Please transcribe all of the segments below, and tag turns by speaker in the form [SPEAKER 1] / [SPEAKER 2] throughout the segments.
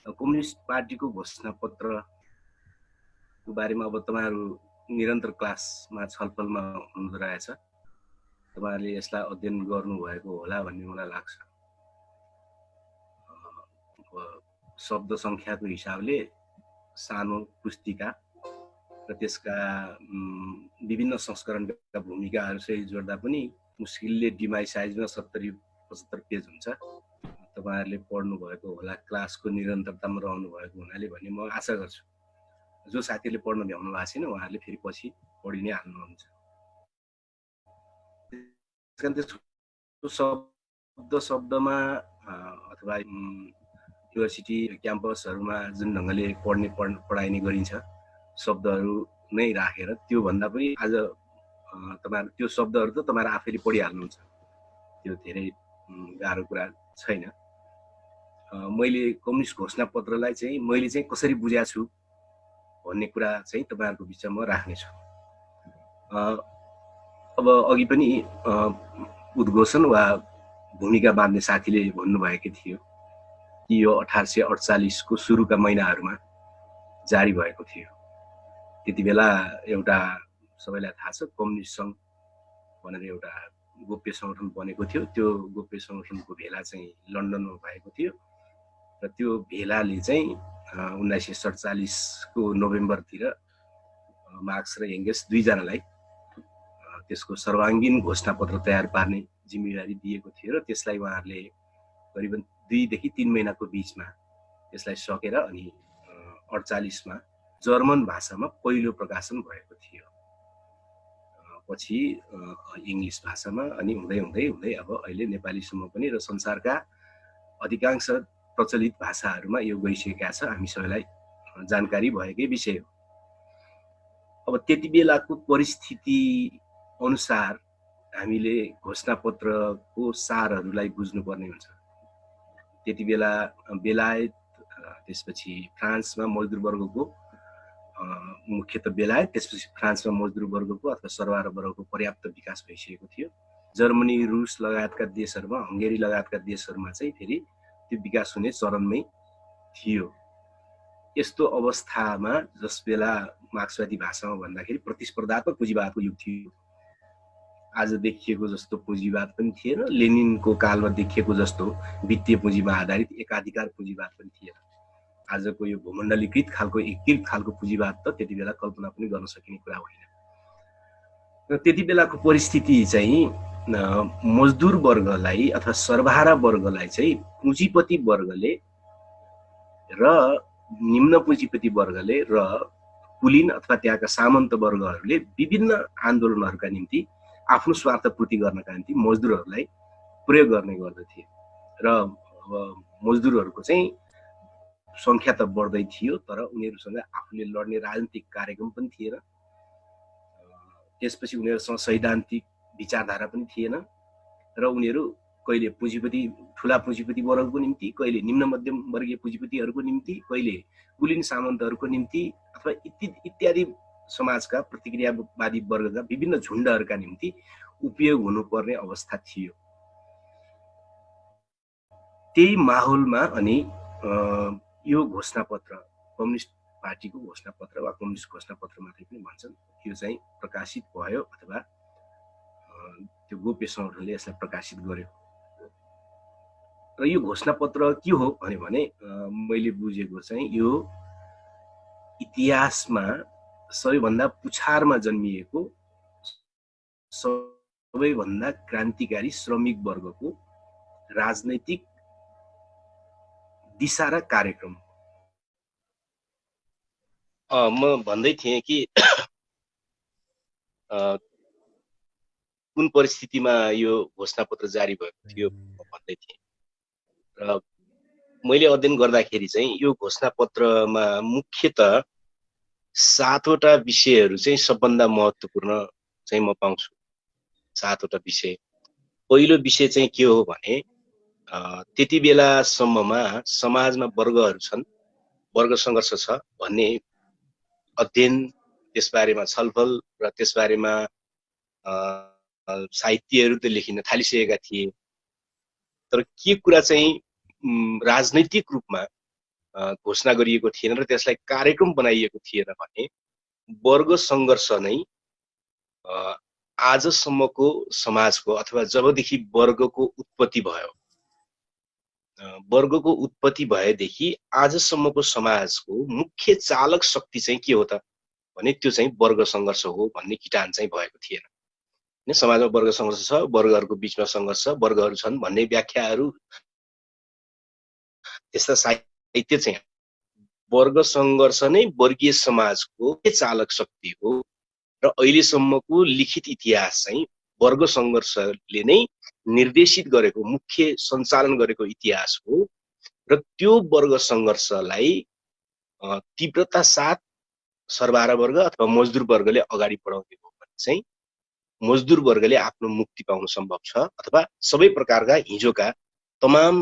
[SPEAKER 1] Communist पार्टीको घोषणापत्रको बारेमा अब तपाईहरु निरन्तर क्लासमा छलफलमा हुँदै रहेछ। तपाईहरुले यसलाई अध्ययन गर्नुभएको होला भन्ने मलाई लाग्छ। शब्द संख्याको हिसाबले सानो पुस्तिका र त्यसका विभिन्न संस्करणका भूमिकाहरु सहित जोड्दा पनि मुस्किलले डिमाई साइजमा 70-75 पेज हुन्छ। तपाईहरुले पढ्नु भएको होला, क्लासको निरन्तरतामा रहनु भएको हुनाले भन्ने म आशा गर्छु। जो साथीहरुले पढ्न भ्याउनु भएको छैन उहाँहरुले फेरि पछि पढि नै हाल्नुहुन्छ। त्यसकारण शब्दमा अथवा युनिभर्सिटी क्याम्पसहरुमा जुन ढंगले पढाइने गरिन्छ शब्दहरु नै राखेर त्यो भन्दा पनि आज तपाईहरु त्यो शब्दहरु त तपाईहरु आफैले पढिहाल्नुहुन्छ। त्यो धेरै गाह्रो कुरा छैन। मैले कम्युनिस्ट घोषणापत्रलाई चाहिँ मैले चाहिँ कसरी बुझेको छु भन्ने कुरा चाहिँ तपाईहरुको बिचमा राख्ने छु। अब अघि पनि उद्घोषण वा भूमिका बाँध्ने साथीले भन्नुभएको थियो कि यो 1848 को सुरुका महिनाहरुमा जारी भएको थियो। त्यतिबेला एउटा सबैलाई थाहा छ कम्युनिस्ट संघ भनेर एउटा गोप्य संगठन बनेको थियो। त्यो गोप्य संगठनको भेला चाहिँ लन्डनमा भएको थियो र त्यो भेलाले चाहिँ 1947 को नोभेम्बरतिर मार्क्स र एंगल्स दुई जनालाई त्यसको सर्वाङ्गीन घोषणापत्र तयार पार्ने जिम्मेवारी दिएको थियो र त्यसलाई उहाँहरुले करिबन 2 देखि 3 महिनाको बीचमा त्यसलाई सकेर अनि 48 मा जर्मन भाषामा पहिलो प्रकाशन भएको थियो। पछि इंग्लिश भाषामा अनि हुँदै हुँदै हुँदै अब अहिले नेपालीसम्म पनि र संसारका अधिकांश प्रचलित भाषाहरुमा यो गइसकेका छ। हामी सबैलाई जानकारी भएकै विषय हो। अब त्यतिबेलाको परिस्थिति अनुसार हामीले घोषणापत्रको सारहरुलाई बुझ्नुपर्ने हुन्छ। त्यतिबेला बेलायत त्यसपछि फ्रान्समा मजदुर वर्गको मुख्यतः बेलायत त्यसपछि फ्रान्समा मजदुर वर्गको अथवा सरवार वर्गको पर्याप्त विकास भइसकेको थियो। जर्मनी, रुस लगायतका देशहरुमा, हंगेरी लगायतका देशहरुमा चाहिँ फेरि त्यो विकास हुने चरणमै थियो। यस्तो अवस्थामा जसबेला मार्क्सवादी भाषामा भन्दाखेरि प्रतिस्पर्धात्मक पुँजीवादको युग थियो। आज देखिएको जस्तो पुँजीवाद पनि थिएन, लेनिनको कालमा देखिएको जस्तो वित्तीय पुँजीमा आधारित एकाधिकार पुँजीवाद पनि थिएन। आजको यो भूमण्डलीकृत खालको एकीकृत खालको पुँजीवाद त त्यतिबेला कल्पना पनि गर्न सकिने कुरा होइन। र त्यतिबेलाको परिस्थिति चाहिँ मजदुर वर्गलाई अथवा सर्वहारा वर्गलाई चाहिँ पुँजीपति वर्गले र निम्न पुँजीपति वर्गले र कुलीन अथवा त्यहाँका सामन्त वर्गहरूले विभिन्न आन्दोलनहरूका निम्ति आफ्नो स्वार्थ पूर्ति गर्नका निम्ति मजदुरहरूलाई प्रयोग गर्ने गर्दथे र मजदुरहरूको चाहिँ संख्या त बढ्दै थियो तर उनीहरुसँग आफूले लड्ने राजनीतिक कार्यक्रम पनि थिएन। त्यसपछि उनीहरुसँग सैद्धान्तिक विचारधारा पनि थिएन र उनीहरु कहिले पुँजीपति ठूला पुँजीपति वर्गको निम्ति, कहिले निम्न मध्यम वर्गीय पुँजीपतिहरुको निम्ति, कहिले कुलीन सामन्तहरुको निम्ति अथवा इत्यादि समाजका प्रतिक्रियावादी वर्गका विभिन्न झुण्डहरुका निम्ति उपयोग हुनुपर्ने अवस्था थियो। त्यही माहौलमा अनि यो घोषणापत्र कम्युनिस्ट पार्टीको घोषणापत्र वा कम्युनिस्ट घोषणापत्र मात्रै पनि भन्छन्, यो चाहिँ प्रकाशित भयो अथवा त्यो गोप्य संगठनले यसलाई प्रकाशित गर्यो। र यो घोषणापत्र के हो भने मैले बुझेको चाहिँ यो इतिहासमा सबैभन्दा पुछारमा जन्मिएको सबैभन्दा क्रान्तिकारी श्रमिक वर्गको राजनैतिक दिशा र कार्यक्रम। म भन्दै थिएँ कि कुन परिस्थितिमा यो घोषणापत्र जारी भएको थियो भन्दै थिएँ र मैले अध्ययन गर्दाखेरि चाहिँ यो घोषणापत्रमा मुख्यतः 7 वटा विषयहरू चाहिँ सबभन्दा महत्त्वपूर्ण चाहिँ म पाउँछु। 7 वटा विषय। पहिलो विषय चाहिँ के हो भने त्यति बेलासम्ममा समाजमा वर्गहरू छन्, वर्ग संघर्ष छ भन्ने अध्ययन, त्यसबारेमा छलफल र त्यसबारेमा साहित्यहरू त लेखिन थालिसकेका थिए। तर के कुरा चाहिँ राजनैतिक रूपमा घोषणा गरिएको थिएन र त्यसलाई कार्यक्रम बनाइएको थिएन भने वर्ग सङ्घर्ष नै आजसम्मको समाजको अथवा जबदेखि वर्गको उत्पत्ति भयो, वर्गको उत्पत्ति भएदेखि आजसम्मको समाजको मुख्य चालक शक्ति चाहिँ के हो त भने त्यो चाहिँ वर्ग सङ्घर्ष हो भन्ने किटान चाहिँ भएको थिएन। समाजमा वर्ग सङ्घर्ष छ, वर्गहरूको बिचमा सङ्घर्ष छ, वर्गहरू छन् भन्ने व्याख्याहरू त्यस्ता साहित्य चाहिँ वर्ग सङ्घर्ष नै वर्गीय समाजको चालक शक्ति हो र अहिलेसम्मको लिखित इतिहास चाहिँ वर्ग सङ्घर्षले नै निर्देशित गरेको, मुख्य सञ्चालन गरेको इतिहास हो र त्यो वर्ग सङ्घर्षलाई तीव्रता साथ सर्वहारा वर्ग अथवा मजदुर वर्गले अगाडि बढाउने हो भने चाहिँ मजदुर वर्गले आफ्नो मुक्ति पाउन सम्भव छ अथवा सबै प्रकारका हिजोका तमाम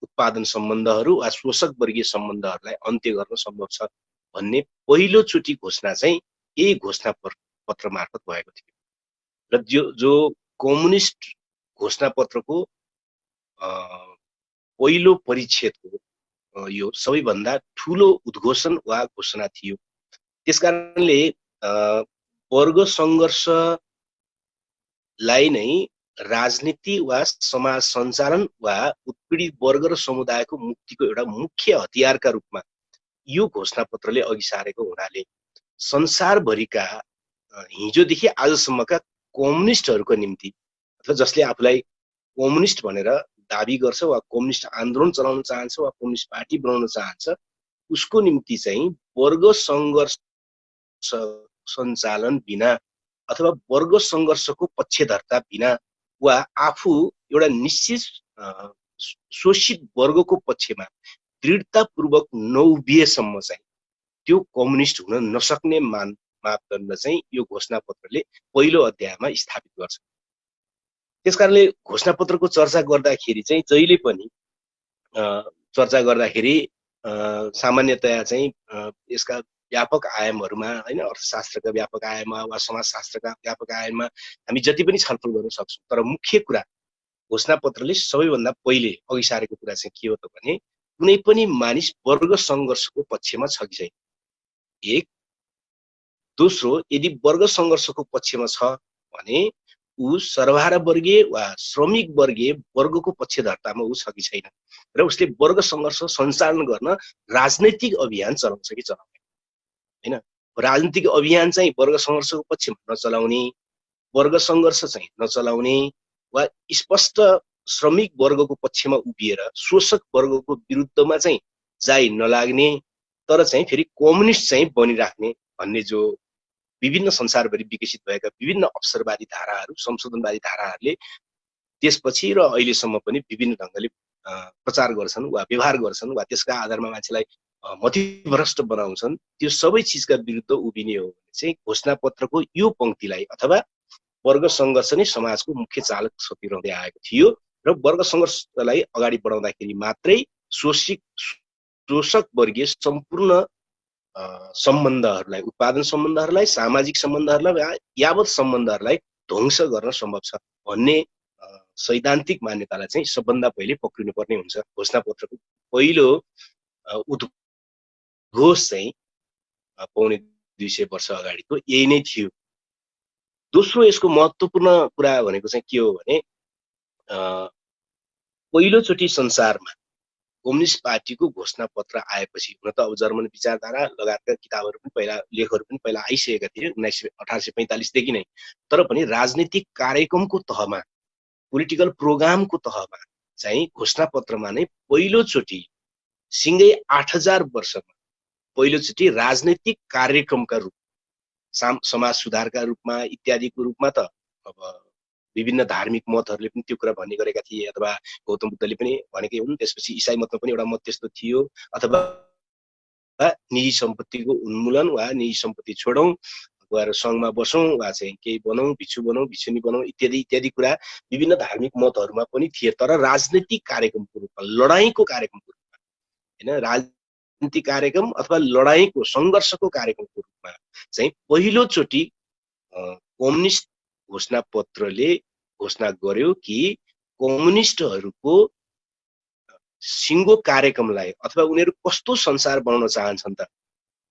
[SPEAKER 1] उत्पादन सम्बन्धहरू वा शोषक वर्गीय सम्बन्धहरूलाई अन्त्य गर्न सम्भव छ भन्ने पहिलोचोटि घोषणा चाहिँ यही घोषणा पत्र मार्फत भएको थियो र जो कम्युनिस्ट घोषणा पत्रको पहिलो परिच्छेदको यो सबैभन्दा ठुलो उद्घोषण वा घोषणा थियो। त्यसकारणले वर्ग सङ्घर्षलाई नै राजनीति वा समाज सञ्चालन वा उत्पीडित वर्ग र समुदायको मुक्तिको एउटा मुख्य हतियारका रूपमा यो घोषणा पत्रले अघि सारेको हुनाले संसारभरिका हिजोदेखि आजसम्मका कम्युनिस्टहरूको निम्ति अथवा जसले आफूलाई कम्युनिस्ट भनेर दाबी गर्छ वा कम्युनिस्ट आन्दोलन चलाउन चाहन्छ वा कम्युनिस्ट पार्टी बनाउन चाहन्छ उसको निम्ति चाहिँ वर्ग सङ्घर्ष सञ्चालन बिना अथवा वर्ग सङ्घर्षको पक्षधर्ता बिना वा आफू एउटा निश्चित शोषित वर्गको पक्षमा दृढतापूर्वक नउभिएसम्म चाहिँ त्यो कम्युनिस्ट हुन नसक्ने मापदण्ड चाहिँ यो घोषणा पत्रले पहिलो अध्यायमा स्थापित गर्छ। त्यसकारणले घोषणा पत्रको चर्चा गर्दाखेरि चाहिँ जहिले पनि चर्चा गर्दाखेरि सामान्यतया चाहिँ यसका व्यापक आयामहरूमा हैन अर्थशास्त्रका व्यापक आयाममा वा समाजशास्त्रका व्यापक आयाममा हामी जति पनि छलफल गर्न सक्छौँ तर मुख्य कुरा घोषणा पत्रले सबैभन्दा पहिले अघि सारेको कुरा चाहिँ के हो त भने कुनै पनि मानिस वर्ग सङ्घर्षको पक्षमा छ कि छैन, एक। दोस्रो, यदि वर्ग सङ्घर्षको पक्षमा छ भने ऊ सर्वहारा वर्गीय वा श्रमिक वर्गीय वर्गको पक्षधर्तामा ऊ छ कि छैन र उसले वर्ग सङ्घर्ष सञ्चालन गर्न राजनैतिक अभियान चलाउँछ कि चलाउँदैन हैन। राजनीतिक अभियान चाहिँ वर्ग सङ्घर्षको पक्षमा नचलाउने, वर्ग सङ्घर्ष चाहिँ नचलाउने वा स्पष्ट श्रमिक वर्गको पक्षमा उभिएर शोषक वर्गको विरुद्धमा चाहिँ जाइ नलाग्ने तर चाहिँ फेरि कम्युनिस्ट चाहिँ बनिराख्ने भन्ने जो विभिन्न संसारभरि विकसित भएका विभिन्न अवसरवादी धाराहरू, संशोधनवादी धाराहरूले त्यसपछि र अहिलेसम्म पनि विभिन्न ढङ्गले प्रचार गर्छन् वा व्यवहार गर्छन् वा त्यसका आधारमा मान्छेलाई मतिभ्रष्ट बनाउँछन्, त्यो सबै चिजका विरुद्ध उभिने हो भने चाहिँ घोषणा पत्रको यो पंक्तिलाई अथवा वर्ग सङ्घर्ष नै समाजको मुख्य चालक शक्ति रहँदै आएको थियो र वर्ग सङ्घर्षलाई अगाडि बढाउँदाखेरि मात्रै शोषक वर्गीय सम्पूर्ण सम्बन्धहरूलाई, उत्पादन सम्बन्धहरूलाई, सामाजिक सम्बन्धहरूलाई, यावत सम्बन्धहरूलाई ध्वंस गर्न सम्भव छ भन्ने सैद्धान्तिक मान्यतालाई चाहिँ सबभन्दा पहिले पक्रिनु पर्ने हुन्छ। घोषणा पत्रको पहिलो उद्घोष चाहिँ पौने 200 वर्ष अगाडिको यही नै थियो। दोस्रो यसको महत्त्वपूर्ण कुरा भनेको चाहिँ के हो भने पहिलोचोटि संसारमा कम्युनिस्ट पार्टीको घोषणा पत्र आएपछि, हुन त अब जर्मन विचारधारा लगायतका किताबहरू पनि पहिला, लेखहरू पनि पहिला आइसकेका थिए 1845 देखि नै, तर पनि राजनीतिक कार्यक्रमको तहमा, पोलिटिकल प्रोग्रामको तहमा चाहिँ घोषणा पत्रमा नै पहिलोचोटि सिंगै 8000 वर्षमा पहिलोचोटि राजनीतिक कार्यक्रमका रूप, समाज सुधारका रूपमा इत्यादिको रूपमा त अब विभिन्न धार्मिक मतहरूले पनि त्यो कुरा भन्ने गरेका थिए अथवा गौतम बुद्धले पनि भनेकै हुन्। त्यसपछि इसाई मतमा पनि एउटा मत त्यस्तो थियो, अथवा निजी सम्पत्तिको उन्मूलन वा निजी सम्पत्ति छोडौँ, गएर सङ्घमा बसौँ वा चाहिँ केही बनौँ, भिक्षु बनौँ, भिक्षुनी बनौँ इत्यादि इत्यादि कुरा विभिन्न धार्मिक मतहरूमा पनि थिए। तर राजनीतिक कार्यक्रमको रूपमा, लडाईँको कार्यक्रमको रूपमा हैन, राजनीतिक कार्यक्रम अथवा लडाईँको सङ्घर्षको कार्यक्रमको रूपमा चाहिँ पहिलोचोटि कम्युनिस्ट घोषणा पत्रले घोषणा गर्यो कि कम्युनिस्टहरूको सिङ्गो कार्यक्रमलाई अथवा उनीहरू कस्तो संसार बनाउन चाहन्छन् त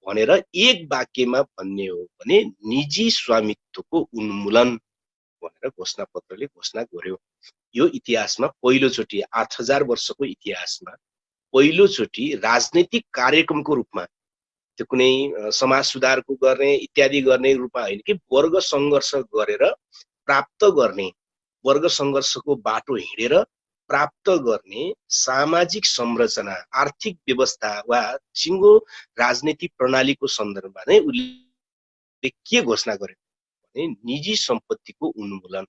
[SPEAKER 1] भनेर एक वाक्यमा भन्ने हो भने निजी स्वामित्वको उन्मूलन भनेर घोषणापत्रले घोषणा गर्यो। यो इतिहासमा पहिलोचोटि 8000 वर्षको इतिहासमा पहिलोचोटि राजनैतिक कार्यक्रमको रूपमा, त्यो कुनै समाज सुधारको गर्ने इत्यादि गर्ने रूपमा होइन कि वर्ग सङ्घर्ष गरेर प्राप्त गर्ने, वर्ग सङ्घर्षको बाटो हिँडेर प्राप्त गर्ने सामाजिक संरचना, आर्थिक व्यवस्था वा सिङ्गो राजनीतिक प्रणालीको सन्दर्भमा नै उसले के घोषणा गर्यो भने निजी सम्पत्तिको उन्मूलन।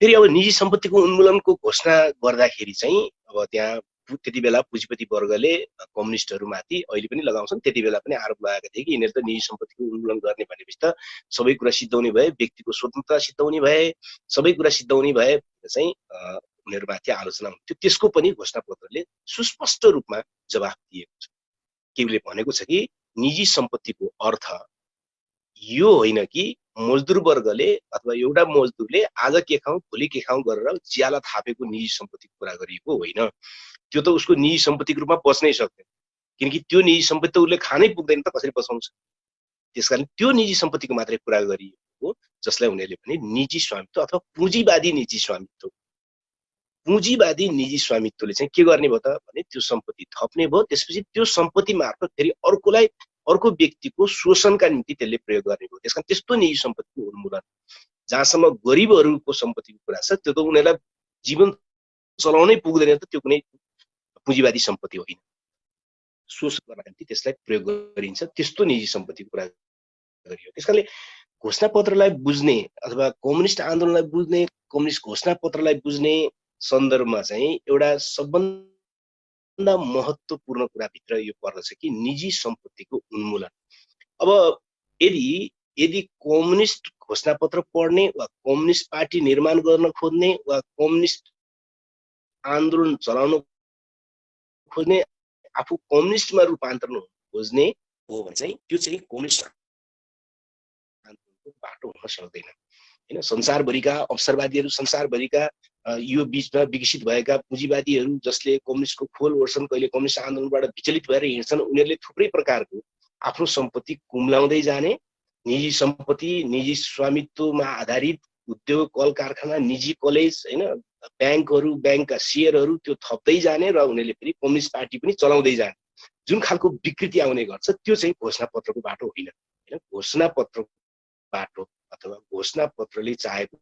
[SPEAKER 1] फेरि अब निजी सम्पत्तिको उन्मूलनको घोषणा गर्दाखेरि चाहिँ अब त्यहाँ त्यति बेला पुँजीपति वर्गले कम्युनिस्टहरूमाथि अहिले पनि लगाउँछन्, त्यति बेला पनि आरोप लगाएका थिए कि यिनीहरू त निजी सम्पत्तिको उन्मूलन गर्ने भनेपछि त सबै कुरा सिद्धाउने भए, व्यक्तिको स्वतन्त्रता सिद्धाउने भए, सबै कुरा सिद्धाउने भए चाहिँ उनीहरूमाथि आलोचना हुन्थ्यो। त्यसको पनि घोषणापत्रले सुस्पष्ट रूपमा जवाफ दिएको छ। केहीले भनेको छ कि निजी सम्पत्तिको अर्थ यो होइन कि मजदुर वर्गले अथवा एउटा मजदुरले आज के खाउँ भोलि के खाउँ गरेर ज्याला थापेको निजी सम्पत्तिको कुरा गरिएको होइन। त्यो त उसको निजी सम्पत्तिको रूपमा बच्नै सक्दैन, किनकि त्यो निजी सम्पत्ति त उसले खानै पुग्दैन त कसरी बचाउँछ। त्यसकारण त्यो निजी सम्पत्तिको मात्रै कुरा गरिएको जसलाई उनीहरूले भने निजी स्वामित्व अथवा पुँजीवादी निजी स्वामित्व। पुँजीवादी निजी स्वामित्वले चाहिँ के गर्ने भयो त भने त्यो सम्पत्ति थप्ने भयो, त्यसपछि त्यो सम्पत्ति मार्फत फेरि अर्को व्यक्तिको शोषणका निम्ति त्यसले प्रयोग गर्ने भयो। त्यसकारण त्यस्तो निजी सम्पत्तिको उन्मूलन, जहाँसम्म गरिबहरूको सम्पत्तिको कुरा छ त्यो त उनीहरूलाई जीवन चलाउनै पुग्दैन त, त्यो कुनै पुँजीवादी सम्पत्ति होइन। शोषण गर्नका निम्ति त्यसलाई प्रयोग गरिन्छ, त्यस्तो निजी सम्पत्तिको कुरा गरियो। त्यसकारणले घोषणापत्रलाई बुझ्ने अथवा कम्युनिस्ट आन्दोलनलाई बुझ्ने, कम्युनिस्ट घोषणापत्रलाई बुझ्ने सन्दर्भमा चाहिँ एउटा सबभन्दा महत्त्वपूर्ण कुराभित्र यो पर्दछ कि निजी सम्पत्तिको उन्मूलन। अब यदि कम्युनिस्ट घोषणापत्र पढ्ने वा कम्युनिस्ट पार्टी निर्माण गर्न खोज्ने वा कम्युनिस्ट आन्दोलन चलाउन खोज्ने, आफू कम्युनिस्टमा रूपान्तरण खोज्ने हो भने चाहिँ त्यो चाहिँ कम्युनिस्ट आन्दोलनको बाटो हुन सक्दैन हैन। संसारभरिका अवसरवादीहरू, संसारभरिका यो बीचमा विकसित भएका पुँजीवादीहरू जसले कम्युनिस्टको खोल ओर्छन्, कहिले कम्युनिस्ट आन्दोलनबाट विचलित भएर हिँड्छन्, उनीहरूले थुप्रै प्रकारको आफ्नो सम्पत्ति कुम्लाउँदै जाने, निजी सम्पत्ति, निजी स्वामित्वमा आधारित उद्योग, कल कारखाना, निजी कलेज हैन, ब्याङ्कहरू, ब्याङ्कका सेयरहरू त्यो थप्दै जाने र उनीहरूले फेरि कम्युनिस्ट पार्टी पनि चलाउँदै जाने, जुन खालको विकृति आउने गर्छ त्यो चाहिँ घोषणापत्रको बाटो होइन हैन। घोषणापत्रको बाटो अथवा घोषणापत्रले चाहेको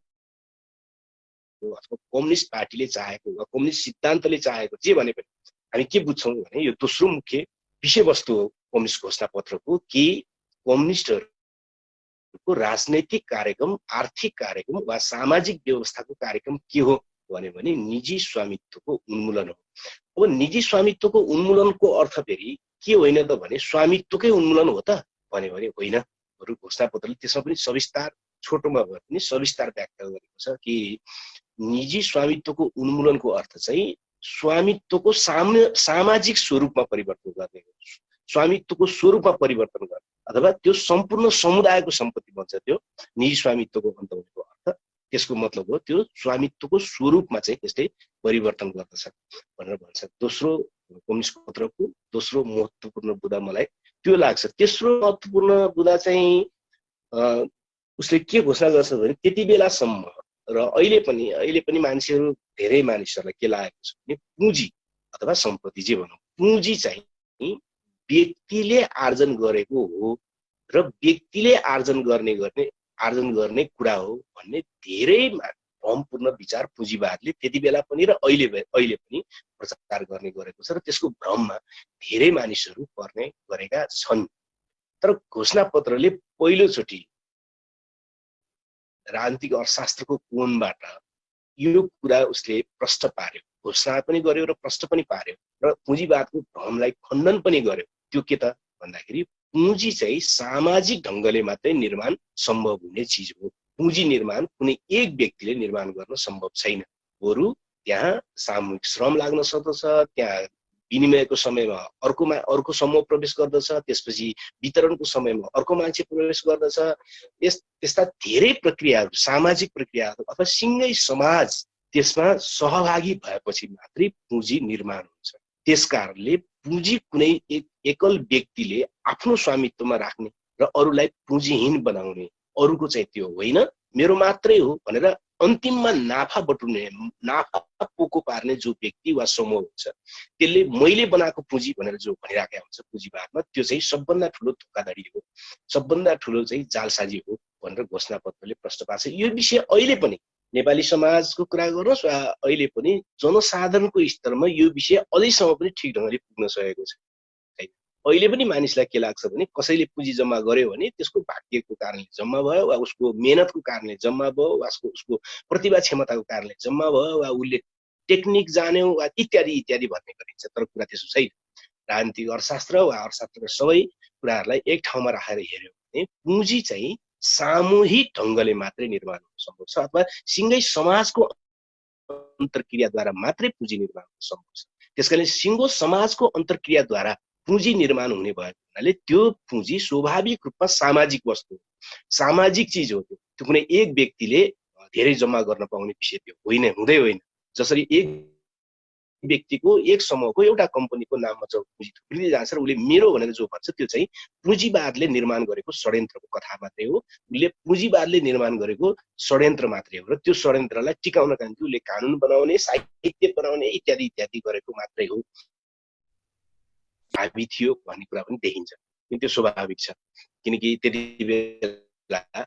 [SPEAKER 1] अथवा कम्युनिस्ट पार्टीले चाहेको वा कम्युनिस्ट सिद्धान्तले चाहेको जे भने पनि हामी के बुझ्छौँ भने यो दोस्रो मुख्य विषयवस्तु हो कम्युनिस्ट घोषणापत्रको कि कम्युनिस्टहरूको राजनैतिक कार्यक्रम, आर्थिक कार्यक्रम वा सामाजिक व्यवस्थाको कार्यक्रम के हो भने निजी स्वामित्वको उन्मूलन हो। अब निजी स्वामित्वको उन्मूलनको अर्थ फेरि के होइन त भने स्वामित्वकै उन्मूलन हो त भने होइन। बरु घोषणापत्रले त्यसमा पनि सविस्तार, छोटोमा भए पनि सविस्तार व्याख्या गरेको छ कि निजी स्वामित्वको उन्मूलनको अर्थ चाहिँ स्वामित्वको सामाजिक स्वरूपमा परिवर्तन गर्ने हो, स्वामित्वको स्वरूपमा परिवर्तन गर्ने अथवा त्यो सम्पूर्ण समुदायको सम्पत्ति बन्छ त्यो निजी स्वामित्वको अन्त हुनेको अर्थ। त्यसको मतलब हो त्यो स्वामित्वको स्वरूपमा चाहिँ त्यसले परिवर्तन गर्दछ भनेर भन्छ। दोस्रो कम्युनिस्ट पत्रको दोस्रो महत्त्वपूर्ण बुँदा मलाई त्यो लाग्छ। तेस्रो महत्त्वपूर्ण बुँदा चाहिँ उसले के घोषणा गर्छ भने त्यति बेलासम्म र अहिले पनि मान्छेहरू, धेरै मानिसहरूलाई के लागेको छ भने पुँजी अथवा सम्पत्ति जे भनौँ, पुँजी चाहिँ व्यक्तिले आर्जन गरेको हो र व्यक्तिले आर्जन गर्ने कुरा हो भन्ने धेरै भ्रमपूर्ण विचार पुँजीवादले त्यति बेला पनि र अहिले पनि प्रचार गर्ने गरेको छ र त्यसको भ्रममा धेरै मानिसहरू पर्ने गरेका छन्। तर घोषणापत्रले पहिलोचोटि राजनीतिक अर्थशास्त्रको कोणबाट यो कुरा उसले प्रश्न पार्यो, घोषणा पनि गर्यो र प्रश्न पनि पार्यो र पुँजीवादको भ्रमलाई खण्डन पनि गर्यो। त्यो के त भन्दाखेरि पुँजी चाहिँ सामाजिक ढङ्गले मात्रै निर्माण सम्भव हुने चिज हो। पुँजी निर्माण कुनै एक व्यक्तिले निर्माण गर्न सम्भव छैन, बरु त्यहाँ सामूहिक श्रम लाग्न सक्दछ, त्यहाँ विनिमयको समयमा अर्को समूह प्रवेश गर्दछ, त्यसपछि वितरणको समयमा अर्को मान्छे प्रवेश गर्दछ। त्यस्ता धेरै प्रक्रियाहरू, सामाजिक प्रक्रियाहरू अथवा सिङ्गै समाज त्यसमा सहभागी भएपछि मात्रै पुँजी निर्माण हुन्छ। त्यसकारणले पुँजी कुनै एकल व्यक्तिले आफ्नो स्वामित्वमा राख्ने र अरूलाई पुँजीहीन बनाउने, अरूको चाहिँ त्यो होइन मेरो मात्रै हो भनेर अन्तिममा नाफा बटुल्ने, नाफा पोको पार्ने जो व्यक्ति वा समूह हुन्छ त्यसले मैले बनाएको पुँजी भनेर जो भनिराखेका हुन्छ पुँजीवादमा, त्यो चाहिँ सबभन्दा ठुलो धोखाधडी हो, सबभन्दा ठुलो चाहिँ जालसाजी हो भनेर घोषणापत्रले प्रश्न पार्छ। यो विषय अहिले पनि नेपाली समाजको कुरा गर्नुहोस् वा अहिले पनि जनसाधारणको स्तरमा यो विषय अझैसम्म पनि ठिक ढङ्गले पुग्न सकेको छैन। अहिले पनि मानिसलाई के लाग्छ भने कसैले पुँजी जम्मा गर्यो भने त्यसको भाग्यको कारणले जम्मा भयो वा उसको मेहनतको कारणले जम्मा भयो वा उसको प्रतिभा क्षमताको कारणले जम्मा भयो वा उसले टेक्निक जान्यो वा इत्यादि इत्यादि भन्ने गरिन्छ। तर कुरा त्यसो छैन। राजनीतिक अर्थशास्त्र वा अर्थशास्त्रका सबै कुराहरूलाई एक ठाउँमा राखेर हेर्यो भने पुँजी चाहिँ सामूहिक ढङ्गले मात्रै निर्माण हुन सम्भव छ अथवा सिङ्गै समाजको अन्तर्क्रियाद्वारा मात्रै पुँजी निर्माण हुन सम्भव छ। त्यसकारण सिङ्गो समाजको अन्तर्क्रियाद्वारा पुँजी निर्माण हुने भएको हुनाले त्यो पुँजी स्वाभाविक रूपमा सामाजिक वस्तु हो, सामाजिक चिज हो। त्यो कुनै एक व्यक्तिले धेरै जम्मा गर्न पाउने विषय त्यो होइन, हुँदै होइन। जसरी एक व्यक्तिको एक समूहको एउटा कम्पनीको नाममा जब पुँजी थुप्रिँदै जान्छ र उसले मेरो भनेर जो भन्छ त्यो चाहिँ पुँजीवादले निर्माण गरेको षड्यन्त्रको कथा मात्रै हो, उसले पुँजीवादले निर्माण गरेको षड्यन्त्र मात्रै हो र त्यो षड्यन्त्रलाई टिकाउनका निम्ति उसले कानुन बनाउने, साहित्य बनाउने इत्यादि इत्यादि गरेको मात्रै हो। हाबी थियो भन्ने कुरा पनि देखिन्छ, किन त्यो स्वाभाविक छ। किनकि त्यति बेला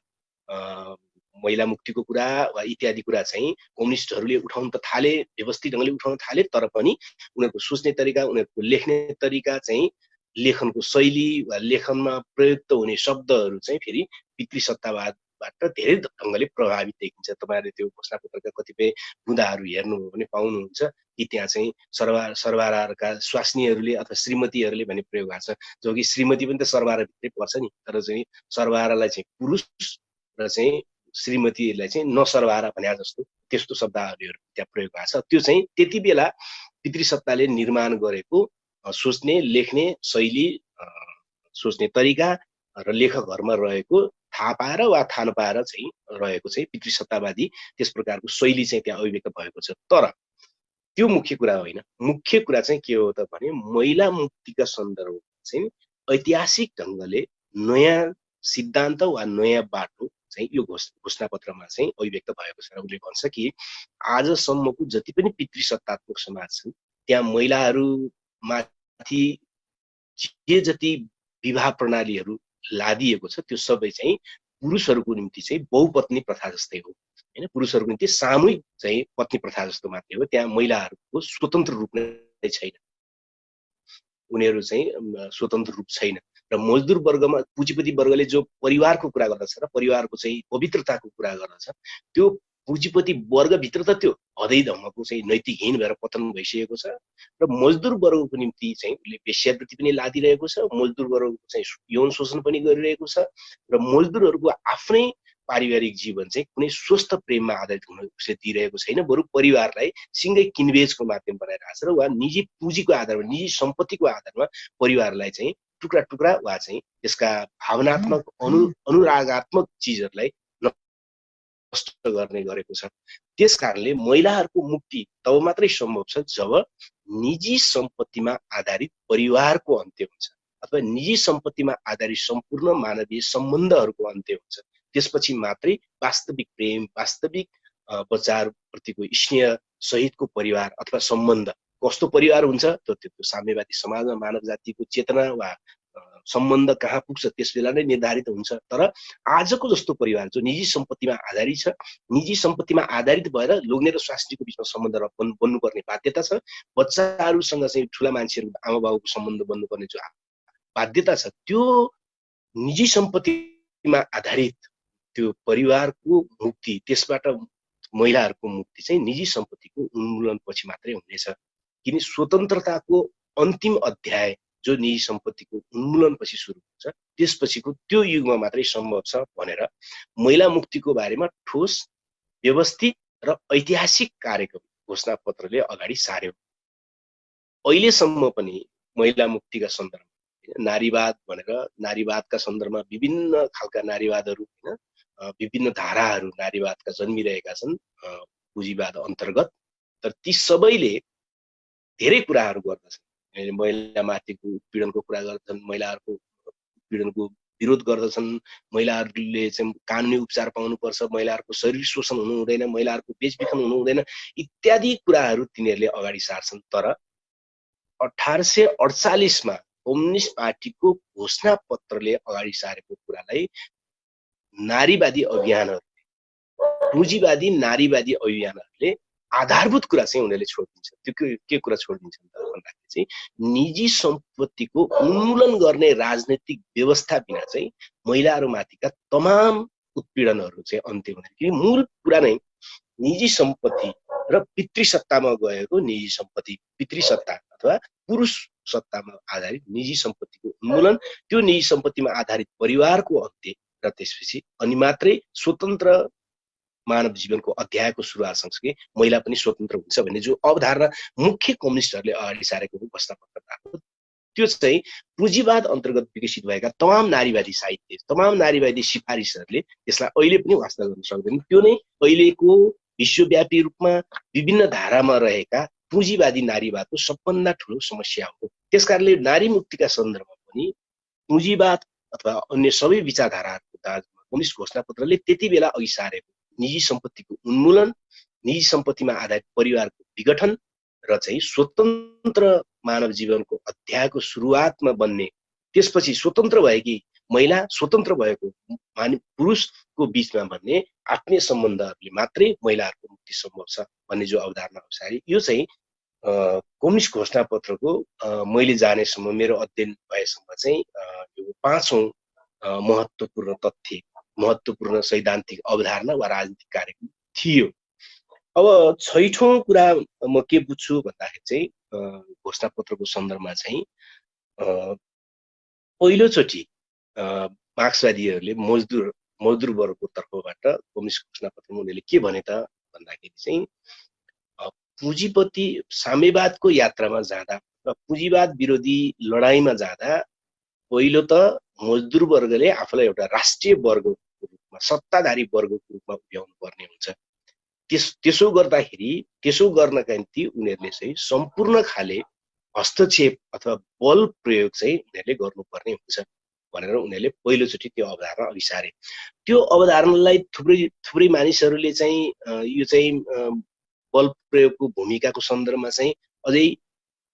[SPEAKER 1] महिला मुक्तिको कुरा वा इत्यादि कुरा चाहिँ कम्युनिस्टहरूले उठाउन त थाले, व्यवस्थित ढङ्गले उठाउन थाले, तर पनि उनीहरूको सोच्ने तरिका, उनीहरूको लेख्ने तरिका चाहिँ लेखनको शैली वा लेखनमा प्रयुक्त हुने शब्दहरू चाहिँ फेरि पितृसत्तावादबाट धेरै ढङ्गले प्रभावित देखिन्छ। तपाईँहरूले त्यो घोषणापत्रका कतिपय बुँदाहरू हेर्नुभयो भने पाउनुहुन्छ कि त्यहाँ चाहिँ सरबारका स्वास्नीहरूले अथवा श्रीमतीहरूले भन्ने प्रयोग भएको छ, जो कि श्रीमती पनि त सरबारभित्रै पर्छ नि, तर चाहिँ सरबारलाई चाहिँ पुरुष र चाहिँ श्रीमतीलाई चाहिँ नसरबार भने जस्तो त्यस्तो शब्दहरू त्यहाँ प्रयोग भएको छ। त्यो चाहिँ त्यति बेला पितृसत्ताले निर्माण गरेको सोच्ने लेख्ने शैली, सोच्ने तरिका र लेखकहरूमा रहेको थाहा पाएर वा थाहा नपाएर चाहिँ रहेको चाहिँ पितृसत्तावादी त्यस प्रकारको शैली चाहिँ त्यहाँ अभिव्यक्त भएको छ। तर त्यो मुख्य कुरा होइन। मुख्य कुरा चाहिँ के हो त भने महिला मुक्तिका सन्दर्भमा चाहिँ ऐतिहासिक ढङ्गले नयाँ सिद्धान्त वा नयाँ बाटो चाहिँ यो घोषणापत्रमा चाहिँ अभिव्यक्त भएको छ। उसले भन्छ कि आजसम्मको जति पनि पितृसत्तात्मक समाज छन् त्यहाँ महिलाहरूमाथि जे जति विवाह प्रणालीहरू लादिएको छ त्यो सबै चाहिँ पुरुषहरूको निम्ति चाहिँ बहुपत्नी प्रथा जस्तै हो हैन। पुरुषहरूको निम्ति सामूहिक चाहिँ पत्नी प्रथा जस्तो मात्रै हो। त्यहाँ महिलाहरूको स्वतन्त्र रूप नै छैन, उनीहरू चाहिँ स्वतन्त्र रूप छैन। र मजदुर वर्गमा पुँजीपति वर्गले जो परिवारको कुरा गर्दछ र परिवारको चाहिँ पवित्रताको कुरा गर्दछ, त्यो पुँजीपति वर्गभित्र त त्यो हदै धम्मको चाहिँ नैतिकहीन भएर पतन भइसकेको छ र मजदुर वर्गको निम्ति चाहिँ उसले वेश्यावृत्ति पनि लादिरहेको छ, मजदुर वर्गको चाहिँ यौन शोषण पनि गरिरहेको छ र मजदुरहरूको आफ्नै पारिवारिक जीवन चाहिँ कुनै स्वस्थ प्रेममा आधारित हुन उसले दिइरहेको छैन, बरु परिवारलाई सिङ्गै किनबेचको माध्यम बनाइरहेको छ र वा निजी पुँजीको आधारमा, निजी सम्पत्तिको आधारमा परिवारलाई चाहिँ टुक्रा टुक्रा वा चाहिँ त्यसका भावनात्मक अनुरागात्मक चिजहरूलाई नष्ट गर्ने गरेको छ। त्यस कारणले महिलाहरूको मुक्ति तब मात्रै सम्भव छ जब निजी सम्पत्तिमा आधारित परिवारको अन्त्य हुन्छ अथवा निजी सम्पत्तिमा आधारित सम्पूर्ण मानवीय सम्बन्धहरूको अन्त्य हुन्छ। त्यसपछि मात्रै वास्तविक प्रेम, वास्तविक बच्चाहरूप्रतिको स्नेह सहितको परिवार अथवा सम्बन्ध कस्तो परिवार हुन्छ त्यो साम्यवादी समाजमा मानव जातिको चेतना वा सम्बन्ध कहाँ पुग्छ त्यस बेला नै निर्धारित हुन्छ। तर आजको जस्तो परिवार जो निजी सम्पत्तिमा आधारित छ, निजी सम्पत्तिमा आधारित भएर लोग्ने र स्वास्नीको बिचमा सम्बन्ध बन्नुपर्ने बाध्यता छ, बच्चाहरूसँग चाहिँ ठुला मान्छेहरू आमा बाबुको सम्बन्ध बन्नुपर्ने जो बाध्यता छ, त्यो निजी सम्पत्तिमा आधारित त्यो परिवारको मुक्ति, त्यसबाट महिलाहरूको मुक्ति चाहिँ निजी सम्पत्तिको उन्मूलन पछि मात्रै हुनेछ। किन स्वतन्त्रताको अन्तिम अध्याय जो निजी सम्पत्तिको उन्मूलन पछि सुरु हुन्छ त्यसपछिको त्यो युगमा मात्रै सम्भव छ भनेर महिला मुक्तिको बारेमा ठोस, व्यवस्थित र ऐतिहासिक कार्यक्रम घोषणापत्रले अगाडि सार्यो। अहिलेसम्म पनि महिला मुक्तिका सन्दर्भमा नारीवाद भनेर नारीवादका सन्दर्भमा विभिन्न खालका नारीवादहरू हैन, विभिन्न धाराहरू नारीवादका जन्मिरहेका छन्। पुँजीवाद अन्तर्गत। तर ती सबैले धेरै कुराहरू गर्दछन्। महिलामाथिको उत्पीडनको कुरा गर्दछन्, महिलाहरूको उत्पीडनको विरोध गर्दछन्, महिलाहरूले चाहिँ कानुनी उपचार पाउनुपर्छ, महिलाहरूको शरीर शोषण हुनु हुँदैन, महिलाहरूको बेचबिखन हुनु हुँदैन इत्यादि कुराहरू तिनीहरूले अगाडि सार्छन्। तर 1848 मा कम्युनिस्ट पार्टीको घोषणा पत्रले अगाडि सारेको कुरालाई नारीवादी अभियानहरू, पुँजीवादी नारीवादी अभियानहरूले आधारभूत कुरा चाहिँ उनीहरूले छोडिदिन्छ। त्यो के कुरा छोडिदिन्छन् त भन्दाखेरि चाहिँ निजी सम्पत्तिको उन्मूलन गर्ने राजनैतिक व्यवस्था बिना चाहिँ महिलाहरूमाथिका तमाम उत्पीडनहरू चाहिँ अन्त्य हुँदैन। कि मूल कुरा नै निजी सम्पत्ति र पितृसत्तामा गएको निजी सम्पत्ति, पितृसत्ता अथवा पुरुष सत्तामा आधारित निजी सम्पत्तिको उन्मूलन, त्यो निजी सम्पत्तिमा आधारित परिवारको अन्त्य र त्यसपछि अनि मात्रै स्वतन्त्र मानव जीवनको अध्यायको सुरुवात सँगसँगै महिला पनि स्वतन्त्र हुन्छ भन्ने जो अवधारणा मुख्य कम्युनिस्टहरूले अगाडि सारेको घोषणापत्र, त्यो चाहिँ पुँजीवाद अन्तर्गत विकसित भएका तमाम नारीवादी साहित्य, तमाम नारीवादी सिफारिसहरूले त्यसलाई अहिले पनि वास्ता गर्न सक्दैन। त्यो नै अहिलेको विश्वव्यापी रूपमा विभिन्न धारामा रहेका पुँजीवादी नारीवादको सबभन्दा ठुलो समस्या हो। त्यसकारणले नारी मुक्तिका सन्दर्भमा पनि पुँजीवाद अथवा अन्य सबै विचारधाराहरूको दाजुमा कम्युनिस्ट घोषणापत्रले त्यति बेला अघि सारेको निजी सम्पत्तिको उन्मूलन, निजी सम्पत्तिमा आधारित परिवारको विघटन र चाहिँ स्वतन्त्र मानव जीवनको अध्यायको सुरुवातमा बन्ने, त्यसपछि स्वतन्त्र भएकी महिला स्वतन्त्र भएको पुरुषको बीचमा भन्ने आत्मीय सम्बन्धहरूले मात्रै महिलाहरूको मुक्ति सम्भव छ भन्ने जो अवधारणा अनुसार यो चाहिँ कम्युनिस्ट घोषणापत्रको मैले जानेसम्म, मेरो अध्ययन भएसम्म चाहिँ यो 5औं महत्त्वपूर्ण तथ्य, महत्त्वपूर्ण सैद्धान्तिक अवधारणा वा राजनीतिक कार्यक्रम थियो। अब 6औं कुरा म के बुझ्छु भन्दाखेरि चाहिँ घोषणापत्रको सन्दर्भमा चाहिँ पहिलोचोटि मार्क्सवादीहरूले मजदुर वर्गको तर्फबाट कम्युनिस्ट घोषणापत्रमा उनीहरूले के भने त भन्दाखेरि चाहिँ पुँजीपति साम्यवादको यात्रामा जाँदा र पुँजीवाद विरोधी लडाईँमा जाँदा पहिलो त मजदुर वर्गले आफूलाई एउटा राष्ट्रिय वर्गको रूपमा, सत्ताधारी वर्गको रूपमा उभ्याउनु पर्ने हुन्छ। त्यसो गर्दाखेरि, त्यसो गर्नका निम्ति उनीहरूले चाहिँ सम्पूर्ण खाले हस्तक्षेप अथवा बल प्रयोग चाहिँ उनीहरूले गर्नुपर्ने हुन्छ भनेर उनीहरूले पहिलोचोटि त्यो अवधारणा अघि सारे। त्यो अवधारणालाई थुप्रै मानिसहरूले चाहिँ यो चाहिँ बल प्रयोगको भूमिकाको सन्दर्भमा चाहिँ अझै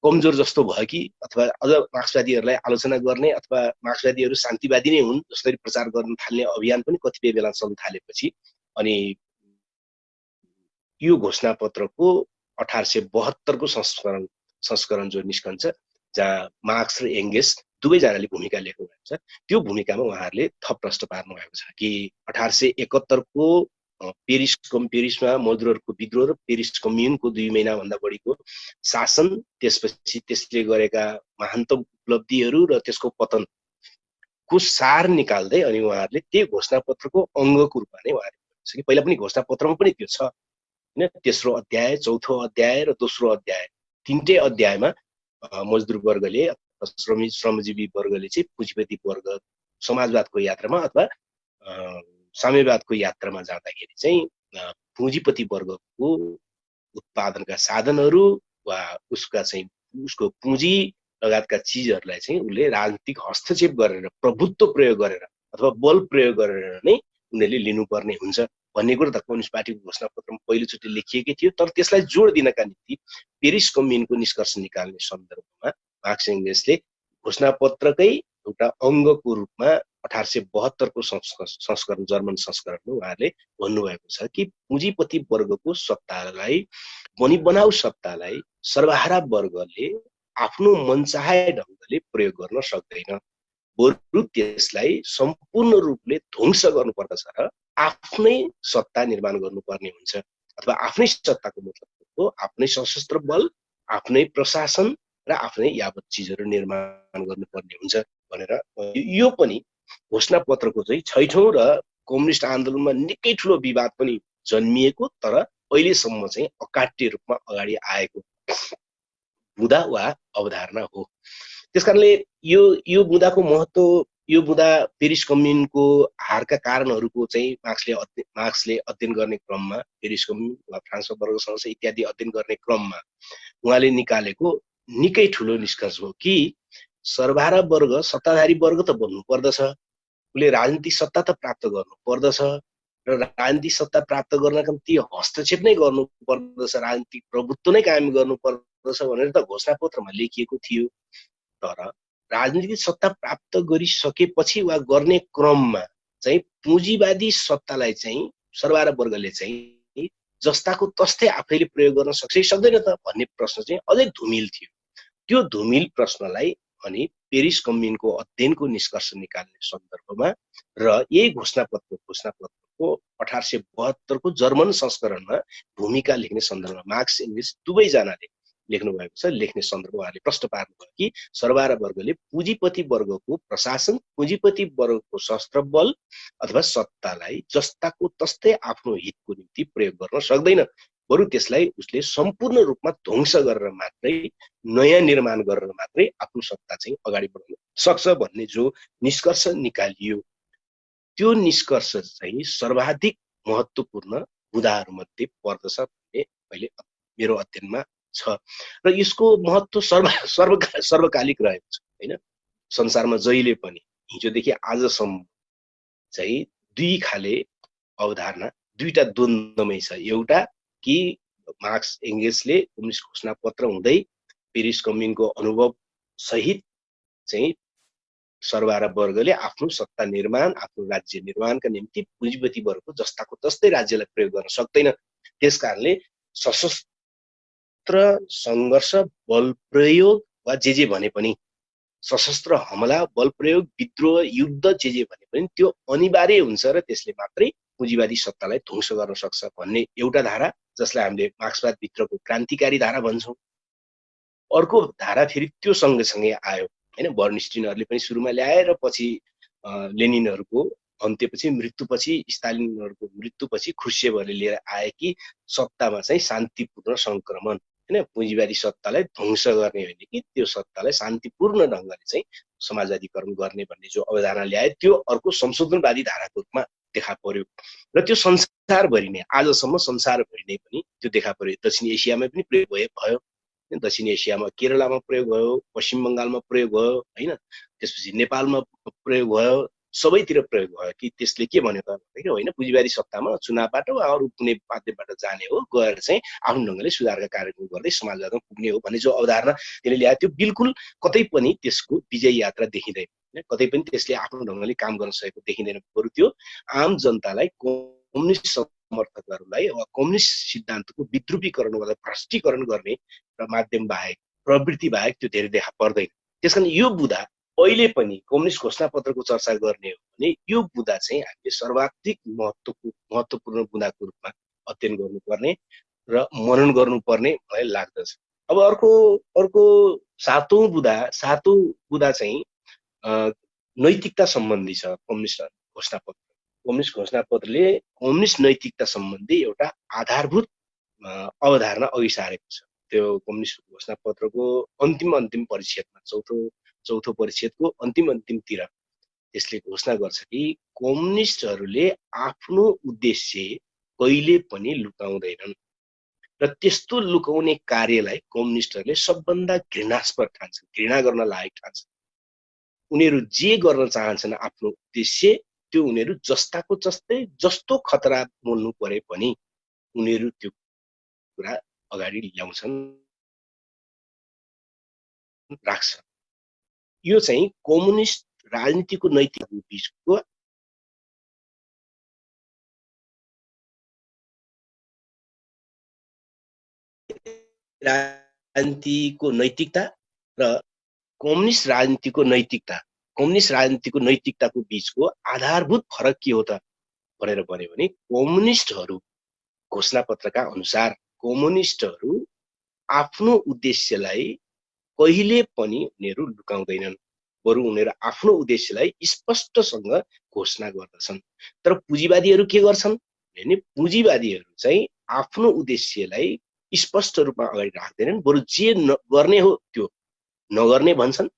[SPEAKER 1] कमजोर जस्तो भयो कि अथवा अझ मार्क्सवादीहरूलाई आलोचना गर्ने अथवा मार्क्सवादीहरू शान्तिवादी नै हुन् जसरी प्रचार गर्न थाल्ने अभियान पनि कतिपय बेला चल्न थालेपछि अनि यो घोषणापत्रको 1872 को संस्करण जो निस्कन्छ, जहाँ मार्क्स र एङ्गेल्स दुवैजनाले भूमिका लेख्नु भएको छ, त्यो भूमिकामा उहाँहरूले थप प्रश्न पार्नु भएको छ कि 1871 को पेरिसमा मजदुरहरूको विद्रोह र पेरिस कम्युनको 2 महिनाभन्दा बढीको शासन, त्यसपछि त्यसले गरेका महानतम उपलब्धिहरू र त्यसको पतनको सार निकाल्दै अनि उहाँहरूले त्यो घोषणापत्रको अङ्गको रूपमा नै उहाँहरूले पहिला पनि घोषणापत्रमा पनि त्यो छ हैन। तेस्रो अध्याय, चौथो अध्याय र दोस्रो अध्याय, तीनटै अध्यायमा मजदुर वर्गले, श्रमजीवी वर्गले चाहिँ पुँजीपति वर्ग समाजवादको यात्रामा अथवा साम्यवादको यात्रामा जाँदाखेरि चाहिँ पुँजीपति वर्गको उत्पादनका साधनहरू वा उसको पुँजी लगायतका चिजहरूलाई चाहिँ उसले राजनीतिक हस्तक्षेप गरेर, प्रभुत्व प्रयोग गरेर अथवा बल प्रयोग गरेर नै उनीहरूले लिनुपर्ने हुन्छ भन्ने कुरो त कम्युनिस्ट पार्टीको घोषणापत्रमा पहिलोचोटि लेखिएकै थियो। तर त्यसलाई जोड दिनका निम्ति पेरिस कम्युनको निष्कर्ष निकाल्ने सन्दर्भमा मार्क्स एङ्गेल्सले घोषणापत्रकै एउटा अङ्गको रूपमा 1872 को संस्करण, जर्मन संस्करणमा उहाँहरूले भन्नुभएको छ कि पुँजीपति वर्गको सत्तालाई, बनाउ सत्तालाई सर्वहारा वर्गले आफ्नो मनचाहे ढङ्गले प्रयोग गर्न सक्दैन, बरु त्यसलाई सम्पूर्ण रूपले ध्वंस गर्नुपर्दछ र आफ्नै सत्ता निर्माण गर्नुपर्ने हुन्छ अथवा आफ्नै सत्ताको मतलब हो आफ्नै सशस्त्र बल, आफ्नै प्रशासन र आफ्नै यावत चिजहरू निर्माण गर्नुपर्ने हुन्छ भनेर यो पनि घोषणापत्रको चाहिँ 6औं र कम्युनिस्ट आन्दोलनमा निकै ठुलो विवाद पनि जन्मिएको तर अहिलेसम्म चाहिँ अकाट्य रूपमा अगाडि आएको बुँदा वा अवधारणा हो। त्यसकारणले यो बुँदाको महत्त्व यो बुँदा पेरिस कम्युनको हारका कारणहरूको चाहिँ मार्क्सले अध्ययन गर्ने क्रममा, पेरिस कम्युन वा फ्रान्समा वर्ग संघर्ष इत्यादि अध्ययन गर्ने क्रममा उहाँले निकालेको निकै ठुलो निष्कर्ष हो कि सर्वहारा वर्ग सत्ताधारी वर्ग त बन्नु पर्दछ, उसले राजनीतिक सत्ता त प्राप्त गर्नु पर्दछ र राजनीतिक सत्ता प्राप्त गर्नका निम्ति हस्तक्षेप नै गर्नु पर्दछ, राजनीतिक प्रभुत्व नै कायम गर्नु पर्दछ भनेर त घोषणापत्रमा लेखिएको थियो। तर राजनीतिक सत्ता प्राप्त गरिसकेपछि वा गर्ने क्रममा चाहिँ पुँजीवादी सत्तालाई चाहिँ सर्वहारा वर्गले चाहिँ जस्ताको तस्तै आफैले प्रयोग गर्न सक्छ कि सक्दैन त भन्ने प्रश्न चाहिँ अझै धुमिल थियो। त्यो धुमिल प्रश्नलाई अनि पेरिस कम्युनको अध्ययनको निष्कर्ष निकाल्ने सन्दर्भमा र यही घोषणापत्रको 1872 को जर्मन संस्करणमा भूमिका लेख्ने सन्दर्भमा मार्क्स एङ्गल्स दुवैजनाले लेख्नु भएको छ। लेख्ने सन्दर्भ उहाँले प्रश्न पार्नुभयो कि सर्वहारा वर्गले पुँजीपति वर्गको प्रशासन, पुँजीपति वर्गको शस्त्र बल अथवा सत्तालाई जस्ताको तस्तै आफ्नो हितको निम्ति प्रयोग गर्न सक्दैन, बरु त्यसलाई उसले सम्पूर्ण रूपमा ध्वंस गरेर मात्रै, नयाँ निर्माण गरेर मात्रै आफ्नो सत्ता चाहिँ अगाडि बढाउन सक्छ भन्ने जो निष्कर्ष निकालियो, त्यो निष्कर्ष चाहिँ सर्वाधिक महत्त्वपूर्ण बुँदाहरूमध्ये पर्दछ भन्ने अहिले मेरो अध्ययनमा छ र यसको महत्त्व सर्वकालिक रहेको छ हैन। संसारमा जहिले पनि हिजोदेखि आजसम्म चाहिँ दुई खाले अवधारणा, दुईटा द्वन्द्वमै छ। एउटा कि मार्क्स एङ्गल्सले कम्युनिस्ट घोषणापत्र हुँदै पेरिस कम्युनको अनुभव सहित चाहिँ सर्वहारा वर्गले आफ्नो सत्ता निर्माण, आफ्नो राज्य निर्माणका निम्ति पुँजीपति वर्गको जस्ताको तस्तै राज्यलाई प्रयोग गर्न सक्दैन, त्यसकारणले सशस्त्र सङ्घर्ष, बल प्रयोग वा जे भने पनि, सशस्त्र हमला, बल प्रयोग, विद्रोह, युद्ध जे भने पनि त्यो अनिवार्य हुन्छ र त्यसले मात्रै पुँजीवादी सत्तालाई ध्वंस गर्न सक्छ भन्ने एउटा धारा, जसलाई हामीले मार्क्सवाद भित्रको क्रान्तिकारी धारा भन्छौँ। अर्को धारा फेरि त्यो सँगसँगै आयो हैन। बर्नस्टिनहरूले पनि सुरुमा ल्याए र पछि लेनिनहरूको अन्त्यपछि, मृत्युपछि, स्टालिनहरूको मृत्युपछि ख्रुश्चेभले लिएर आए कि सत्तामा चाहिँ शान्तिपूर्ण सङ्क्रमण हैन, पुँजीवादी सत्तालाई ध्वंस गर्ने होइन कि त्यो सत्तालाई शान्तिपूर्ण ढङ्गले चाहिँ समाजवादीकरण गर्ने भन्ने जो अवधारणा ल्याए, त्यो अर्को संशोधनवादी धाराको रूपमा देखा पर्यो र त्यो संसारभरि नै, आजसम्म संसारभरि नै पनि त्यो देखा पर्यो। दक्षिण एसियामा पनि प्रयोग भयो, दक्षिण एसियामा केरलामा प्रयोग भयो, पश्चिम बङ्गालमा प्रयोग भयो हैन, त्यसपछि नेपालमा प्रयोग भयो, सबैतिर प्रयोग भयो कि त्यसले के भन्यो त भन्दाखेरि होइन, पुँजीवादी सत्तामा चुनावबाट वा अरू कुनै माध्यमबाट जाने हो, गएर चाहिँ आफ्नो ढङ्गले सुधारका कार्यक्रम गर्दै समाजवादमा पुग्ने हो भन्ने जो अवधारणा त्यसले ल्यायो, त्यो बिल्कुल कतै पनि त्यसको विजय यात्रा देखिँदैन, कतै पनि त्यसले आफ्नो ढङ्गले काम गर्न सकेको देखिँदैन, बरु त्यो आम जनतालाई, कम्युनिस्ट समर्थकहरूलाई वा कम्युनिस्ट सिद्धान्तको विद्रूपीकरण वा भ्रष्टीकरण गर्ने र माध्यम बाहेक, प्रवृत्ति बाहेक त्यो धेरै देखा पर्दैन। त्यसकारण यो बुँदा अहिले पनि कम्युनिस्ट घोषणापत्रको चर्चा गर्ने हो भने यो बुँदा चाहिँ हामीले सर्वाधिक महत्त्वपूर्ण बुँदाको रूपमा अध्ययन गर्नुपर्ने र मनन गर्नुपर्ने मलाई लाग्दछ। अब अर्को सातौं बुँदा चाहिँ नैतिकता सम्बन्धी छ। कम्युनिस्ट घोषणापत्रले कम्युनिस्ट नैतिकता सम्बन्धी एउटा आधारभूत अवधारणा अघि सारेको छ। त्यो कम्युनिस्ट घोषणापत्रको अन्तिम परिच्छेदमा, चौथो परिच्छेदको अन्तिमतिर त्यसले घोषणा गर्छ कि कम्युनिस्टहरूले आफ्नो उद्देश्य कहिले पनि लुकाउँदैनन् र त्यस्तो लुकाउने कार्यलाई कम्युनिस्टहरूले सबभन्दा घृणास्पद ठान्छन्, घृणा गर्न लायक ठान्छन्। उनीहरू जे गर्न चाहन्छन् आफ्नो उद्देश्य, त्यो उनीहरू जस्ताको जस्तै, जस्तो खतरा मोल्नु परे पनि उनीहरू त्यो कुरा अगाडि ल्याउँछन्, राख्छन्। यो चाहिँ कम्युनिस्ट राजनीतिको नैतिकताको बीचको राजनीतिको नैतिकता र कम्युनिस्ट राजनीतिको नैतिकताको बीचको आधारभूत फरक के हो त भनेर भन्यो भने, कम्युनिस्टहरू घोषणापत्रका अनुसार कम्युनिस्टहरू आफ्नो उद्देश्यलाई कहिले पनि उनीहरू लुकाउँदैनन्, बरु उनीहरू आफ्नो उद्देश्यलाई स्पष्टसँग घोषणा गर्दछन्। तर पुँजीवादीहरू के गर्छन् भने, पुँजीवादीहरू चाहिँ आफ्नो उद्देश्यलाई स्पष्ट रूपमा अगाडि राख्दैनन्, बरु जे गर्ने हो त्यो नगर्ने भन्छन्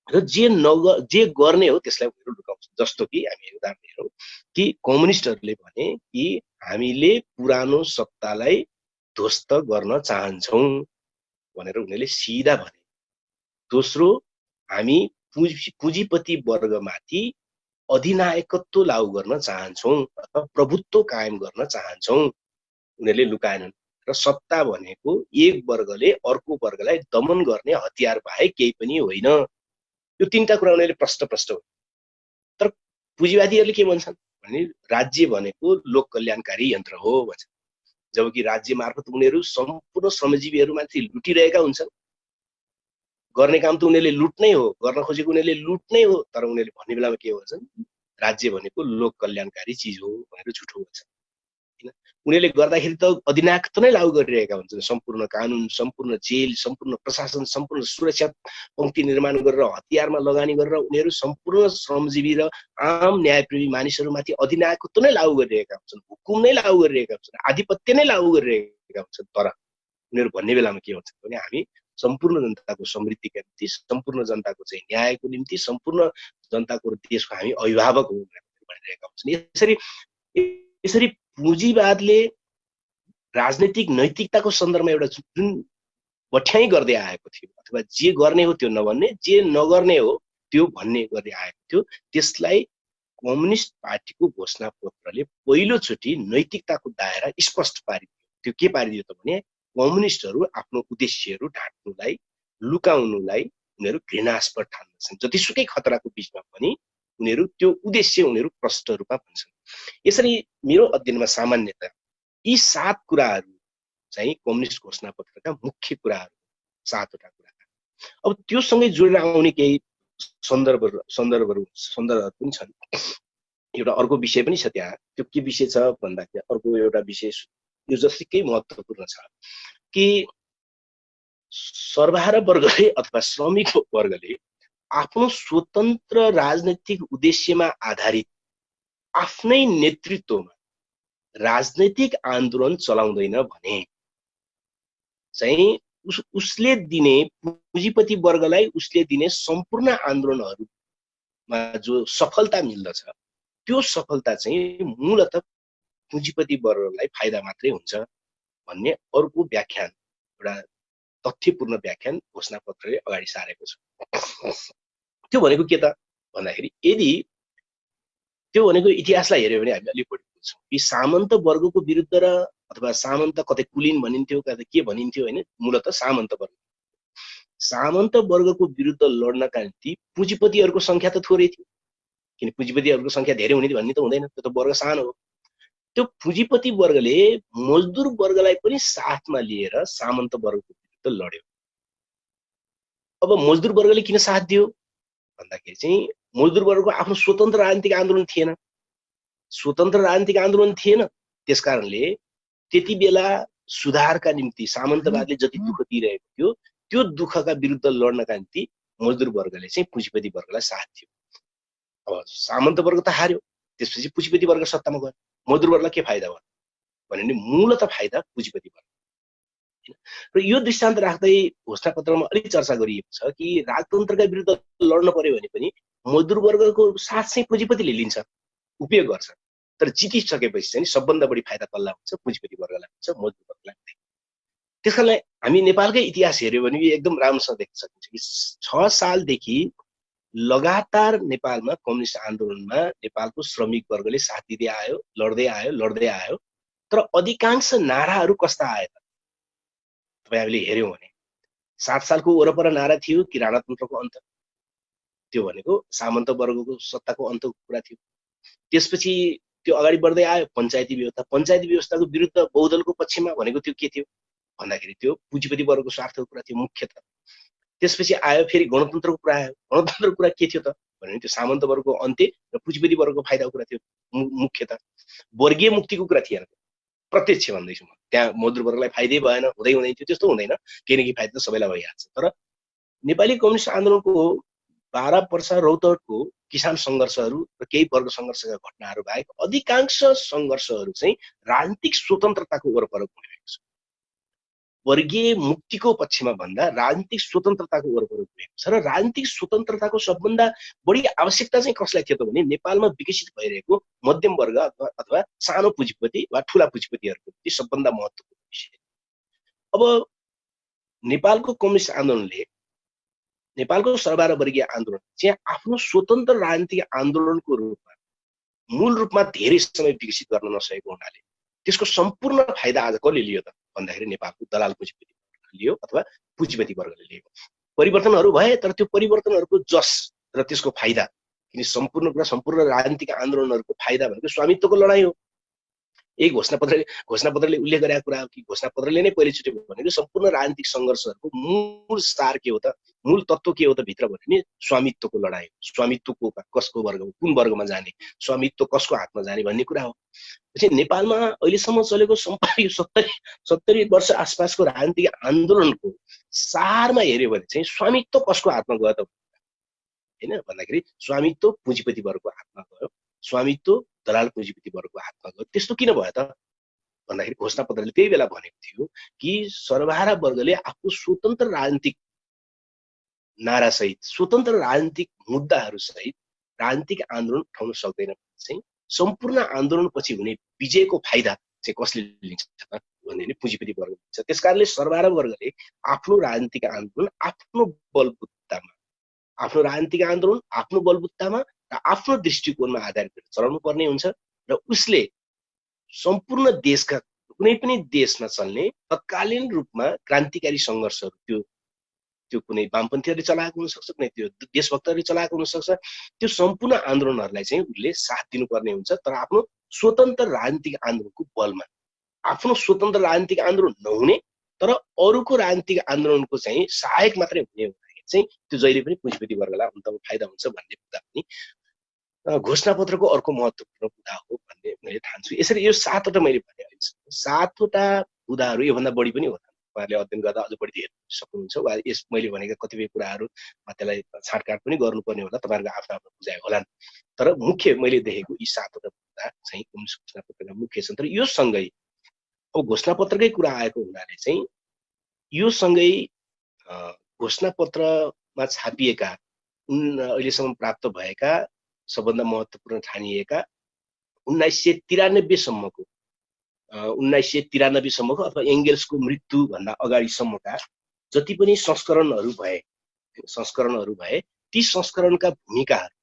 [SPEAKER 1] र जे गर्ने हो त्यसलाई उनीहरू लुकाउँछ। जस्तो कि हामी उदाहरण हेरौँ कि कम्युनिस्टहरूले भने कि हामीले पुरानो सत्तालाई ध्वस्त गर्न चाहन्छौँ भनेर उनीहरूले सिधा भने। दोस्रो, हामी पुँजीपति वर्गमाथि अधिनायकत्व लागू गर्न चाहन्छौँ अथवा प्रभुत्व कायम गर्न चाहन्छौँ, उनीहरूले लुकाएनन्। र सत्ता भनेको एक वर्गले अर्को वर्गलाई दमन गर्ने हतियार बाहेक केही पनि होइन। यो तीनटा कुरा उनीहरूले प्रष्ट हो। तर पुँजीवादीहरूले के भन्छन् भने राज्य भनेको लोक कल्याणकारी यन्त्र हो भन्छ। जबकि राज्य मार्फत उनीहरू सम्पूर्ण श्रमजीवीहरूमाथि लुटिरहेका हुन्छन्। गर्ने काम त उनीहरूले लुट्नै हो, गर्न खोजेको उनीहरूले लुट्नै हो। तर उनीहरूले भन्ने बेलामा के भन्छन्, राज्य भनेको लोक कल्याणकारी चिज हो भनेर झुठो भन्छन्। हैन, उनीहरूले गर्दाखेरि त अधिनायकत्व नै लागू गरिरहेका हुन्छन्। सम्पूर्ण कानुन, सम्पूर्ण जेल, सम्पूर्ण प्रशासन, सम्पूर्ण सुरक्षा पंक्ति निर्माण गरेर हतियारमा लगानी गरेर उनीहरू सम्पूर्ण श्रमजीवी र आम न्यायप्रेमी मानिसहरूमाथि अधिनायकत्व नै लागू गरिरहेका हुन्छन्, हुकुम नै लागू गरिरहेका हुन्छन्, आधिपत्य नै लागू गरिरहेका हुन्छन्। तर उनीहरू भन्ने बेलामा के भन्छन् भने हामी सम्पूर्ण जनताको समृद्धिका निम्ति, सम्पूर्ण जनताको चाहिँ न्यायको निम्ति, सम्पूर्ण जनताको देशको हामी अभिभावक हौँ भनिरहेका हुन्छन्। यसरी पुँजीवादले राजनीतिक नैतिकताको सन्दर्भमा एउटा जुन बठ्याइ गर्दै आएको थियो, अथवा जे गर्ने हो त्यो नभन्ने, जे नगर्ने हो त्यो भन्ने गर्दै आएको थियो, त्यसलाई कम्युनिस्ट पार्टीको घोषणापत्रले पहिलोचोटि नैतिकताको दायरा स्पष्ट पारिदियो। त्यो के पारिदियो त भने कम्युनिस्टहरू आफ्नो उद्देश्यहरू ढाक्नुलाई, लुकाउनुलाई उनीहरू घृणास्पद ठान्दछन्। जतिसुकै खतराको बिचमा पनि उनीहरू त्यो उद्देश्य उनीहरू प्रष्ट रूपमा भन्छन्। यसरी मेरो अध्ययनमा सामान्यतया यी 7 कुराहरू चाहिँ कम्युनिस्ट घोषणापत्रका मुख्य कुराहरू, 7वटा कुरा। अब त्योसँगै जोडेर आउने केही सन्दर्भहरू पनि छन्। एउटा अर्को विषय पनि छ त्यहाँ। त्यो के विषय छ भन्दाखेरि अर्को एउटा विषय यो जतिकै महत्त्वपूर्ण छ कि सर्वहारा वर्गले अथवा श्रमिक वर्गले आफ्नो स्वतन्त्र राजनैतिक उद्देश्यमा आधारित आफ्नै नेतृत्वमा राजनैतिक आन्दोलन चलाउँदैन भने चाहिँ उसले दिने पुँजीपति वर्गलाई उसले दिने सम्पूर्ण आन्दोलनहरूमा जो सफलता मिल्दछ त्यो सफलता चाहिँ मूलतः पुँजीपति वर्गलाई फाइदा मात्रै हुन्छ भन्ने अर्को व्याख्यान, एउटा तथ्यपूर्ण व्याख्यान घोषणापत्रले अगाडि सारेको छ। त्यो भनेको के त भन्दाखेरि यदि त्यो भनेको इतिहासलाई हेर्यो भने हामी अलिक बढी बुझ्छौँ कि सामन्त वर्गको विरुद्ध र अथवा सामन्त कतै कुलीन भनिन्थ्यो, कतै के भनिन्थ्यो हैन, मूलतः सामन्त वर्गको विरुद्ध लड्नका निम्ति पुँजीपतिहरूको संख्या त थोरै थियो, किन पुँजीपतिहरूको संख्या धेरै हुने भन्ने त हुँदैन, त्यो त वर्ग सानो हो। त्यो पुँजीपति वर्गले मजदुर वर्गलाई पनि साथमा लिएर सामन्त वर्गको विरुद्ध लड्यो। अब मजदुर वर्गले किन साथ दियो भन्दाखेरि चाहिँ मजदुर वर्गको आफ्नो स्वतन्त्र राजनीतिक आन्दोलन थिएन, त्यसकारणले त्यति बेला सुधारका निम्ति सामन्तवादले जति दुःख दिइरहेको थियो त्यो दुःखका विरुद्ध लड्नका निम्ति मजदुर वर्गले चाहिँ पुँजीपति वर्गलाई साथ दियो। अब सामन्त वर्ग त हार्यो, त्यसपछि पुँजीपति वर्ग सत्तामा गयो, मजदुर वर्गलाई के फाइदा भयो भने मूलतः फाइदा पुँजीपति वर्ग। र यो दृष्टान्त राख्दै घोषणापत्रमा अलिक चर्चा गरिएको छ कि राजतन्त्रका विरुद्ध लड्न पर्यो भने पनि मजदुर वर्गको साथ चाहिँ पुँजीपतिले लिन्छ, उपयोग गर्छ। तर जितिसकेपछि चाहिँ सबभन्दा बढी फाइदा कसलाई हुन्छ, पुँजीपति वर्गलाई हुन्छ, मजदुर वर्गलाई हुँदैन। त्यसकारणले हामी नेपालकै इतिहास हेर्यो भने एकदम राम्रोसँग देख्न सकिन्छ कि 6 सालदेखि लगातार नेपालमा कम्युनिस्ट आन्दोलनमा नेपालको श्रमिक वर्गले साथ दिँदै आयो, लड्दै आयो। तर अधिकांश नाराहरू कस्ता आए त तपाईहरुले हेर्यौं भने 7 सालको वरपर नारा थियो कि राणातन्त्रको अन्त, त्यो भनेको सामन्त वर्गको सत्ताको अन्तको कुरा थियो। त्यसपछि त्यो अगाडि बढ्दै आयो पञ्चायती व्यवस्थाको विरुद्ध बहुदलको पक्षमा भनेको त्यो के थियो भन्दाखेरि त्यो पुँजीपति वर्गको स्वार्थको कुरा थियो मुख्यतः। त्यसपछि आयो फेरि गणतन्त्रको कुरा आयो, गणतन्त्रको कुरा के थियो त भने त्यो सामन्त वर्गको अन्त्य र पुँजीपति वर्गको फाइदाको कुरा थियो मुख्यतः। वर्गीय मुक्तिको कुरा थिएन, प्रत्यक्ष भन्दैछु म। त्यहाँ मजदुर वर्गलाई फाइदै भएन, हुँदैन थियो, त्यस्तो हुँदैन, किनकि फाइदा त सबैलाई भइहाल्छ। तर नेपाली कम्युनिस्ट आन्दोलनको 12 वर्ष रौतहटको किसान संघर्षहरू र केही वर्ग संघर्षका घटनाहरू बाहेक अधिकांश संघर्षहरू चाहिँ राजनीतिक स्वतन्त्रताको वरपर भएको छ। वर्गीय मुक्तिको पक्षमा भन्दा राजनीतिक स्वतन्त्रताको वरपर गएको छ र राजनीतिक स्वतन्त्रताको सबभन्दा बढी आवश्यकता चाहिँ कसलाई थियो त भने नेपालमा विकसित भइरहेको मध्यम वर्ग अथवा सानो पुँजीपति वा ठुला पुँजीपतिहरूको निम्ति सबभन्दा महत्त्वपूर्ण विषय। अब नेपालको कम्युनिस्ट आन्दोलनले, नेपालको सर्वहारा वर्गीय आन्दोलन चाहिँ आफ्नो स्वतन्त्र राजनीतिक आन्दोलनको रूपमा मूल रूपमा धेरै समय विकसित गर्न नसकेको हुनाले त्यसको सम्पूर्ण फाइदा आज कसले लियो त भन्दाखेरि नेपालको दलाल पुँजीपति वर्गले लियो अथवा पुँजीपति वर्गले लियो। परिवर्तनहरू भए तर त्यो परिवर्तनहरूको जस र त्यसको फाइदा, किन सम्पूर्ण राजनीतिक आन्दोलनहरूको फाइदा भनेको स्वामित्वको लडाइँ हो। यही घोषणापत्रले उल्लेख गरेका कुरा हो कि घोषणापत्रले नै पहिलोचोटि भनेको सम्पूर्ण राजनीतिक सङ्घर्षहरूको मूल सार के हो त, मूल तत्त्व के हो त भित्र भने स्वामित्वको लडाइँ हो। स्वामित्वको कसको वर्ग, कुन वर्गमा जाने, स्वामित्व कसको हातमा जाने भन्ने कुरा हो। नेपालमा अहिलेसम्म चलेको 70 वर्ष आसपासको राजनीतिक आन्दोलनको सारमा हेऱ्यो भने चाहिँ स्वामित्व कसको हातमा गयो त हैन भन्दाखेरि स्वामित्व पुँजीपति वर्गको हातमा गयो, स्वामित्व दलाल पुँजीपति वर्गको हातमा गयो। त्यस्तो किन भयो त भन्दाखेरि घोषणापत्रले त्यही बेला भनेको थियो कि सर्वहारा वर्गले आफू स्वतन्त्र राजनीतिक नारासहित, स्वतन्त्र राजनीतिक मुद्दाहरूसहित राजनीतिक आन्दोलन उठाउन सक्दैन। चाहिँ सम्पूर्ण आन्दोलनपछि हुने विजयको फाइदा चाहिँ कसले लिन्छ त भन्ने पुँजीपति वर्ग लिन्छ। त्यसकारणले सर्वहारा वर्गले आफ्नो राजनीतिक आन्दोलन आफ्नो बलबुतामा, आफ्नो राजनीतिक आन्दोलन आफ्नो बलबुतामा र आफ्नो दृष्टिकोणमा आधारित गरेर चलाउनु पर्ने हुन्छ र उसले सम्पूर्ण देशका कुनै पनि देशमा चल्ने तत्कालीन रूपमा क्रान्तिकारी सङ्घर्षहरू त्यो कुनै वामपन्थीहरूले चलाएको हुनसक्छ, कुनै त्यो देशभक्तहरूले चलाएको हुनसक्छ, त्यो सम्पूर्ण आन्दोलनहरूलाई चाहिँ उसले साथ दिनुपर्ने हुन्छ। तर आफ्नो स्वतन्त्र राजनीतिक आन्दोलनको बलमा, आफ्नो स्वतन्त्र राजनीतिक आन्दोलन नहुने तर अरूको राजनीतिक आन्दोलनको चाहिँ सहायक मात्रै हुने हुँदाखेरि चाहिँ त्यो जहिले पनि पुँजीपति वर्गलाई अन्तमा फाइदा हुन्छ भन्ने कुरा पनि घोषणापत्रको अर्को महत्त्वपूर्ण बुँदा हो भन्ने मैले ठान्छु। यसरी यो 7वटा मैले भने 7वटा बुँदाहरू, योभन्दा बढी पनि होला, उहाँहरूले अध्ययन गर्दा अझ बढी हेर्न सक्नुहुन्छ वा यस मैले भनेका कतिपय कुराहरूमा त्यसलाई छाँटकाट पनि गर्नुपर्ने होला, तपाईँहरूको आफ्नो आफ्नो बुझाइ होलान्। तर मुख्य मैले देखेको यी 7वटा बुँदा चाहिँ कम्युनिस्ट घोषणापत्रका मुख्य छन्। तर यो सँगै अब घोषणापत्रकै कुरा आएको हुनाले चाहिँ यो सँगै घोषणापत्रमा छापिएका अहिलेसम्म प्राप्त भएका सबभन्दा महत्त्वपूर्ण ठानिएका 1993 सम्मको अथवा एङ्गेल्सको मृत्युभन्दा अगाडिसम्मका जति पनि संस्करणहरू भए ती संस्करणका भूमिकाहरू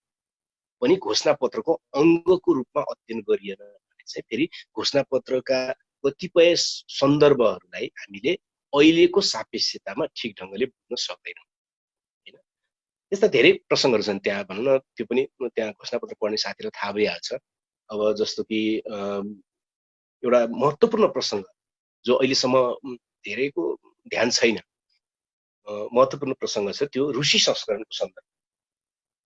[SPEAKER 1] पनि घोषणापत्रको अङ्गको रूपमा अध्ययन गरिएन भने चाहिँ फेरि घोषणापत्रका कतिपय सन्दर्भहरूलाई हामीले अहिलेको सापेक्षतामा ठिक ढङ्गले बुझ्न सक्दैनौँ हैन। यस्ता धेरै प्रसङ्गहरू छन् त्यहाँ, भनौँ न, त्यो पनि त्यहाँ घोषणापत्र पढ्ने साथीलाई थाहा भइहाल्छ। अब जस्तो कि एउटा महत्त्वपूर्ण प्रसङ्ग जो अहिलेसम्म धेरैको ध्यान छैन, महत्त्वपूर्ण प्रसङ्ग छ, त्यो रुसी संस्करणको सन्दर्भ।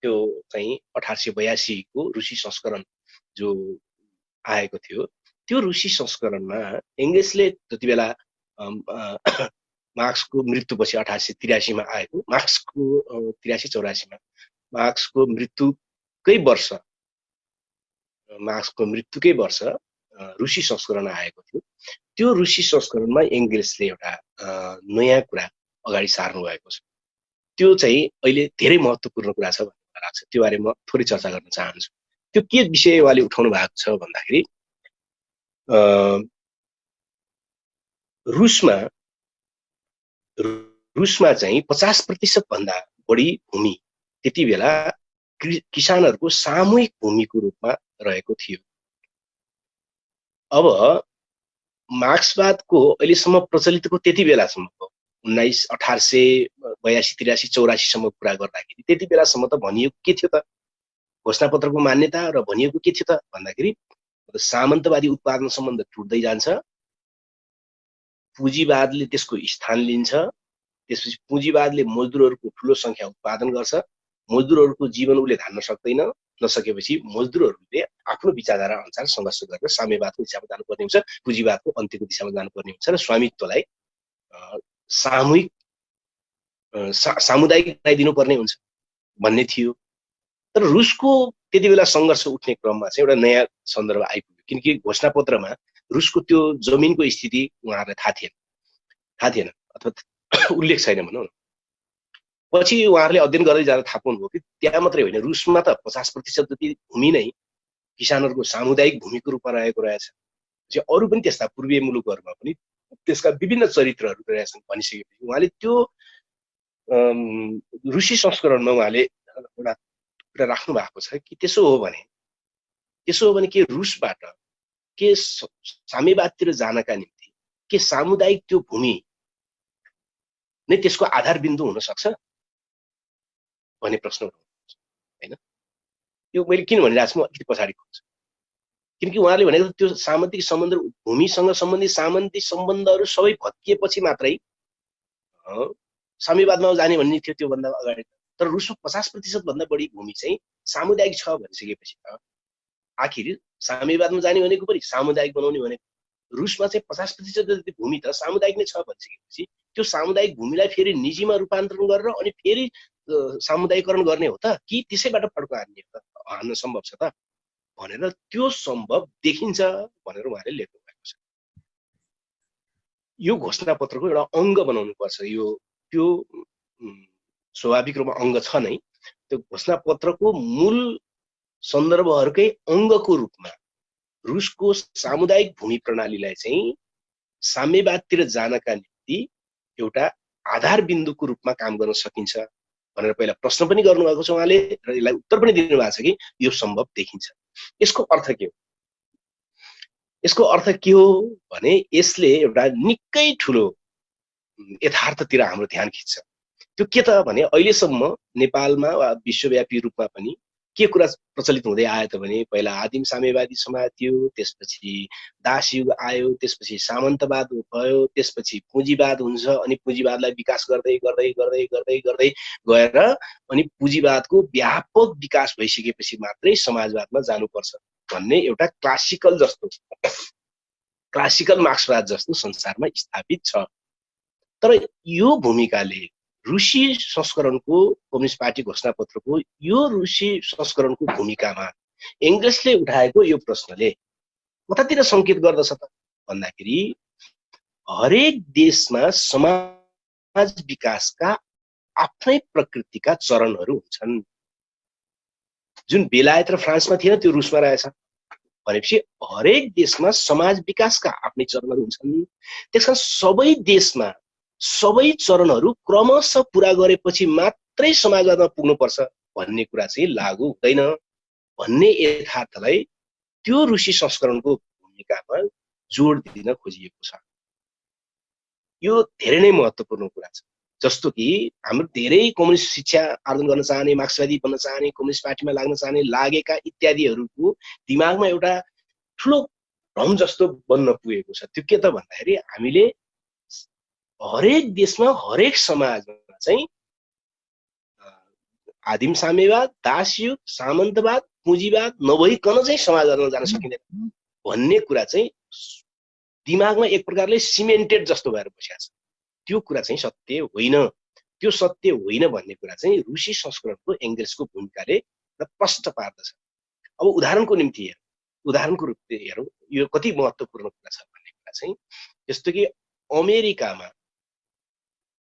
[SPEAKER 1] त्यो चाहिँ 1882 को रुसी संस्करण जो आएको थियो, त्यो रुसी संस्करणमा एङ्गेल्सले जति बेला मार्क्सको मृत्युपछि 1883 मा आएको, मार्क्सको 83-84 मा मार्क्सको मृत्युकै वर्ष रुसी संस्करण आएको थियो। त्यो रुसी संस्करणमा एङ्गेल्सले एउटा नयाँ कुरा अगाडि सार्नु भएको छ। त्यो चाहिँ अहिले धेरै महत्त्वपूर्ण कुरा छ भन्ने मलाई लाग्छ। त्यो बारे म थोरै चर्चा गर्न चाहन्छु। त्यो के विषय उहाँले उठाउनु भएको छ भन्दाखेरि रुसमा चाहिँ 50% भन्दा बढी भूमि त्यति बेला किसानहरूको सामूहिक भूमिको रूपमा रहेको थियो। अब मार्क्सवादको अहिलेसम्म प्रचलितको त्यति बेलासम्मको 1882-83-84 सम्म कुरा गर्दाखेरि त्यति बेलासम्म त भनिएको के थियो त, घोषणापत्रको मान्यता र भनिएको के थियो त भन्दाखेरि सामन्तवादी उत्पादन सम्बन्ध टुट्दै जान्छ, पुँजीवादले त्यसको स्थान लिन्छ, त्यसपछि पुँजीवादले मजदुरहरूको ठुलो सङ्ख्या उत्पादन गर्छ, मजदुरहरूको जीवन उसले धान्न सक्दैन, नसकेपछि मजदुरहरूले आफ्नो विचारधारा अनुसार सङ्घर्ष गरेर साम्यवादको दिशामा जानुपर्ने हुन्छ, पुँजीवादको अन्त्यको दिशामा जानुपर्ने हुन्छ र स्वामित्वलाई सामुदायिक बनाइदिनुपर्ने हुन्छ भन्ने थियो। तर रुसको त्यति बेला सङ्घर्ष उठ्ने क्रममा चाहिँ एउटा नयाँ सन्दर्भ आइपुग्यो, किनकि घोषणापत्रमा रुसको त्यो जमिनको स्थिति उहाँहरूलाई थाहा थिएन। थाहा थिएन अथवा उल्लेख छैन भनौँ न। पछि उहाँहरूले अध्ययन गर्दै जाँदा थाहा पाउनुभयो कि त्यहाँ मात्रै होइन, रुसमा त 50% जति भूमि नै किसानहरूको सामुदायिक भूमिको रूपमा रहेको रहेछ। अरू पनि त्यस्ता पूर्वीय मुलुकहरूमा पनि त्यसका विभिन्न चरित्रहरू रहेछन् भनिसकेपछि उहाँले त्यो रुसी संस्करणमा उहाँले एउटा कुरा राख्नु भएको छ कि त्यसो हो भने के रुसबाट के साम्यवादतिर जानका निम्ति के सामुदायिक त्यो भूमि नै त्यसको आधार बिन्दु हुन सक्छ भन्ने प्रश्न होइन। यो मैले किन भनिरहेको छु म अलिकति पछाडि खोज्छु, किनकि उहाँले भनेको त्यो सामन्तिक सम्बन्ध भूमिसँग सम्बन्धित सामन्तिक सम्बन्धहरू सबै भत्किएपछि मात्रै साम्यवादमा जाने भन्ने थियो त्योभन्दा अगाडि। तर रुसमा 50% भन्दा बढी भूमि चाहिँ सामुदायिक छ भनिसकेपछि त आखिर साम्यवादमा जाने भनेको पनि सामुदायिक बनाउने भनेको रुसमा चाहिँ 50% जति भूमि त सामुदायिक नै छ भनिसकेपछि त्यो सामुदायिक भूमिलाई फेरि निजीमा रूपान्तरण गरेर अनि फेरि सामुदायिकरण गर्ने हो त कि त्यसैबाट फड्को हान्न सम्भव छ त भनेर त्यो सम्भव देखिन्छ भनेर उहाँले लेख्नु भएको छ। यो घोषणापत्रको एउटा अङ्ग बनाउनु पर्छ। यो त्यो स्वाभाविक रूपमा अङ्ग छ नै, त्यो घोषणापत्रको मूल सन्दर्भहरूकै अङ्गको रूपमा रुसको सामुदायिक भूमि प्रणालीलाई चाहिँ साम्यवादतिर जानका निम्ति एउटा आधार बिन्दुको रूपमा काम गर्न सकिन्छ भनेर पहिला प्रश्न पनि गर्नुभएको छ उहाँले र यसलाई उत्तर पनि दिनुभएको छ कि यो सम्भव देखिन्छ। यसको अर्थ के हो? यसको अर्थ के हो भने यसले एउटा निकै ठुलो यथार्थतिर हाम्रो ध्यान खिच्छ। त्यो के त भने अहिलेसम्म नेपालमा वा विश्वव्यापी रूपमा पनि के कुरा प्रचलित हुँदै आयो त भने पहिला आदिम साम्यवादी समाज थियो, त्यसपछि दासयुग आयो, त्यसपछि सामन्तवाद भयो, त्यसपछि पुँजीवाद हुन्छ अनि पुँजीवादलाई विकास गर्दै गर्दै गर्दै गर्दै गर्दै गएर अनि पुँजीवादको व्यापक विकास भइसकेपछि मात्रै समाजवादमा जानुपर्छ भन्ने एउटा क्लासिकल मार्क्सवाद जस्तो संसारमा स्थापित छ। तर यो भूमिकाले रुसी संस्करणको कम्युनिस्ट पार्टी घोषणापत्रको यो रुसी संस्करणको भूमिकामा एङ्गल्सले उठाएको यो प्रश्नले कतातिर संकेत गर्दछ त भन्दाखेरि हरेक देशमा समाज विकासका आफ्नै प्रकृतिका चरणहरू हुन्छन्। जुन बेलायत र फ्रान्समा थिएन त्यो रुसमा रहेछ भनेपछि हरेक देशमा समाज विकासका आफ्नै चरणहरू हुन्छन्। त्यसकारण सबै देशमा सबै चरणहरू क्रमशः पुरा गरेपछि मात्रै समाजवादमा पुग्नुपर्छ भन्ने कुरा चाहिँ लागू हुँदैन भन्ने यथार्थलाई त्यो रुसी संस्करणको भूमिकामा जोड दिन खोजिएको छ। यो धेरै नै महत्त्वपूर्ण कुरा छ। जस्तो कि हाम्रो धेरै कम्युनिस्ट शिक्षा आर्जन गर्न चाहने, मार्क्सवादी बन्न चाहने, कम्युनिस्ट पार्टीमा लाग्न चाहने लागेका इत्यादिहरूको दिमागमा एउटा ठुलो भ्रम जस्तो बन्न पुगेको छ। त्यो के त भन्दाखेरि हामीले हरेक देशमा हरेक समाजमा चाहिँ आदिम साम्यवाद, दासयुग, सामन्तवाद, पुँजीवाद नभइकन चाहिँ समाजवादमा जान सकिँदैन भन्ने कुरा चाहिँ दिमागमा एक प्रकारले सिमेन्टेड जस्तो भएर बसेको छ। त्यो कुरा चाहिँ सत्य होइन। त्यो सत्य होइन भन्ने कुरा चाहिँ रुसी संस्करणको एङ्गल्सको भूमिकाले प्रष्ट पार्दछ। अब उदाहरणको रूपले हेरौँ यो कति महत्त्वपूर्ण कुरा छ भन्ने कुरा चाहिँ जस्तो कि अमेरिकामा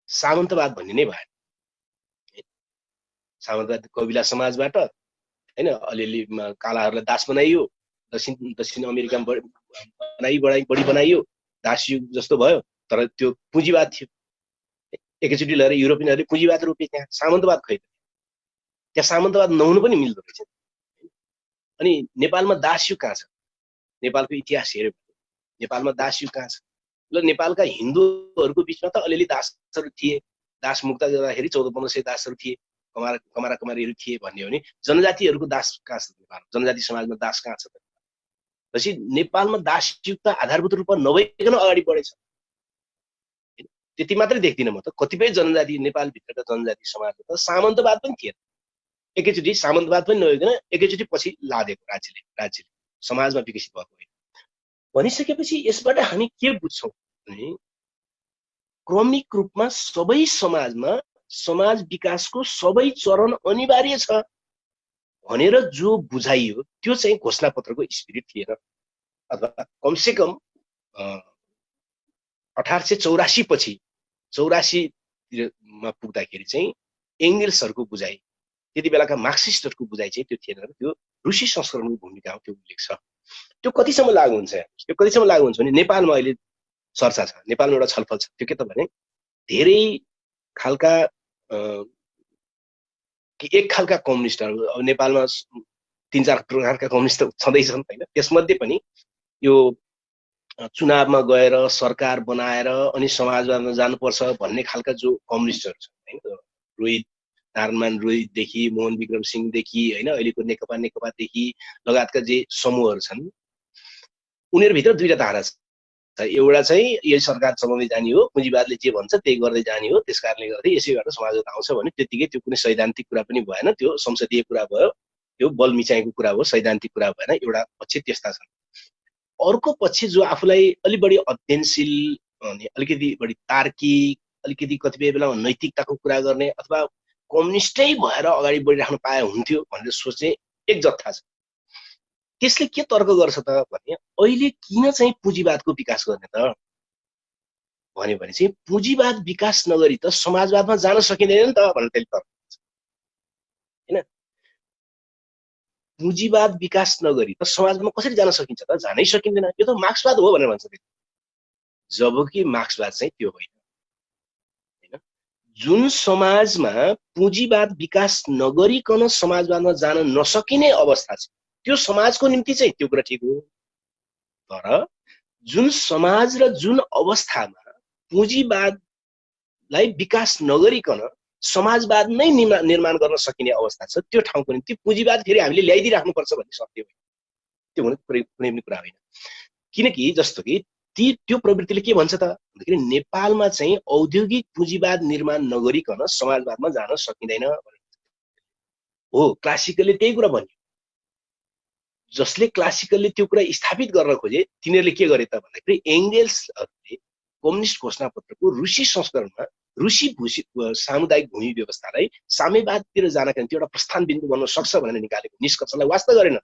[SPEAKER 1] सामन्तवाद भन्ने नै भएन। सामन्तवाद कविला समाजबाट हैन अलिअलि कालाहरूलाई दास बनाइयो, दक्षिण अमेरिकामा बढी बनाइयो, दासयुग जस्तो भयो। तर त्यो पुँजीवाद थियो। एकैचोटि लिएर युरोपियनहरूले पुँजीवाद रोपे, त्यहाँ सामन्तवाद खै त्यहाँ सामन्तवाद नहुनु पनि मिल्दो रहेछ। अनि नेपालमा दासयुग कहाँ छ? नेपालको इतिहास हेऱ्यो भने नेपालमा दासयुग कहाँ छ? ल नेपालका हिन्दूहरूको बिचमा त अलिअलि दासहरू थिए, दास मुक्त गर्दाखेरि 1400-1500 दासहरू थिए, कमारीहरू थिए भन्ने हो भने जनजातिहरूको दास कहाँ छ? जनजाति समाजमा दास कहाँ छ? त्यसपछि नेपालमा दासयुग त आधारभूत रूपमा नभइकन अगाडि बढेछ। त्यति मात्रै देख्दिनँ म त कतिपय जनजाति नेपालभित्रका जनजाति समाजमा त सामन्तवाद पनि थिएन। एकैचोटि सामन्तवाद पनि नभइकन एकैचोटि पछि लादेको राज्यले समाजमा विकसित भएको होइन। भनिसकेपछि यसबाट हामी के बुझ्छौँ भने क्रमिक रूपमा सबै समाजमा समाज विकासको सबै चरण अनिवार्य छ भनेर जो बुझाइयो त्यो चाहिँ घोषणापत्रको स्पिरिट थिएन, अथवा कमसेकम 1884 पछि 84 मा पुग्दाखेरि चाहिँ एङ्गेल्सहरुको बुझाइ, त्यति बेलाका मार्क्सिस्टहरुको बुझाइ चाहिँ त्यो थिएन, त्यो रुसी संस्करणको भूमिका हो, त्यो उल्लेख छ। त्यो कतिसम्म लागू हुन्छ, त्यो कतिसम्म लागू हुन्छ भने नेपालमा अहिले चर्चा छ, नेपालमा एउटा छलफल छ, त्यो के त भने धेरै खालका एक खालका कम्युनिस्टहरु, अब नेपालमा 3-4 प्रकारका कम्युनिस्ट छँदैछन् हैन, त्यसमध्ये पनि यो चुनावमा गएर सरकार बनाएर अनि समाजवादमा जानुपर्छ भन्ने खालका जो कम्युनिस्टहरु छन् हैन, रोहित नारायण रोहितदेखि मोहन विक्रम सिंहदेखि हैन, अहिलेको नेकपादेखि लगायतका जे समूहहरु छन्, उनीहरुभित्र दुईटा धारा छ। एउटा चाहिँ यही सरकार चलाउँदै जाने हो, पुँजीवादले जे भन्छ त्यही गर्दै जाने हो, त्यसकारणले गर्दा यसैबाट समाजवाद आउँछ भने त्यतिकै त्यो कुनै सैद्धान्तिक कुरा पनि भएन, त्यो संसदीय कुरा भयो, त्यो बल मिचाएको कुरा हो, सैद्धान्तिक कुरा भएन। एउटा पक्ष त्यस्ता छन्। अर्को पक्ष जो आफूलाई अलि बढी अध्ययनशील अनि अलिकति बढी तार्किक, अलिकति कतिपय बेला नैतिकताको कुरा गर्ने अथवा कम्युनिस्टै भएर अगाडि बढिराख्न पाए हुन्थ्यो भनेर सोच्ने एक जत्था छ। त्यसले के तर्क गर्छ त भने अहिले किन चाहिँ पुँजीवादको विकास गर्ने त भन्यो भने चाहिँ पुँजीवाद विकास नगरी त समाजवादमा जान सकिँदैन नि त भनेर त्यसले तर्क गर्छ हैन। पुँजीवाद विकास नगरी त समाजमा कसरी जान सकिन्छ त, जानै सकिँदैन, यो त मार्क्सवाद हो भनेर भन्छ। जबकि मार्क्सवाद चाहिँ त्यो होइन हैन। जुन समाजमा पुँजीवाद विकास नगरिकन समाजवादमा जान नसकिने अवस्था छ त्यो समाजको निम्ति चाहिँ त्यो कुरा ठिक हो। तर जुन समाज र जुन अवस्थामा पुँजीवादलाई विकास नगरिकन समाजवाद नै निर्माण गर्न सकिने अवस्था छ त्यो ठाउँको निम्ति पुँजीवाद फेरि हामीले ल्याइदिराख्नुपर्छ भन्ने सत्य होइन, त्यो कुनै पनि कुरा होइन। किनकि जस्तो कि त्यो प्रवृत्तिले के भन्छ त भन्दाखेरि नेपालमा चाहिँ औद्योगिक पुँजीवाद निर्माण नगरिकन समाजवादमा जान सकिँदैन हो। क्लासिकलले त्यही कुरा भन्यो। जसले क्लासिकलले त्यो कुरा स्थापित गर्न खोजे तिनीहरूले के गरे त भन्दाखेरि एङ्गेल्सहरूले कम्युनिस्ट घोषणापत्रको रुसी संस्करणमा रुसी सामुदायिक भूमि व्यवस्थालाई साम्यवादतिर जानका निम्ति एउटा प्रस्थान बिन्दु बन्न सक्छ भनेर निकालेको निष्कर्षलाई वास्ता गरेन।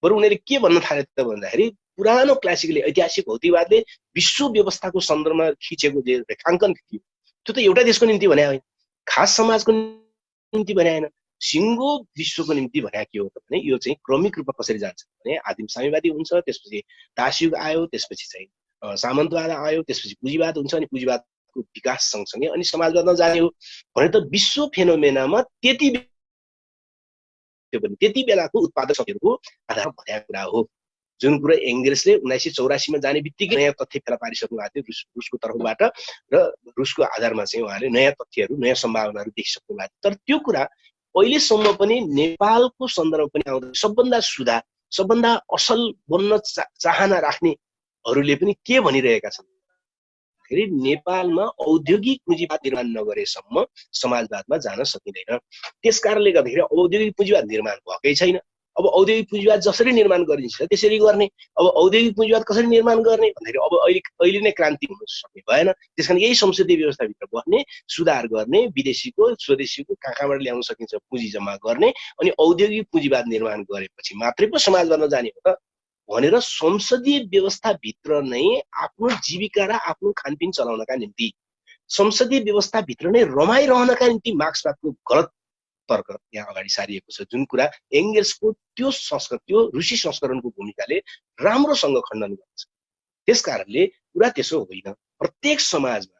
[SPEAKER 1] बरु उनीहरूले के भन्न थाले त भन्दाखेरि पुरानो क्लासिकली ऐतिहासिक भौतिकवादले विश्व व्यवस्थाको सन्दर्भमा खिचेको जे रेखाङ्कन थियो त्यो त एउटा देशको निम्ति भने होइन, खास समाजको निम्ति भने होइन, सिङ्गो विश्वको निम्ति भने के हो त भने यो चाहिँ क्रमिक रूपमा कसरी जान्छ भने आदिम साम्यवादी हुन्छ, त्यसपछि दासयुग आयो, त्यसपछि चाहिँ सामन्तवाद आयो, त्यसपछि पुँजीवाद हुन्छ, अनि पुँजीवादको विकास सँगसँगै अनि समाजवादमा जाने हो भने त विश्व फेनोमेनामा त्यति बेलाको उत्पादक शक्तिहरूको आधार भनेको कुरा हो। जुन कुरा एङ्गेल्सले 1984 मा जाने बित्तिकै नयाँ तथ्य फेला पारिसक्नु भएको थियो रुसको तर्फबाट र रुसको आधारमा चाहिँ उहाँले नयाँ तथ्यहरू नयाँ सम्भावनाहरू देखिसक्नु भएको थियो। तर त्यो कुरा अहिलेसम्म पनि नेपालको सन्दर्भ पनि आउँदा सबभन्दा सुधार सबभन्दा असल बन्न चाहना राख्नेहरूले पनि के भनिरहेका छन् फेरि नेपालमा औद्योगिक पुँजीवाद निर्माण नगरेसम्म समाजवादमा जान सकिँदैन। त्यसकारणले गर्दाखेरि औद्योगिक पुँजीवाद निर्माण भएकै छैन। अब औद्योगिक पुँजीवाद जसरी निर्माण गरिन्छ त्यसरी गर्ने। अब औद्योगिक पुँजीवाद कसरी निर्माण गर्ने भन्दाखेरि अब अहिले नै क्रान्ति हुन सक्ने भएन। त्यसकारण यही संसदीय व्यवस्थाभित्र बस्ने, सुधार गर्ने, विदेशीको स्वदेशीको कहाँबाट ल्याउन सकिन्छ पुँजी जम्मा गर्ने अनि औद्योगिक पुँजीवाद निर्माण गरेपछि मात्रै पो समाजवादमा जाने हो त भनेर संसदीय व्यवस्थाभित्र नै आफ्नो जीविका र आफ्नो खानपिन चलाउनका निम्ति संसदीय व्यवस्थाभित्र नै रमाइरहनका निम्ति मार्क्सवादको गलत तर्क यहाँ अगाडि सारिएको छ। जुन कुरा एङ्गेल्सको त्यो रुसी संस्करणको भूमिकाले राम्रोसँग खण्डन गर्छ। त्यसकारणले कुरा त्यसो होइन। प्रत्येक समाजमा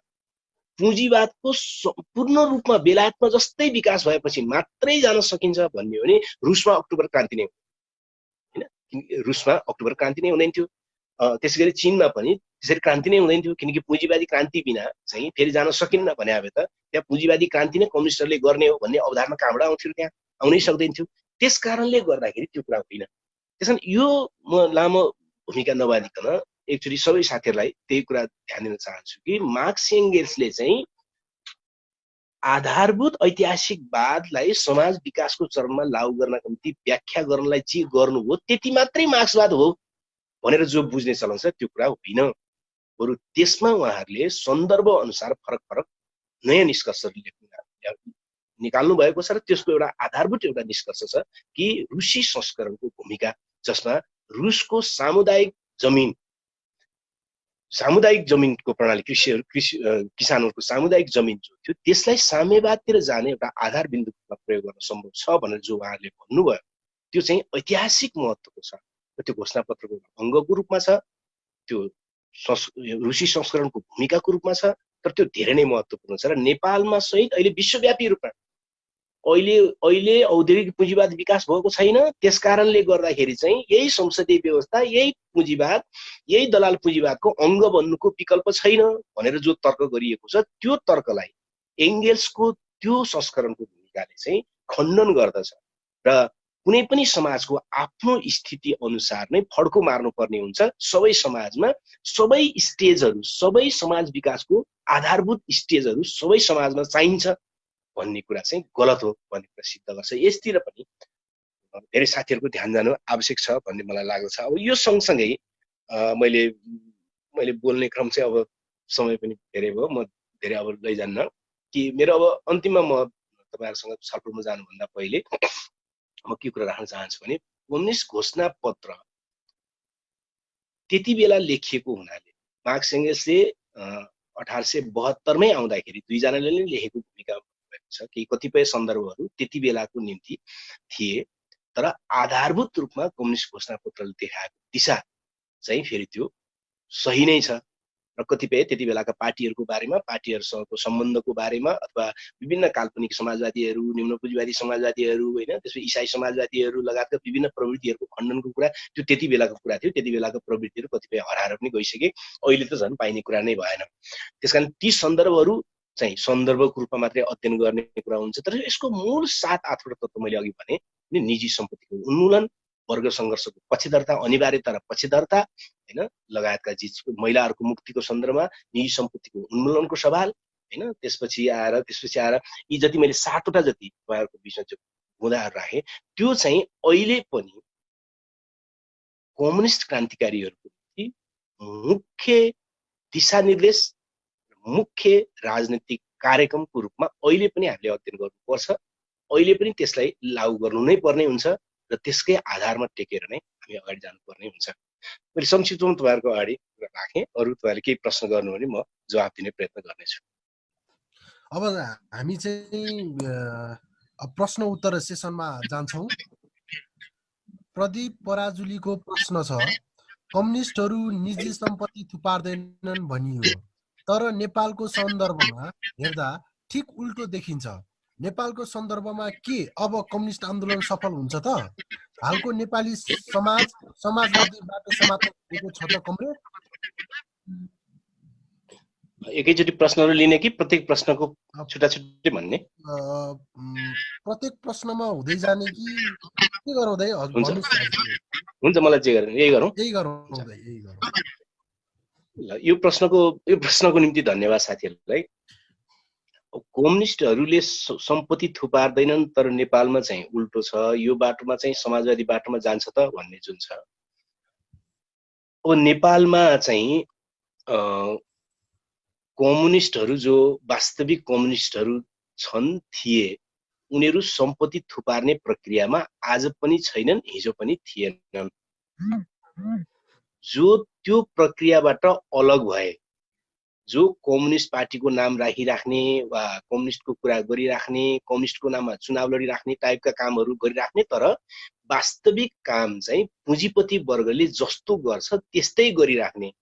[SPEAKER 1] पुँजीवादको सम्पूर्ण रूपमा बेलायतमा जस्तै विकास भएपछि मात्रै जान सकिन्छ भन्ने हो भने रुसमा अक्टोबर क्रान्ति नै होइन, रुसमा अक्टोबर क्रान्ति नै हुँदैन थियो। त्यसै गरी चीनमा पनि त्यसरी क्रान्ति नै हुँदैन थियो, किनकि पुँजीवादी क्रान्ति बिना चाहिँ फेरि जान सकिन्न भने भए त त्यहाँ पुँजीवादी क्रान्ति नै कम्युनिस्टहरूले गर्ने हो भन्ने अवधारणा कहाँबाट आउँथ्यो, त्यहाँ आउनै सक्दैन थियो। त्यस कारणले गर्दाखेरि त्यो कुरा होइन। त्यसकारण यो म लामो भूमिका नबाँधिकन एकचोटि सबै साथीहरूलाई त्यही कुरा ध्यान दिन चाहन्छु कि मार्क्स एङ्गेल्सले चाहिँ आधारभूत ऐतिहासिकवादलाई समाज विकासको चरणमा लागू गर्नका निम्ति व्याख्या गर्नलाई जे गर्नुभयो त्यति मात्रै मार्क्सवाद हो भनेर जो बुझ्ने चलन छ त्यो कुरा होइन। बरु त्यसमा उहाँहरूले सन्दर्भ अनुसार फरक फरक नयाँ निष्कर्षहरू निकाल्नु भएको छ र त्यसको एउटा आधारभूत एउटा निष्कर्ष छ कि रुसी संस्करणको भूमिका जसमा रुसको सामुदायिक जमिन सामुदायिक जमिनको प्रणाली किसानहरूको सामुदायिक जमिन जो थियो त्यसलाई साम्यवादतिर जाने एउटा आधार बिन्दुमा प्रयोग गर्न सम्भव छ भनेर जो उहाँहरूले भन्नुभयो त्यो चाहिँ ऐतिहासिक महत्त्वको छ र त्यो घोषणापत्रको अङ्गको रूपमा छ, त्यो रुसी संस्करणको भूमिकाको रूपमा छ, तर त्यो धेरै नै महत्त्वपूर्ण छ र नेपालमा सहित अहिले विश्वव्यापी रूपमा अहिले औद्योगिक पुँजीवाद विकास भएको छैन। त्यस कारणले गर्दाखेरि चाहिँ यही संसदीय व्यवस्था, यही पुँजीवाद, यही दलाल पुँजीवादको अङ्ग बन्नुको विकल्प छैन भनेर जो तर्क गरिएको छ त्यो तर्कलाई एङ्गेल्सको त्यो संस्करणको भूमिकाले चाहिँ खण्डन गर्दछ र कुनै पनि समाजको आफ्नो स्थिति अनुसार नै फड्को मार्नुपर्ने हुन्छ। सबै समाजमा सबै स्टेजहरू, सबै समाज विकासको आधारभूत स्टेजहरू सबै समाजमा चाहिन्छ भन्ने कुरा चाहिँ गलत हो भन्ने कुरा सिद्ध गर्छ। यसतिर पनि धेरै साथीहरूको ध्यान जानु आवश्यक छ भन्ने मलाई लाग्दछ। अब यो सँगसँगै मैले बोल्ने क्रम चाहिँ अब समय पनि धेरै भयो, म धेरै अब लैजान्न कि मेरो अब अन्तिममा म तपाईँहरूसँग छलफलमा जानुभन्दा पहिले म के कुरा राख्न चाहन्छु भने कम्युनिस्ट घोषणा पत्र त्यति बेला लेखिएको हुनाले मार्क्स एङ्गेल्सले 1872मै आउँदाखेरि दुईजनाले नै लेखेको भूमिका छ कि कतिपय सन्दर्भहरू त्यति बेलाको निम्ति थिए, तर आधारभूत रूपमा कम्युनिस्ट घोषणा पत्रले देखाएको दिशा चाहिँ फेरि त्यो सही नै छ र कतिपय त्यति बेलाका पार्टीहरूको बारेमा, पार्टीहरूसँगको सम्बन्धको बारेमा अथवा विभिन्न काल्पनिक समाजवादीहरू, निम्न पुँजीवादी समाजवादीहरू होइन, त्यसपछि इसाई समाजवादीहरू लगायतका विभिन्न प्रवृत्तिहरूको खण्डनको कुरा त्यो त्यति बेलाको कुरा थियो। त्यति बेलाको प्रवृत्तिहरू कतिपय हराएर पनि गइसके, अहिले त झन् पाइने कुरा नै भएन। त्यसकारण ती सन्दर्भहरू चाहिँ सन्दर्भको रूपमा मात्रै अध्ययन गर्ने कुरा हुन्छ। तर यसको मूल 7-8 वटा तत्त्व मैले अघि भने निजी सम्पत्तिको उन्मूलन, वर्ग सङ्घर्षको पक्षधरता, अनिवार्यता र पक्षधरता होइन, लगायतका चिज, महिलाहरूको मुक्तिको सन्दर्भमा निजी सम्पत्तिको उन्मूलनको सवाल होइन, त्यसपछि आएर यी जति मैले 7 वटा जति तपाईँहरूको बिचमा चाहिँ मुद्दाहरू राखेँ त्यो चाहिँ अहिले पनि कम्युनिस्ट क्रान्तिकारीहरूको निम्ति मुख्य दिशानिर्देश, मुख्य राजनीतिक कार्यक्रमको रूपमा अहिले पनि हामीले अध्ययन गर्नुपर्छ। अहिले पनि त्यसलाई लागू गर्नु नै पर्ने हुन्छ र त्यसकै आधारमा टेकेर नै हामी अगाडि जानुपर्ने हुन्छ। मैले संक्षिप्तमा तपाईँहरूको अगाडि राखेँ। अरू तपाईँहरूले केही प्रश्न गर्नु भने म जवाफ दिने प्रयत्न गर्नेछु।
[SPEAKER 2] अब हामी चाहिँ प्रश्न उत्तर सेसनमा जान्छौँ। प्रदीप पराजुलीको प्रश्न छ, कम्युनिस्टहरू निजी सम्पत्ति थुपार्दैनन् भनियो, तर नेपालको सन्दर्भमा हेर्दा ठिक उल्टो देखिन्छ। नेपालको सन्दर्भमा के अब कम्युनिस्ट आन्दोलन सफल हुन्छ त? हालको नेपाली समाजवादी बाटो समाप्त भएको छ त कमरेड?
[SPEAKER 1] एकैचोटि प्रश्नहरू लिने कि प्रत्येक प्रश्नको छुट्टा छुट्टै भन्ने?
[SPEAKER 2] प्रत्येक प्रश्नमा हुँदै जाने कि के गरौँ दाइ?
[SPEAKER 1] हुन्छ, मलाई जे गरौँ यही गरौँ। ल, यो प्रश्नको निम्ति धन्यवाद साथीहरूलाई। कम्युनिस्टहरूले सम्पत्ति थुपार्दैनन् तर नेपालमा चाहिँ उल्टो छ, यो बाटोमा चाहिँ समाजवादी बाटोमा जान्छ त भन्ने जुन छ। अब नेपालमा चाहिँ कम्युनिस्टहरू जो वास्तविक कम्युनिस्टहरू छन् थिए, उनीहरू सम्पत्ति थुपार्ने प्रक्रियामा आज पनि छैनन्, हिजो पनि थिएनन्। जो त्यो प्रक्रियाबाट अलग भए, जो कम्युनिस्ट पार्टीको नाम राखिराख्ने वा कम्युनिस्टको कुरा गरिराख्ने, कम्युनिस्टको नाममा चुनाव लडिराख्ने टाइपका कामहरू गरिराख्ने, तर वास्तविक काम चाहिँ पुँजीपति वर्गले जस्तो गर्छ त्यस्तै गरिराख्ने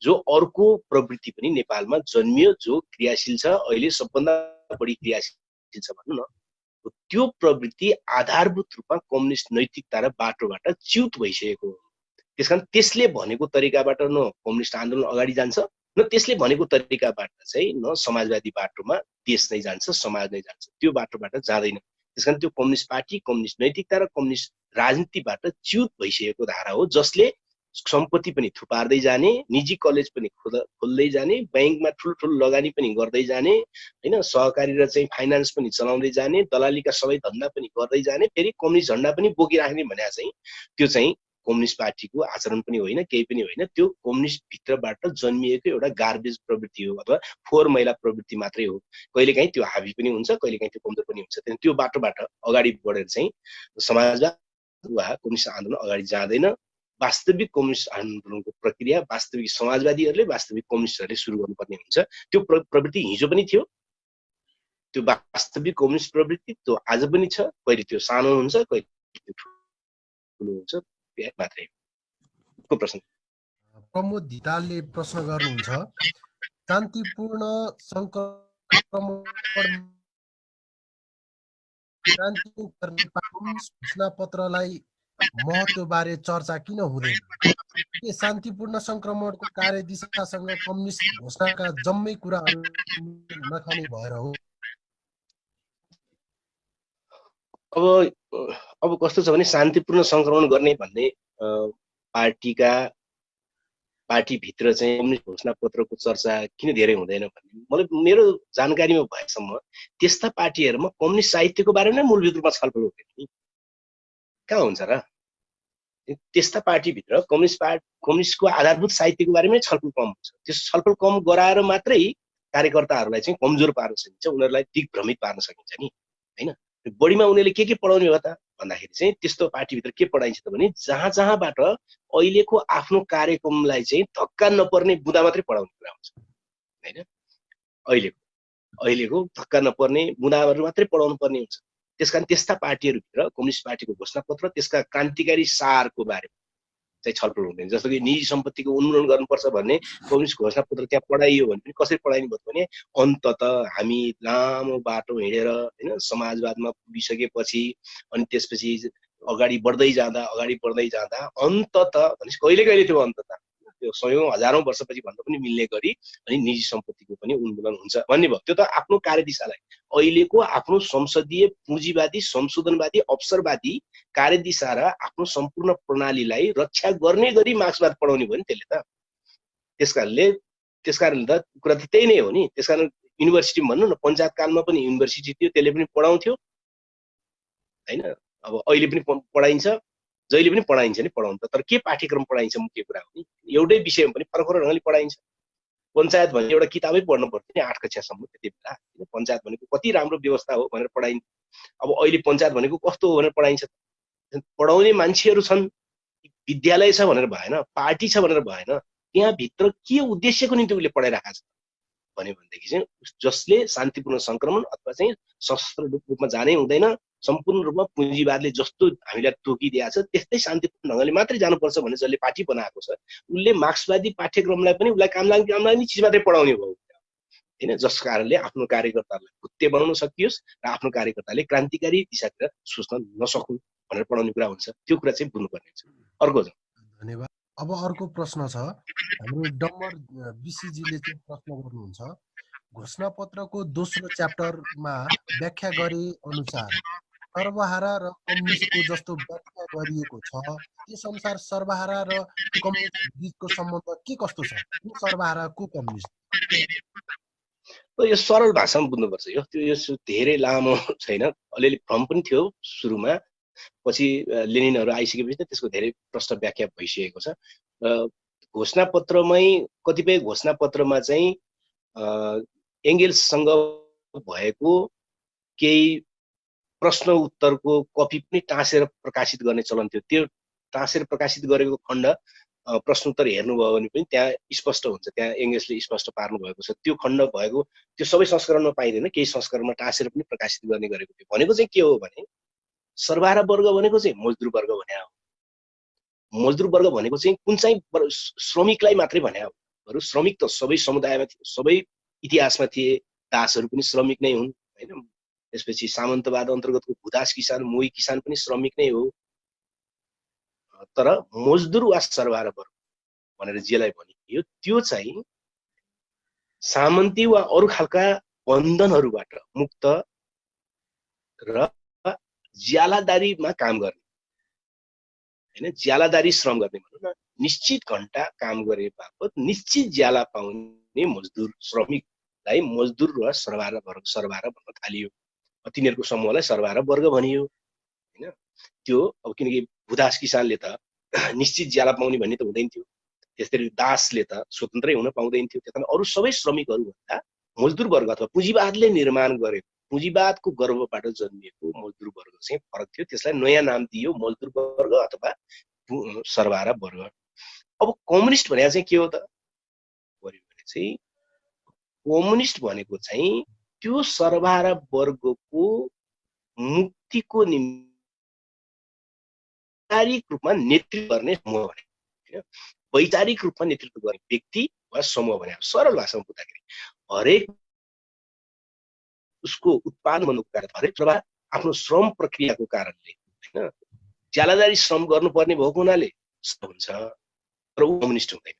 [SPEAKER 1] जो अर्को प्रवृत्ति पनि नेपालमा जन्मियो, जो क्रियाशील छ, अहिले सबभन्दा बढी क्रियाशील छ भनौँ न, त्यो प्रवृत्ति आधारभूत रूपमा कम्युनिस्ट नैतिकता र बाटोबाट च्युत भइसकेको हो। त्यसकारण त्यसले भनेको तरिकाबाट न कम्युनिस्ट आन्दोलन अगाडि जान्छ, न त्यसले भनेको तरिकाबाट चाहिँ न समाजवादी बाटोमा देश नै जान्छ, समाज नै जान्छ, त्यो बाटोबाट जाँदैन। त्यसकारण त्यो कम्युनिस्ट पार्टी, कम्युनिस्ट नैतिकता र कम्युनिस्ट राजनीतिबाट च्युत भइसकेको धारा हो, जसले सम्पत्ति पनि थुपार्दै जाने, निजी कलेज पनि खोल्दै जाने, बैंकमा ठुल्ठुलो लगानी पनि गर्दै जाने होइन, सहकारी र चाहिँ फाइनान्स पनि चलाउँदै जाने, दलालीका सबै धन्दा पनि गर्दै जाने, फेरि कम्युनिस्ट झन्डा पनि बोकिराख्ने भने चाहिँ त्यो चाहिँ कम्युनिस्ट पार्टीको आचरण पनि होइन, केही पनि होइन। त्यो कम्युनिस्ट भित्रबाट जन्मिएको एउटा गार्बेज प्रवृत्ति हो अथवा फोहोर मैला प्रवृत्ति मात्रै हो। कहिलेकाहीँ त्यो हावी पनि हुन्छ, कहिलेकाहीँ त्यो कमजोर पनि हुन्छ। त्यो बाटोबाट अगाडि बढेर चाहिँ समाजवाद वा कम्युनिस्ट आन्दोलन अगाडि जाँदैन वास्तविक कम्युनिस्ट आन्दोलनको प्रक्रिया वास्तविक समाजवादीहरूले वास्तविक कम्युनिस्टहरूले सुरु गर्नुपर्ने हुन्छ। त्यो प्रवृत्ति हिजो पनि थियो, त्यो वास्तविक कम्युनिस्ट प्रवृत्ति त्यो आज पनि छ। कहिले त्यो सानो हुन्छ, कहिले त्यो ठुलो हुन्छ, मात्रै को प्रश्न।
[SPEAKER 2] प्रमोद धितालले प्रश्न गर्नुहुन्छ, शान्तिपूर्ण घोषणा पत्रलाई महत्त्वबारे चर्चा किन हुँदैन? के शान्तिपूर्ण संक्रमणको कार्यदिशासँग कम्युनिस्ट घोषणाका जम्मै कुराहरू नखाने भएर हो?
[SPEAKER 1] अब कस्तो छ भने शान्तिपूर्ण संक्रमण गर्ने भन्ने पार्टीभित्र चाहिँ कम्युनिस्ट घोषणा पत्रको चर्चा किन धेरै हुँदैन भन्ने मलाई मेरो जानकारीमा भएसम्म त्यस्ता पार्टीहरूमा कम्युनिस्ट साहित्यको बारेमा मूलभूत रूपमा छलफल हुँदैन नि। कहाँ हुन्छ र? त्यस्ता पार्टीभित्र कम्युनिस्टको आधारभूत साहित्यको बारेमै छलफल कम हुन्छ। त्यस छलफल कम गराएर मात्रै कार्यकर्ताहरूलाई चाहिँ कमजोर पार्न सकिन्छ, उनीहरूलाई दिग्भ्रमित पार्न सकिन्छ नि, हैन? बढीमा उनीहरूले के पढाउने हो त भन्दाखेरि चाहिँ त्यस्तो पार्टीभित्र के पढाइन्छ त भने जहाँ जहाँबाट अहिलेको आफ्नो कार्यक्रमलाई चाहिँ धक्का नपर्ने बुँदा मात्रै पढाउने कुरा हुन्छ, हैन? अहिलेको धक्का नपर्ने बुँदाहरू मात्रै पढाउनु पर्ने हुन्छ। त्यसकारण त्यस्ता पार्टीहरूभित्र कम्युनिस्ट पार्टीको घोषणापत्र त्यसका क्रान्तिकारी सारको बारेमा चाहिँ छलफल हुँदैन। जस्तो कि निजी सम्पत्तिको उन्मूलन गर्नुपर्छ भन्ने कम्युनिस्ट घोषणापत्र त्यहाँ पढाइयो भने पनि कसरी पढाइनु भयो भने अन्तत हामी लामो बाटो हिँडेर हैन समाजवादमा पुगिसकेपछि अनि त्यसपछि अगाडि बढ्दै जाँदा अन्तत भनेपछि कहिले कहिले त्यो अन्तत त्यो सयौं हजारौं वर्षपछि भन्न पनि मिल्ने गरी अनि निजी सम्पत्तिको पनि उन्मूलन हुन्छ भन्ने भयो। त्यो त आफ्नो कार्यदिशालाई अहिलेको आफ्नो संसदीय पुँजीवादी संशोधनवादी अवसरवादी कार्यदिशा र आफ्नो सम्पूर्ण प्रणालीलाई रक्षा गर्ने गरी मार्क्सवाद पढाउने भयो नि त्यसले त। त्यसकारणले त कुरा त त्यही नै हो नि। त्यसकारण युनिभर्सिटी भन्नु न, पञ्चायत कालमा पनि युनिभर्सिटी थियो, त्यसले पनि पढाउँथ्यो हैन। अब अहिले पनि पढाइन्छ, जहिले पनि पढाइन्छ नि, पढाउनु त। तर के पाठ्यक्रम पढाइन्छ मुख्य कुरा हो नि। एउटै विषयमा पनि फरक फरक ढङ्गले पढाइन्छ। पञ्चायत भन्ने एउटा किताबै पढ्नु पर्थ्यो नि 8 कक्षासम्म त्यति बेला। पञ्चायत भनेको कति राम्रो व्यवस्था हो भनेर पढाइन्छ। अब अहिले पञ्चायत भनेको कस्तो हो भनेर पढाइन्छ। पढाउने मान्छेहरू छन्, विद्यालय छ भनेर भएन, पार्टी छ भनेर भएन। त्यहाँ भित्र के उद्देश्यको निम्ति उसले पढाइराखेको छ भन्यो भनेदेखि चाहिँ जसले शान्तिपूर्ण संक्रमण अथवा चाहिँ सशस्त्र रूपमा जानै हुँदैन, सम्पूर्ण रूपमा पुँजीवादले जस्तो हामीलाई तोकिदिएको छ त्यस्तै शान्तिपूर्ण ढङ्गले मात्रै जानुपर्छ भने जसले पार्टी बनाएको छ उसले मार्क्सवादी पाठ्यक्रमलाई पनि उसलाई काम लाग्ने चिज मात्रै पढाउने भयो हैन। जस कारणले आफ्नो कार्यकर्ताहरूलाई भुत्ते बनाउन सकियोस् र आफ्नो कार्यकर्ताले क्रान्तिकारी दिशातिर सोच्न नसकुन् भनेर पढाउने कुरा हुन्छ। त्यो कुरा चाहिँ बुझ्नुपर्ने हुन्छ। अर्को
[SPEAKER 2] धन्यवाद। अब अर्को प्रश्न छ, हाम्रो डम्बर बिसीजीले चाहिँ प्रश्न गर्नुहुन्छ, घोषणापत्रको दोस्रो च्याप्टरमा व्याख्या गरे अनुसार सर्वहारा र कम्युनिस्टको जस्तो व्याख्या गरिएको छ, त्यस अनुसार सर्वहारा र कम्युनिस्ट बीचको सम्बन्ध के कस्तो छ? को सर्वहारा को कम्युनिस्ट?
[SPEAKER 1] यो सरल भाषामा बुझ्नुपर्छ। यो धेरै लामो छैन, अलिअलि भ्रम पनि थियो सुरुमा, पछि लेनिनहरू आइसकेपछि त्यसको धेरै प्रश्न व्याख्या भइसकेको छ। घोषणापत्रमै कतिपय घोषणापत्रमा चाहिँ एङ्गेल्ससँग भएको केही प्रश्न उत्तरको कपी पनि टाँसेर प्रकाशित गर्ने चलन थियो। त्यो टाँसेर प्रकाशित गरेको खण्ड प्रश्नोत्तर हेर्नुभयो भने पनि त्यहाँ स्पष्ट हुन्छ, त्यहाँ एङ्गेल्सले स्पष्ट पार्नु भएको छ। त्यो खण्ड भएको त्यो सबै संस्करणमा पाइँदैन, केही संस्करणमा टाँसेर पनि प्रकाशित गर्ने गरेको थियो। भनेको चाहिँ के हो भने सर्वहारा वर्ग भनेको चाहिँ मजदुर वर्ग भने हो। मजदुर वर्ग भनेको चाहिँ कुन चाहिँ श्रमिकलाई मात्रै भने हो। बरु श्रमिक त सबै समुदायमा थिए, सबै इतिहासमा थिए, दासहरू पनि श्रमिक नै हुन् हैन। त्यसपछि सामन्तवाद अन्तर्गतको भूदास किसान मोही किसान पनि श्रमिक नै हो। तर मजदुर वा सर्वहारा वर्ग भनेर जेलाई भनियो त्यो चाहिँ सामन्ती वा अरू खालका बन्धनहरूबाट मुक्त र ज्यालादारीमा काम गर्ने हैन, ज्यालादारी श्रम गर्ने भनौँ न, निश्चित घण्टा काम गरे बापत निश्चित ज्याला पाउने मजदुर श्रमिकलाई मजदुर र सर्वहारा भन्न थालियो। तिनीहरूको समूहलाई सर्वहारा वर्ग भनियो हैन। त्यो अब किनकि भूदास किसानले त निश्चित ज्याला पाउने भन्ने त हुँदैन थियो, त्यसरी दासले त स्वतन्त्रै हुन पाउँदैन थियो। त्यस कारण अरू सबै श्रमिकहरू भन्दा मजदुर वर्ग अथवा पुँजीवादले निर्माण गरेको पुँजीवादको गर्भबाट जन्मिएको मजदुर वर्ग चाहिँ फरक थियो। त्यसलाई नयाँ नाम दियो मजदुर वर्ग अथवा सर्वहारा वर्ग। अब कम्युनिस्ट भने चाहिँ के हो त भने चाहिँ कम्युनिस्ट भनेको चाहिँ त्यो सर्वहारा वर्गको मुक्तिको निम्ति वैचारिक रूपमा नेतृत्व गर्ने समूह भने, वैचारिक रूपमा नेतृत्व गर्ने व्यक्ति वा समूह भने। सरल भाषामा बुझ्दाखेरि हरेक उसको उत्पादन गर्नुको कारण, हरेक प्रभाव आफ्नो श्रम प्रक्रियाको कारणले हैन ज्यालादारी श्रम गर्नुपर्ने भएको हुनाले हुन्छ, तर ऊ कम्युनिस्ट हुँदैन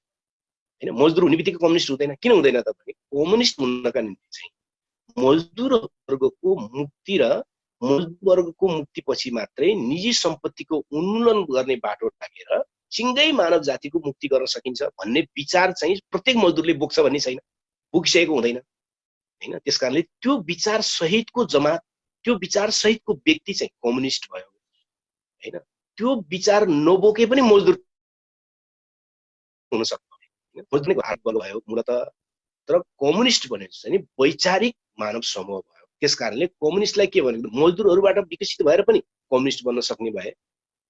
[SPEAKER 1] हैन। मजदुर हुने बित्तिकै कम्युनिस्ट हुँदैन। किन हुँदैन त भने कम्युनिस्ट हुनका निम्ति चाहिँ मजदुर वर्गको मुक्ति र मजदुर वर्गको मुक्तिपछि मात्रै निजी सम्पत्तिको उन्मूलन गर्ने बाटो लागेर सिंगै मानव जातिको मुक्ति गर्न सकिन्छ भन्ने विचार चाहिँ प्रत्येक मजदुरले बोक्छ भन्ने छैन, बोकिसकेको हुँदैन हैन। त्यसकारणले त्यो विचार सहितको जमात, त्यो विचार सहितको व्यक्ति चाहिँ कम्युनिस्ट भयो हैन। त्यो विचार नबोके पनि मजदुर हुन सक्छ हैन, मजदुरको हात बल भयो मूलतः। तर कम्युनिस्ट भनेको चाहिँ वैचारिक मानव समूह भयो। त्यसकारणले कम्युनिस्टलाई के भनेको मजदुरहरूबाट विकसित भएर पनि कम्युनिस्ट बन्न सक्ने भए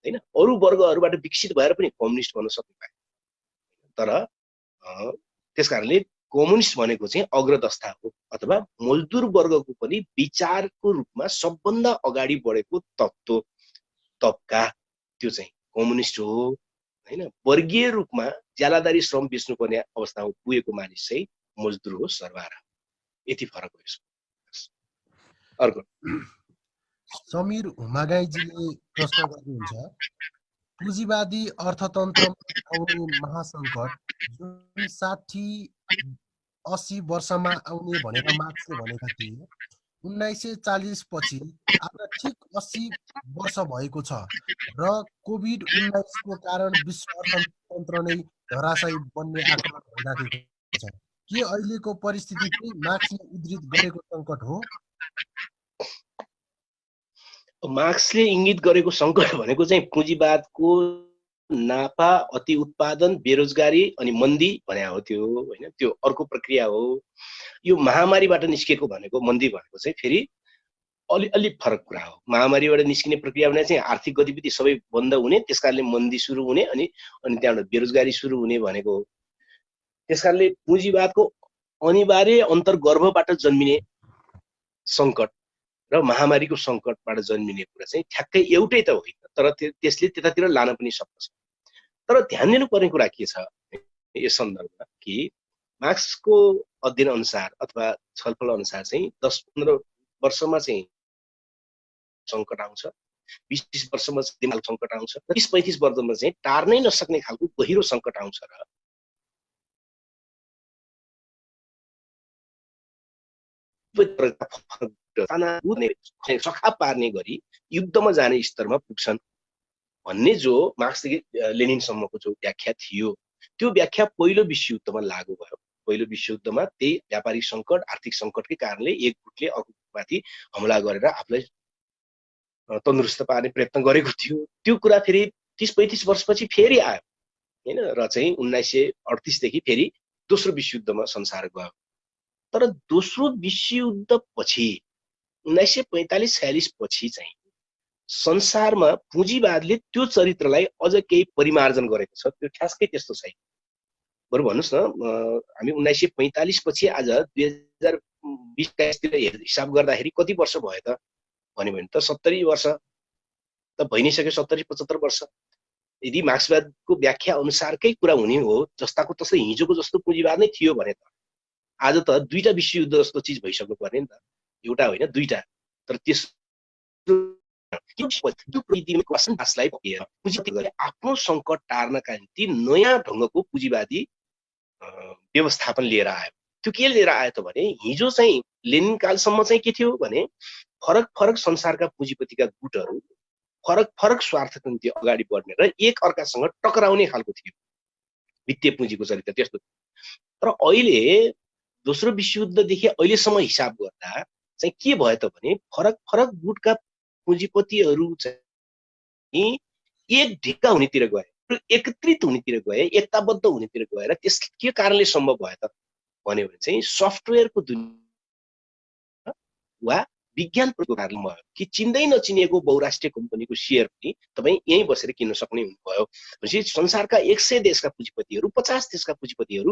[SPEAKER 1] हैन, अरू वर्गहरूबाट विकसित भएर पनि कम्युनिस्ट बन्न सक्ने भए। तर त्यसकारणले कम्युनिस्ट भनेको चाहिँ अग्रदस्ता हो अथवा मजदुर वर्गको पनि विचारको रूपमा सबभन्दा अगाडि बढेको तबका त्यो चाहिँ कम्युनिस्ट हो हैन। वर्गीय रूपमा ज्यालादारी श्रम बेच्नुपर्ने अवस्थामा पुगेको मानिस चाहिँ मजदुर हो, सर्वहारा। यति फरक हो यसको। अर्को
[SPEAKER 2] समीर हुमागाईजीले प्रश्न गर्नुहुन्छ, पुँजीवादी अर्थतन्त्रमा आउने महासङ्कट जुन 60-80 वर्षमा आउने भनेर मार्क्सले भनेका थिए, 1940 पछि आज ठिक 80 वर्ष भएको छ र कोभिड-19 को कारण विश्व अर्थतन्त्र नै धराशायी बन्ने आकलन भइराखेको छ। के अहिलेको परिस्थिति चाहिँ मार्क्सले उद्धृत गरेको सङ्कट हो?
[SPEAKER 1] मार्क्सले इंगित गरेको सङ्कट भनेको चाहिँ पुँजीवादको नाफा, अति उत्पादन, बेरोजगारी अनि मन्दी भने हो त्यो हैन। त्यो अर्को प्रक्रिया हो। यो महामारीबाट निस्केको भनेको मन्दी भनेको चाहिँ फेरि अलि फरक कुरा हो। महामारीबाट निस्किने प्रक्रिया भने चाहिँ आर्थिक गतिविधि सबै बन्द हुने, त्यसकारणले मन्दी सुरु हुने अनि त्यहाँबाट बेरोजगारी सुरु हुने भनेको हो। त्यसकारणले पुँजीवादको अनिवार्य अन्तर्गर्भबाट जन्मिने सङ्कट र महामारीको सङ्कटबाट जन्मिने कुरा चाहिँ ठ्याक्कै एउटै त होइन, तर त्यसले त्यतातिर लान पनि सक्छ। तर ध्यान दिनुपर्ने कुरा के छ यस सन्दर्भमा कि मार्क्सको अध्ययन अनुसार अथवा छलफल अनुसार चाहिँ 10-15 वर्षमा चाहिँ सङ्कट आउँछ, 20-30 वर्षमा चाहिँ सङ्कट आउँछ, 30-35 वर्षमा चाहिँ टार्नै नसक्ने खालको गहिरो सङ्कट आउँछ र सखा पार्ने गरी युद्धमा जाने स्तरमा पुग्छन् भन्ने जो मार्क्सदेखि लेनिनसम्मको जो व्याख्या थियो, त्यो व्याख्या पहिलो विश्वयुद्धमा लागू भयो। पहिलो विश्वयुद्धमा त्यही व्यापारिक सङ्कट, आर्थिक सङ्कटकै कारणले एक गुटले अर्को गुटमाथि हमला गरेर आफूलाई तन्दुरुस्त पार्ने प्रयत्न गरेको थियो। त्यो कुरा फेरि 30-35 वर्षपछि फेरि आयो हैन र चाहिँ 1938 देखि फेरि दोस्रो विश्वयुद्धमा संसार गयो। तर दोस्रो विश्वयुद्ध पछि 1945-46 पछि चाहिँ संसारमा पुँजीवादले त्यो चरित्रलाई अझ केही परिमार्जन गरेको छ। त्यो ठ्याक्कै त्यस्तो छैन। बरु भन्नुस् न, हामी 1945 पछि आज 2020-21 तिर हिसाब गर्दाखेरि कति वर्ष भयो त भन्यो भने त 70 वर्ष त भइ नै सक्यो, 70-75 वर्ष। यदि मार्क्सवादको व्याख्या अनुसारकै कुरा हुने हो, जस्ताको तस्तै हिजोको जस्तो पुँजीवाद नै थियो भने त आज त दुईटा विश्वयुद्ध जस्तो चिज भइसक्नु पर्ने नि त, एउटा होइन दुईटा। तर आफ्नो सङ्कट टार्नका निम्ति नयाँ ढङ्गको पुँजीवादी व्यवस्थापन लिएर आयो। त्यो के लिएर आयो त भने हिजो चाहिँ लेनिन कालसम्म चाहिँ के थियो भने फरक फरक संसारका पुँजीपतिका गुटहरू फरक फरक स्वार्थका निम्ति अगाडि बढ्ने र एक अर्कासँग टकराउने खालको थियो वित्तीय पुँजीको चरित्र त्यस्तो। तर अहिले दोस्रो विश्वयुद्धदेखि अहिलेसम्म हिसाब गर्दा चाहिँ के भयो त भने फरक फरक गुटका पुँजीपतिहरू चाहिँ एक ढिक्का हुनेतिर गए, एकत्रित हुनेतिर गए, एकताबद्ध हुनेतिर गएर त्यस के कारणले सम्भव भयो त भन्यो भने चाहिँ सफ्टवेयरको दुनिया वा विज्ञान प्रविधिको कारणले भयो कि चिन्दै नचिनिएको बहुराष्ट्रिय कम्पनीको सेयर पनि तपाईँ यहीँ बसेर किन्न सक्ने हुनुभयो। भनेपछि संसारका 100 देशका पुँजीपतिहरू, 50 देशका पुँजीपतिहरू,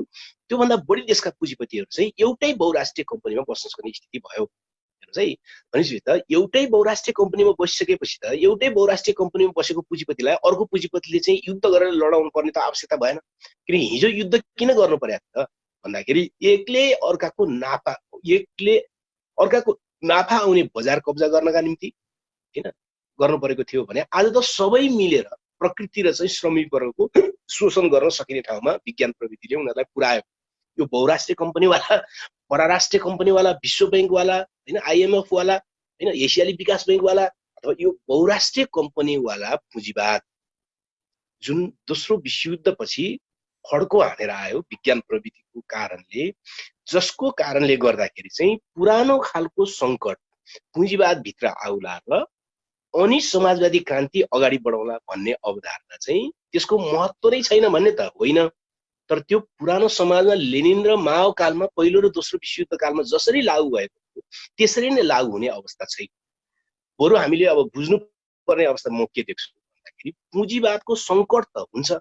[SPEAKER 1] त्योभन्दा बढी देशका पुँजीपतिहरू चाहिँ एउटै बहुराष्ट्रिय कम्पनीमा बस्न सक्ने स्थिति भयो। भनेपछि त एउटै बहुराष्ट्रिय कम्पनीमा बसिसकेपछि त एउटै बहुराष्ट्रिय कम्पनीमा बसेको पुँजीपतिलाई अर्को पुँजीपतिले चाहिँ युद्ध गरेर लडाउनु पर्ने त आवश्यकता भएन। किन हिजो युद्ध किन गर्नु पर्यो त भन्दाखेरि एकले अर्काको नाफा आउने बजार कब्जा गर्नका निम्ति हैन गर्नु परेको थियो भने आज त सबै मिलेर प्रकृति र चाहिँ श्रमिक वर्गको शोषण गर्न सकिने ठाउँमा विज्ञान प्रविधिले उनीहरूलाई पुर्यायो। यो बहुराष्ट्रिय कम्पनीवाला, परराष्ट्रिय कम्पनीवाला, विश्व बैंकवाला, हैन आइएमएफ वाला, हैन एसियाली विकास बैंकवाला अथवा यो बहुराष्ट्रिय कम्पनीवाला पुँजीवाद जुन दोस्रो विश्वयुद्धपछि खड्को हानेर आयो विज्ञान प्रविधिको कारणले, जसको कारणले गर्दाखेरि चाहिँ पुरानो खालको सङ्कट पुँजीवाद भित्र आउला र अनि समाजवादी क्रान्ति अगाडि बढाउला भन्ने अवधारणा चाहिँ त्यसको महत्त्व नै छैन भन्ने त होइन। तर त्यो पुरानो समाजमा लेनिन र माओ कालमा पहिलो र दोस्रो विश्वयुद्ध कालमा जसरी लागू भएको थियो त्यसरी नै लागू हुने अवस्था छैन। बरु हामीले अब बुझ्नु पर्ने अवस्था म के देख्छु भन्दाखेरि पुँजीवादको सङ्कट त हुन्छ,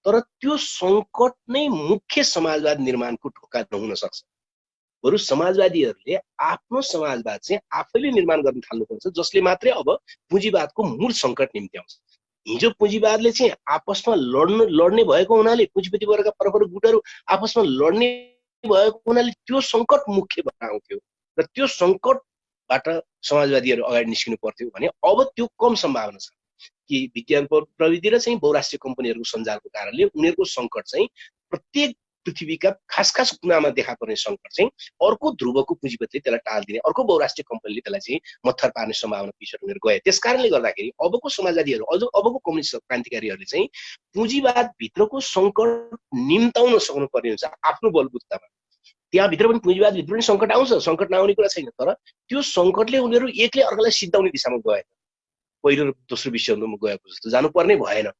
[SPEAKER 1] तर त्यो सङ्कट नै मुख्य समाजवाद निर्माणको ढोका नहुन सक्छ। बरु समाजवादीहरूले आफ्नो समाजवाद चाहिँ आफैले निर्माण गर्न थाल्नुपर्छ, जसले मात्रै अब पुँजीवादको मूल सङ्कट निम्ति आउँछ। हिजो पुँजीवादले चाहिँ आपसमा लड्ने भएको हुनाले, पुँजीपति वर्गका परपर गुटहरू आपसमा लड्ने भएको हुनाले त्यो सङ्कट मुख्य भएर आउँथ्यो र त्यो सङ्कटबाट समाजवादीहरू अगाडि निस्किनु पर्थ्यो भने अब त्यो कम सम्भावना छ कि विज्ञान प्रविधि र चाहिँ बहुराष्ट्रिय कम्पनीहरूको सञ्जालको कारणले उनीहरूको सङ्कट चाहिँ प्रत्येक पृथ्वीका खास खास कुनामा देखा पर्ने सङ्कट चाहिँ अर्को ध्रुवको पुँजीपतिले त्यसलाई टालिदिने, अर्को बहुराष्ट्रिय कम्पनीले त्यसलाई चाहिँ मत्थर पार्ने सम्भावना पिछड उनीहरू गए। त्यस कारणले गर्दाखेरि अबको समाजवादीहरू, अबको कम्युनिस्ट क्रान्तिकारीहरूले चाहिँ पुँजीवाद भित्रको सङ्कट निम्ताउन सक्नुपर्ने हुन्छ आफ्नो बलबुतामा। त्यहाँभित्र पनि पुँजीवादभित्र पनि सङ्कट आउँछ, सङ्कट नआउने कुरा छैन, तर त्यो सङ्कटले उनीहरू एकले अर्कालाई सिद्धाउने दिशामा गएन, पहिलो र दोस्रो विश्वयुद्धमा गएको जस्तो जानुपर्ने भएन।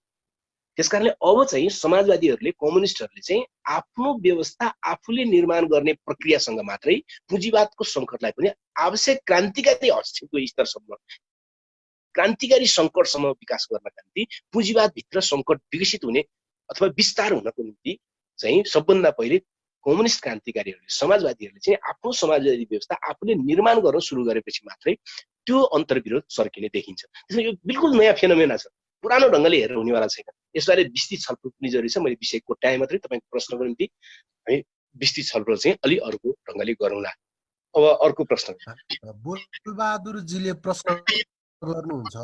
[SPEAKER 1] त्यसकारणले अब चाहिँ समाजवादीहरूले, कम्युनिस्टहरूले चाहिँ आफ्नो व्यवस्था आफूले निर्माण गर्ने प्रक्रियासँग मात्रै पुँजीवादको सङ्कटलाई पनि आवश्यक क्रान्तिकारी हस्तक्षेपको स्तरसम्म, क्रान्तिकारी सङ्कटसम्म विकास गर्नका निम्ति पुँजीवादभित्र सङ्कट विकसित हुने अथवा विस्तार हुनको निम्ति चाहिँ सबभन्दा पहिले कम्युनिस्ट क्रान्तिकारीहरूले, समाजवादीहरूले चाहिँ आफ्नो समाजवादी व्यवस्था आफूले निर्माण गर्न सुरु गरेपछि मात्रै त्यो अन्तर्विरोध सर्किने देखिन्छ। त्यसमा यो बिल्कुल नयाँ फेनोमेना छ, पुरानो ढङ्गले हेरेर हुनेवाला छैन। यसबारे विस्तृत छलफल पनि जरुरी छ। मैले विषय कोट्याएँ मात्रै, तपाईँको प्रश्नको निम्ति हामी विस्तृत छलफल चाहिँ अलि अर्को ढङ्गले गरौँला। अब अर्को प्रश्न
[SPEAKER 2] बोलबहादुरजीले प्रश्न गर्नुहुन्छ,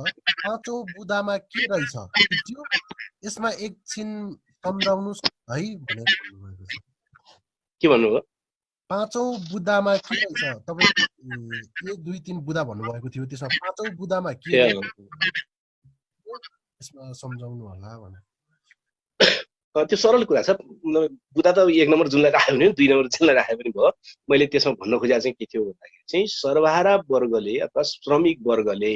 [SPEAKER 2] पाँचौं बुदामा के रहेछ यसमा एकछिन सम्झाउनुस् है भनेर भन्नुभएको छ।
[SPEAKER 1] के भन्नुभयो?
[SPEAKER 2] पाँचौं बुदामा के रहेछ? तपाईँ 1 2 3 बुदा भन्नुभएको थियो, त्यसमा पाँचौं बुदामा के यसमा सम्झाउनु होला भने।
[SPEAKER 1] त्यो सरल कुरा छ। बुदा त 1 नम्बर जुनलाई राख्यो भने 2 नम्बर जुनलाई राखे पनि भयो। मैले त्यसमा भन्न खोजेको चाहिँ के थियो भन्दाखेरि चाहिँ सर्वहारा वर्गले अथवा श्रमिक वर्गले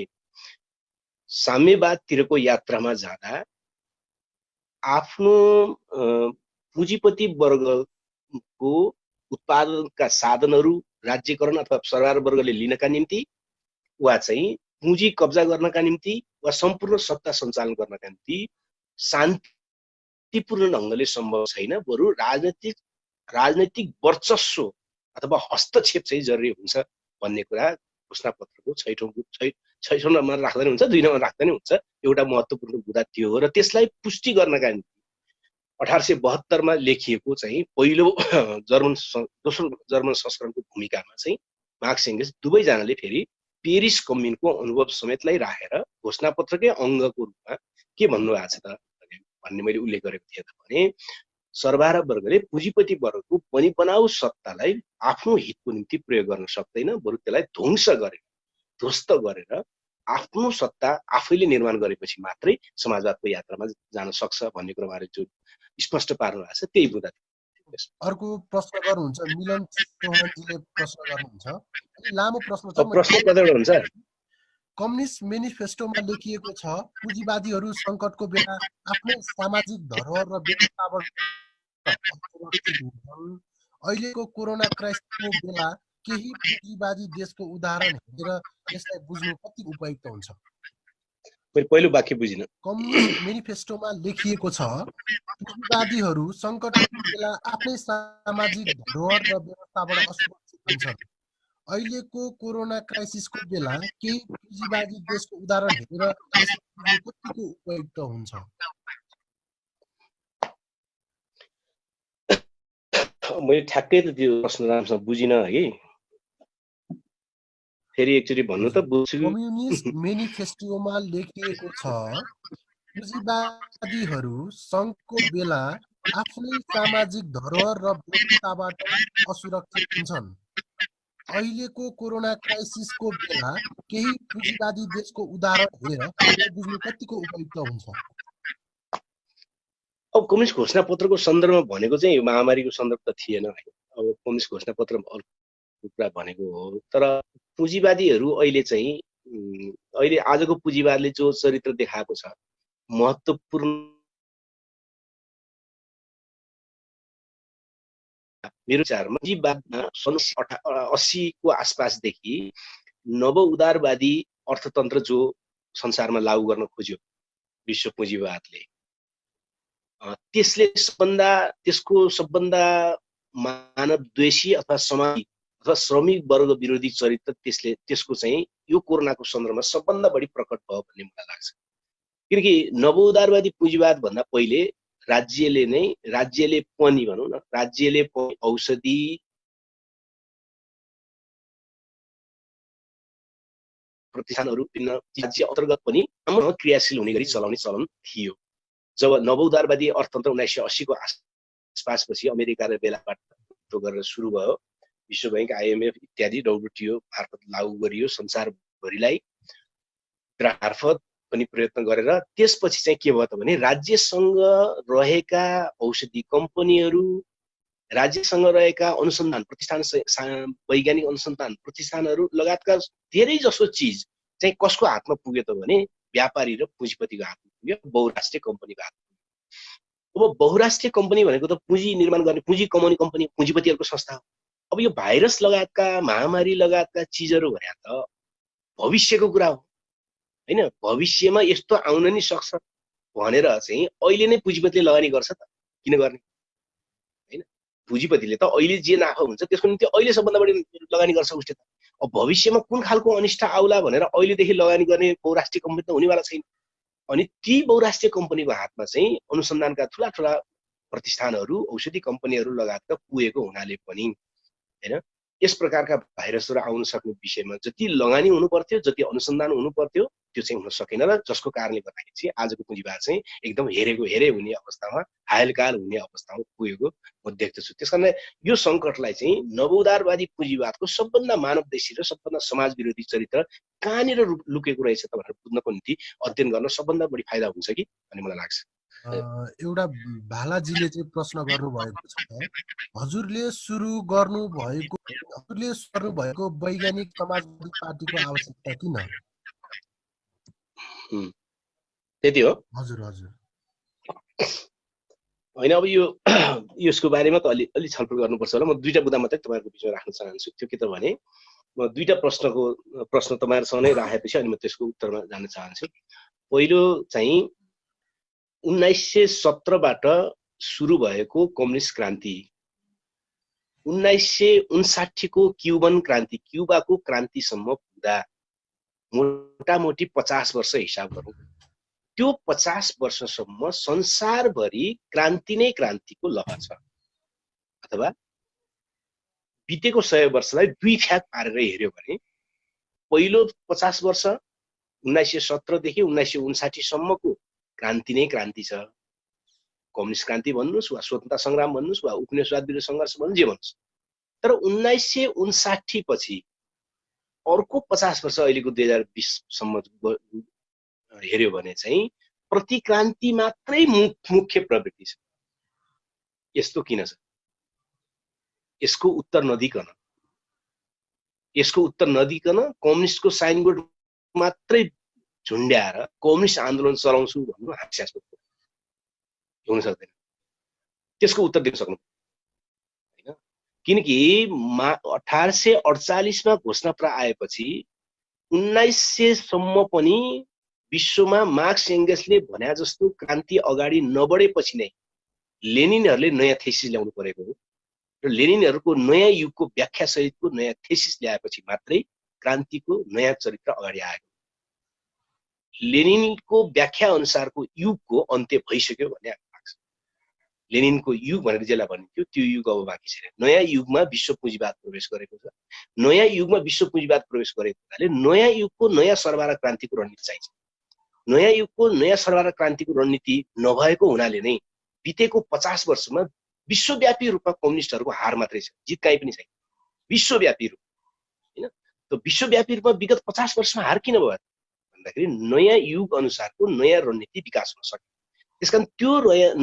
[SPEAKER 1] साम्यवादतिरको यात्रामा जाँदा आफ्नो पुँजीपति वर्गको उत्पादनका साधनहरू राज्यकरण अथवा सरकार वर्गले लिनका निम्ति वा चाहिँ पुँजी कब्जा गर्नका निम्ति वा सम्पूर्ण सत्ता सञ्चालन गर्नका निम्ति शान्तिपूर्ण ढङ्गले सम्भव छैन, बरु राजनैतिक वर्चस्व अथवा हस्तक्षेप चाहिँ जरुरी हुन्छ भन्ने कुरा घोषणापत्रको 6 नम्बर राख्दा नि हुन्छ, 2 नम्बर राख्दा नि हुन्छ। एउटा महत्त्वपूर्ण बुदा त्यो हो र त्यसलाई पुष्टि गर्नका निम्ति 1872 मा लेखिएको चाहिँ पहिलो दोस्रो जर्मन संस्करणको भूमिकामा चाहिँ मार्क्स एङ्गल्स दुवैजनाले फेरि पेरिस कम्युनको अनुभव समेतलाई राखेर घोषणापत्रकै अङ्गको रूपमा के भन्नुभएको छ त भन्ने मैले उल्लेख गरेको थिएँ भने सर्वहारा वर्गले पुँजीपति वर्गको पनि बनाऊ सत्तालाई आफ्नो हितको निम्ति प्रयोग गर्न सक्दैन, बरु त्यसलाई ध्वस्त गरेर आफ्नो सत्ता आफैले निर्माण गरेपछि मात्रै समाजवादको यात्रामा जान सक्छ भन्ने कुरा उहाँले जो स्पष्ट पार्नु भएको छ त्यही बुदा।
[SPEAKER 2] अर्को प्रश्न गर्नुहुन्छ, मिलन चौहानजीले प्रश्न गर्नुहुन्छ, लामो प्रश्न छ।
[SPEAKER 1] प्रश्न कतिवटा हुन्छ?
[SPEAKER 2] कम्युनिस्ट मेनिफेस्टोमा लेखिएको छ, पुँजीवादीहरू सङ्कटको बेला आफ्नै सामाजिक धरोहर र व्यवस्थाबाट अहिलेको कोरोना क्राइसिसको बेला केही पुँजीवादी देशको उदाहरण हेरेर यसलाई बुझ्नु कति उपयुक्त हुन्छ?
[SPEAKER 1] मैले पहिलो वाक्य बुझिन।
[SPEAKER 2] कम्युनिस्ट मेनिफेस्टोमा लेखिएको छ, पुँजीवादीहरू सङ्कटको बेला आफ्नै सामाजिक धरोहर र व्यवस्थाबाट असुरक्षित हुन्छन्। अहिलेको कोरोना क्राइसिसको बेला केही पुँजीवादी देशको उदाहरण हेरेर यसलाई बुझ्नु कतिको उपयुक्त हुन्छ?
[SPEAKER 1] मैले ठ्याक्कै त त्यो प्रश्न राम्रोसँग बुझिन है। फेरि एकचोटि भन्नु त बुझ्छु।
[SPEAKER 2] कम्युनिस्ट मेनिफेस्टोमा लेखिएको छ, पुँजीवादीहरू सङ्कटको बेला आफ्नै सामाजिक धरोहर र व्यवस्थाबाट असुरक्षित हुन्छन्। अहिलेको कोरोना क्राइसिसको बेला केही पुँजीवादी देशको उदाहरण हेरेर यसलाई बुझ्नु कतिको उपयुक्त हुन्छ?
[SPEAKER 1] अब कम्युनिस्ट घोषणापत्रको सन्दर्भमा भनेको चाहिँ यो महामारीको सन्दर्भ त थिएन है। अब कम्युनिस्ट घोषणापत्र अर्को कुरा भनेको हो। तर पुँजीवादीहरू अहिले चाहिँ अहिले आजको पुँजीवादले जो चरित्र देखाएको छ, महत्त्वपूर्ण मेरो विचारमा पुँजीवादमा सन् 80 को आसपासदेखि नव उदारवादी अर्थतन्त्र जो संसारमा लागू गर्न खोज्यो विश्व पुँजीवादले, त्यसको सबभन्दा मानवद्वेषी अथवा समाजी अथवा श्रमिक वर्ग विरोधी चरित्र त्यसको चाहिँ यो कोरोनाको सन्दर्भमा सबभन्दा बढी प्रकट भयो भन्ने मलाई लाग्छ। किनकि नवोदारवादी पुँजीवाद भन्दा पहिले राज्यले पनि भनौँ न, राज्यले औषधि प्रतिष्ठानहरू विभिन्न राज्य अन्तर्गत पनि क्रियाशील हुने गरी चलाउने चलन थियो। जब नवोदारवादी अर्थतन्त्र 1980 को आसपासपछि अमेरिका र बेलाबाट गरेर सुरु भयो, विश्व बैंक, IMF इत्यादि WTO मार्फत लागू गरियो संसारभरिलाई मार्फत पनि प्रयत्न गरेर। त्यसपछि चाहिँ के भयो त भने राज्यसँग रहेका औषधि कम्पनीहरू, राज्यसँग रहेका अनुसन्धान प्रतिष्ठान, वैज्ञानिक अनुसन्धान प्रतिष्ठानहरू लगायतका धेरै जसो चिज चाहिँ कसको हातमा पुग्यो त भने व्यापारी र पुँजीपतिको हातमा पुग्यो, बहुराष्ट्रिय कम्पनीको हातमा पुग्यो। अब बहुराष्ट्रिय कम्पनी भनेको त पुँजी निर्माण गर्ने, पुँजी कमाउने कम्पनी, पुँजीपतिहरूको संस्था हो। अब यो भाइरस लगायतका, महामारी लगायतका चिजहरू भने त भविष्यको कुरा हो हैन। भविष्यमा यस्तो आउन नि सक्छ भनेर चाहिँ अहिले नै पुँजीपतिले लगानी गर्छ त, किन गर्ने हैन। पुँजीपतिले त अहिले जे नाफा हुन्छ त्यसको निम्ति अहिले सबभन्दा बढी लगानी गर्छ उसले त। अब भविष्यमा कुन खालको अनिष्ट आउला भनेर अहिलेदेखि लगानी गर्ने बहुराष्ट्रिय कम्पनी त हुनेवाला छैन। अनि ती बहुराष्ट्रिय कम्पनीको हातमा चाहिँ अनुसन्धानका ठुला ठुला प्रतिष्ठानहरू, औषधि कम्पनीहरू लगायतका पुगेको हुनाले पनि हैन, यस प्रकारका भाइरसहरू आउन सक्ने विषयमा जति लगानी हुनु पर्थ्यो, जति अनुसन्धान हुनु पर्थ्यो, त्यो चाहिँ हुन सकेन। र जसको कारणले गर्दाखेरि चाहिँ आजको पुँजीवाद चाहिँ एकदम हेरे हुने अवस्थामा, हायलकाल हुने अवस्थामा पुगेको म देख्दछु। त्यसकारण यो सङ्कटलाई चाहिँ नवोदारवादी पुँजीवादको सबभन्दा मानवदेशी र सबभन्दा समाज विरोधी चरित्र कहाँनिर लुकेको रहेछ त भनेर बुझ्नको निम्ति अध्ययन गर्न सबभन्दा बढी फाइदा हुन्छ कि भन्ने मलाई लाग्छ।
[SPEAKER 2] एउटा भालाजीले चाहिँ प्रश्न गर्नुभएको छ, हजुरले सुरु गर्नुभएको वैज्ञानिक समाजवादी पार्टीको आवश्यकता किन?
[SPEAKER 1] त्यति हो।
[SPEAKER 2] हजुर हजुर
[SPEAKER 1] होइन, अब यसको बारेमा त अलि छलफल गर्नुपर्छ होला। म दुईटा मुद्दा मात्रै तपाईँहरूको बिचमा राख्न चाहन्छु। त्यो के त भने म दुईटा प्रश्न तपाईँहरूसँग नै राखेपछि अनि म त्यसको उत्तरमा जान चाहन्छु। पहिलो चाहिँ 1917बाट सुरु भएको कम्युनिस्ट क्रान्ति 1959 को क्युबाको क्रान्तिसम्म पुग्दा मोटामोटी 50 वर्ष हिसाब गरौँ। त्यो 50 वर्षसम्म संसारभरि क्रान्ति नै क्रान्तिको लहर छ। अथवा बितेको 100 वर्षलाई दुई फ्याक पारेर हेर्यो भने पहिलो 50 वर्ष 1917 देखि 1959 सम्मको क्रान्ति नै क्रान्ति छ। कम्युनिस्ट क्रान्ति भन्नुस् वा स्वतन्त्रता संग्राम भन्नुस् वा उपनिवेशवाद विरुद्ध सङ्घर्ष भन्नुस्, जे भन्नुस्। तर 1959 पछि अर्को 50 वर्ष अहिलेको 2020 सम्म हेर्यो भने चाहिँ प्रतिक्रान्ति मात्रै मुख्य प्रवृत्ति छ। यस्तो किन छ? यसको उत्तर नदिकन कम्युनिस्टको साइनबोर्ड मात्रै झुन्ड्याएर कम्युनिस्ट आन्दोलन चलाउँछु भन्नु हास्यास्पद हुन सक्दैन। त्यसको उत्तर दिन सक्नु होइन, किनकि 1848 मा घोषणापत्र आएपछि 1900 सम्म पनि विश्वमा मार्क्स एंगल्सले भने जस्तो क्रान्ति अगाडि नबढेपछि नै लेनिनहरूले नयाँ थेसिस ल्याउनु परेको हो र लेनिनहरूको नयाँ युगको व्याख्या सहितको नयाँ थेसिस ल्याएपछि मात्रै क्रान्तिको नयाँ चरित्र अगाडि आयो। लेनिनको व्याख्या अनुसारको युगको अन्त्य भइसक्यो भन्ने लाग्छ। लेनिनको युग भनेर जसलाई भनिन्थ्यो त्यो युग अब बाँकी छैन। नयाँ युगमा विश्व पुँजीवाद प्रवेश गरेको छ। नयाँ युगमा विश्व पुँजीवाद प्रवेश गरेको हुनाले नयाँ युगको नयाँ सरबार क्रान्तिको रणनीति चाहिन्छ। नयाँ युगको नयाँ सरबार क्रान्तिको रणनीति नभएको हुनाले नै बितेको 50 वर्षमा विश्वव्यापी रूपमा कम्युनिस्टहरूको हार मात्रै छ, जित कहीँ पनि छैन। विश्वव्यापी रूप हैन, त्यो विश्वव्यापी रूपमा विगत 50 वर्षमा हार किन भयो भन्दाखेरि नयाँ युग अनुसारको नयाँ रणनीति विकास हुन सक्यो। त्यसकारण त्यो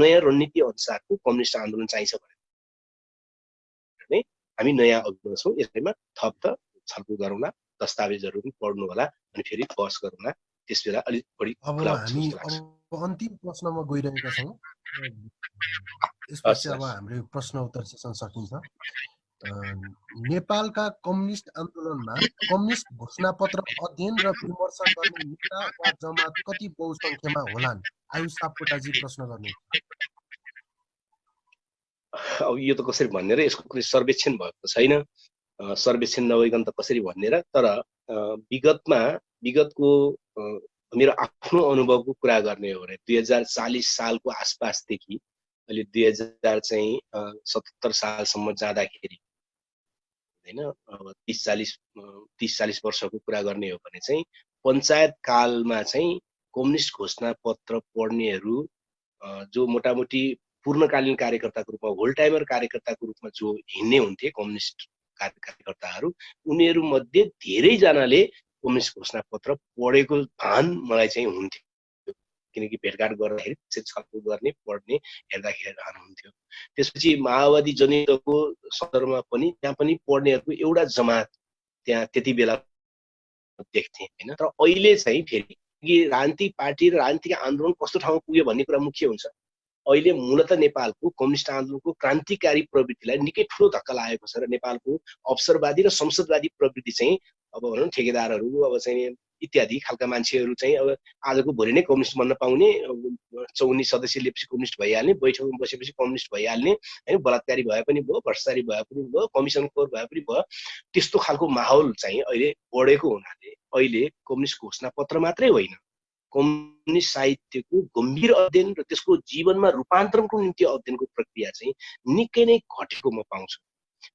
[SPEAKER 1] नयाँ रणनीति अनुसारको कम्युनिस्ट आन्दोलन चाहिन्छ भने हामी नयाँ अभिनव छौँ। यसैमा थप त छलफल गरौँला, दस्तावेजहरू पनि पढ्नु होला, अनि फेरि बहस गरौँला। त्यसबेला अलिक बढी
[SPEAKER 2] अब
[SPEAKER 1] खुला
[SPEAKER 2] हामी
[SPEAKER 1] हुन्छ जस्तो लाग्छ।
[SPEAKER 2] अन्तिम प्रश्नमा गइरहेका छौँ।
[SPEAKER 1] हस्,
[SPEAKER 2] यसपछि अब
[SPEAKER 1] हस्।
[SPEAKER 2] हाम्रो प्रश्न उत्तर सेसन सकिन्छ। नेपालका कम्युनिस्ट आन्दोलनमा कम्युनिस्ट घोषणापत्र अध्ययन र विमर्श गर्ने नेता वा जमात कति बहुसङ्ख्यामा होलान्? आयु सापकोटाजी प्रश्न गर्नु।
[SPEAKER 1] अब यो त कसरी भन्ने र यसको कुनै सर्वेक्षण भएको छैन। सर्वेक्षण नभइकन त कसरी भन्ने र। तर विगतको मेरो आफ्नो अनुभवको कुरा गर्ने हो भने 2040 सालको आसपासदेखि अहिले 2077 सालसम्म जाँदाखेरि हैन, अब 30-40 वर्षको कुरा गर्ने हो भने चाहिँ पञ्चायत कालमा चाहिँ कम्युनिस्ट घोषणापत्र पढ्नेहरू जो मोटामोटी पूर्णकालीन कार्यकर्ताको रूपमा, होल टाइमर कार्यकर्ताको रूपमा जो हिँड्ने हुन्थे कम्युनिस्ट कार्यकर्ताहरू, उनीहरू मध्ये धेरैजनाले कम्युनिस्ट घोषणापत्र पढेको भान मलाई चाहिँ हुन्थ्यो। किनकि भेटघाट गर्दाखेरि छलफल गर्ने, पढ्ने, हेर्दाखेरि हुन्थ्यो। त्यसपछि माओवादी जनयुद्धको सन्दर्भमा पनि त्यहाँ पनि पढ्नेहरूको एउटा जमात त्यहाँ त्यति बेला देख्थे हैन। तर अहिले चाहिँ फेरि राजनीतिक पार्टी र राजनीतिक आन्दोलन कस्तो ठाउँमा पुग्यो भन्ने कुरा मुख्य हुन्छ। अहिले मूलतः नेपालको कम्युनिस्ट आन्दोलनको क्रान्तिकारी प्रवृत्तिलाई निकै ठुलो धक्का लागेको छ र नेपालको अवसरवादी र संसदवादी प्रवृत्ति चाहिँ अब भनौँ ठेकेदारहरू, अब चाहिँ इत्यादि खालका मान्छेहरू चाहिँ अब आजको भोलि नै कम्युनिस्ट बन्न पाउने, 54 सदस्य लिएपछि कम्युनिस्ट भइहाल्ने, बैठकमा बसेपछि कम्युनिस्ट भइहाल्ने हैन, बलात्कारी भए पनि भयो, भ्रष्टाचारी भए पनि भयो, कमिसनखोर भए पनि भयो, त्यस्तो खालको माहौल चाहिँ अहिले बढेको हुनाले अहिले कम्युनिस्ट घोषणापत्र मात्रै होइन, कम्युनिस्ट साहित्यको गम्भीर अध्ययन र त्यसको जीवनमा रूपान्तरणको निम्ति अध्ययनको प्रक्रिया चाहिँ निकै नै घटेको म पाउँछु।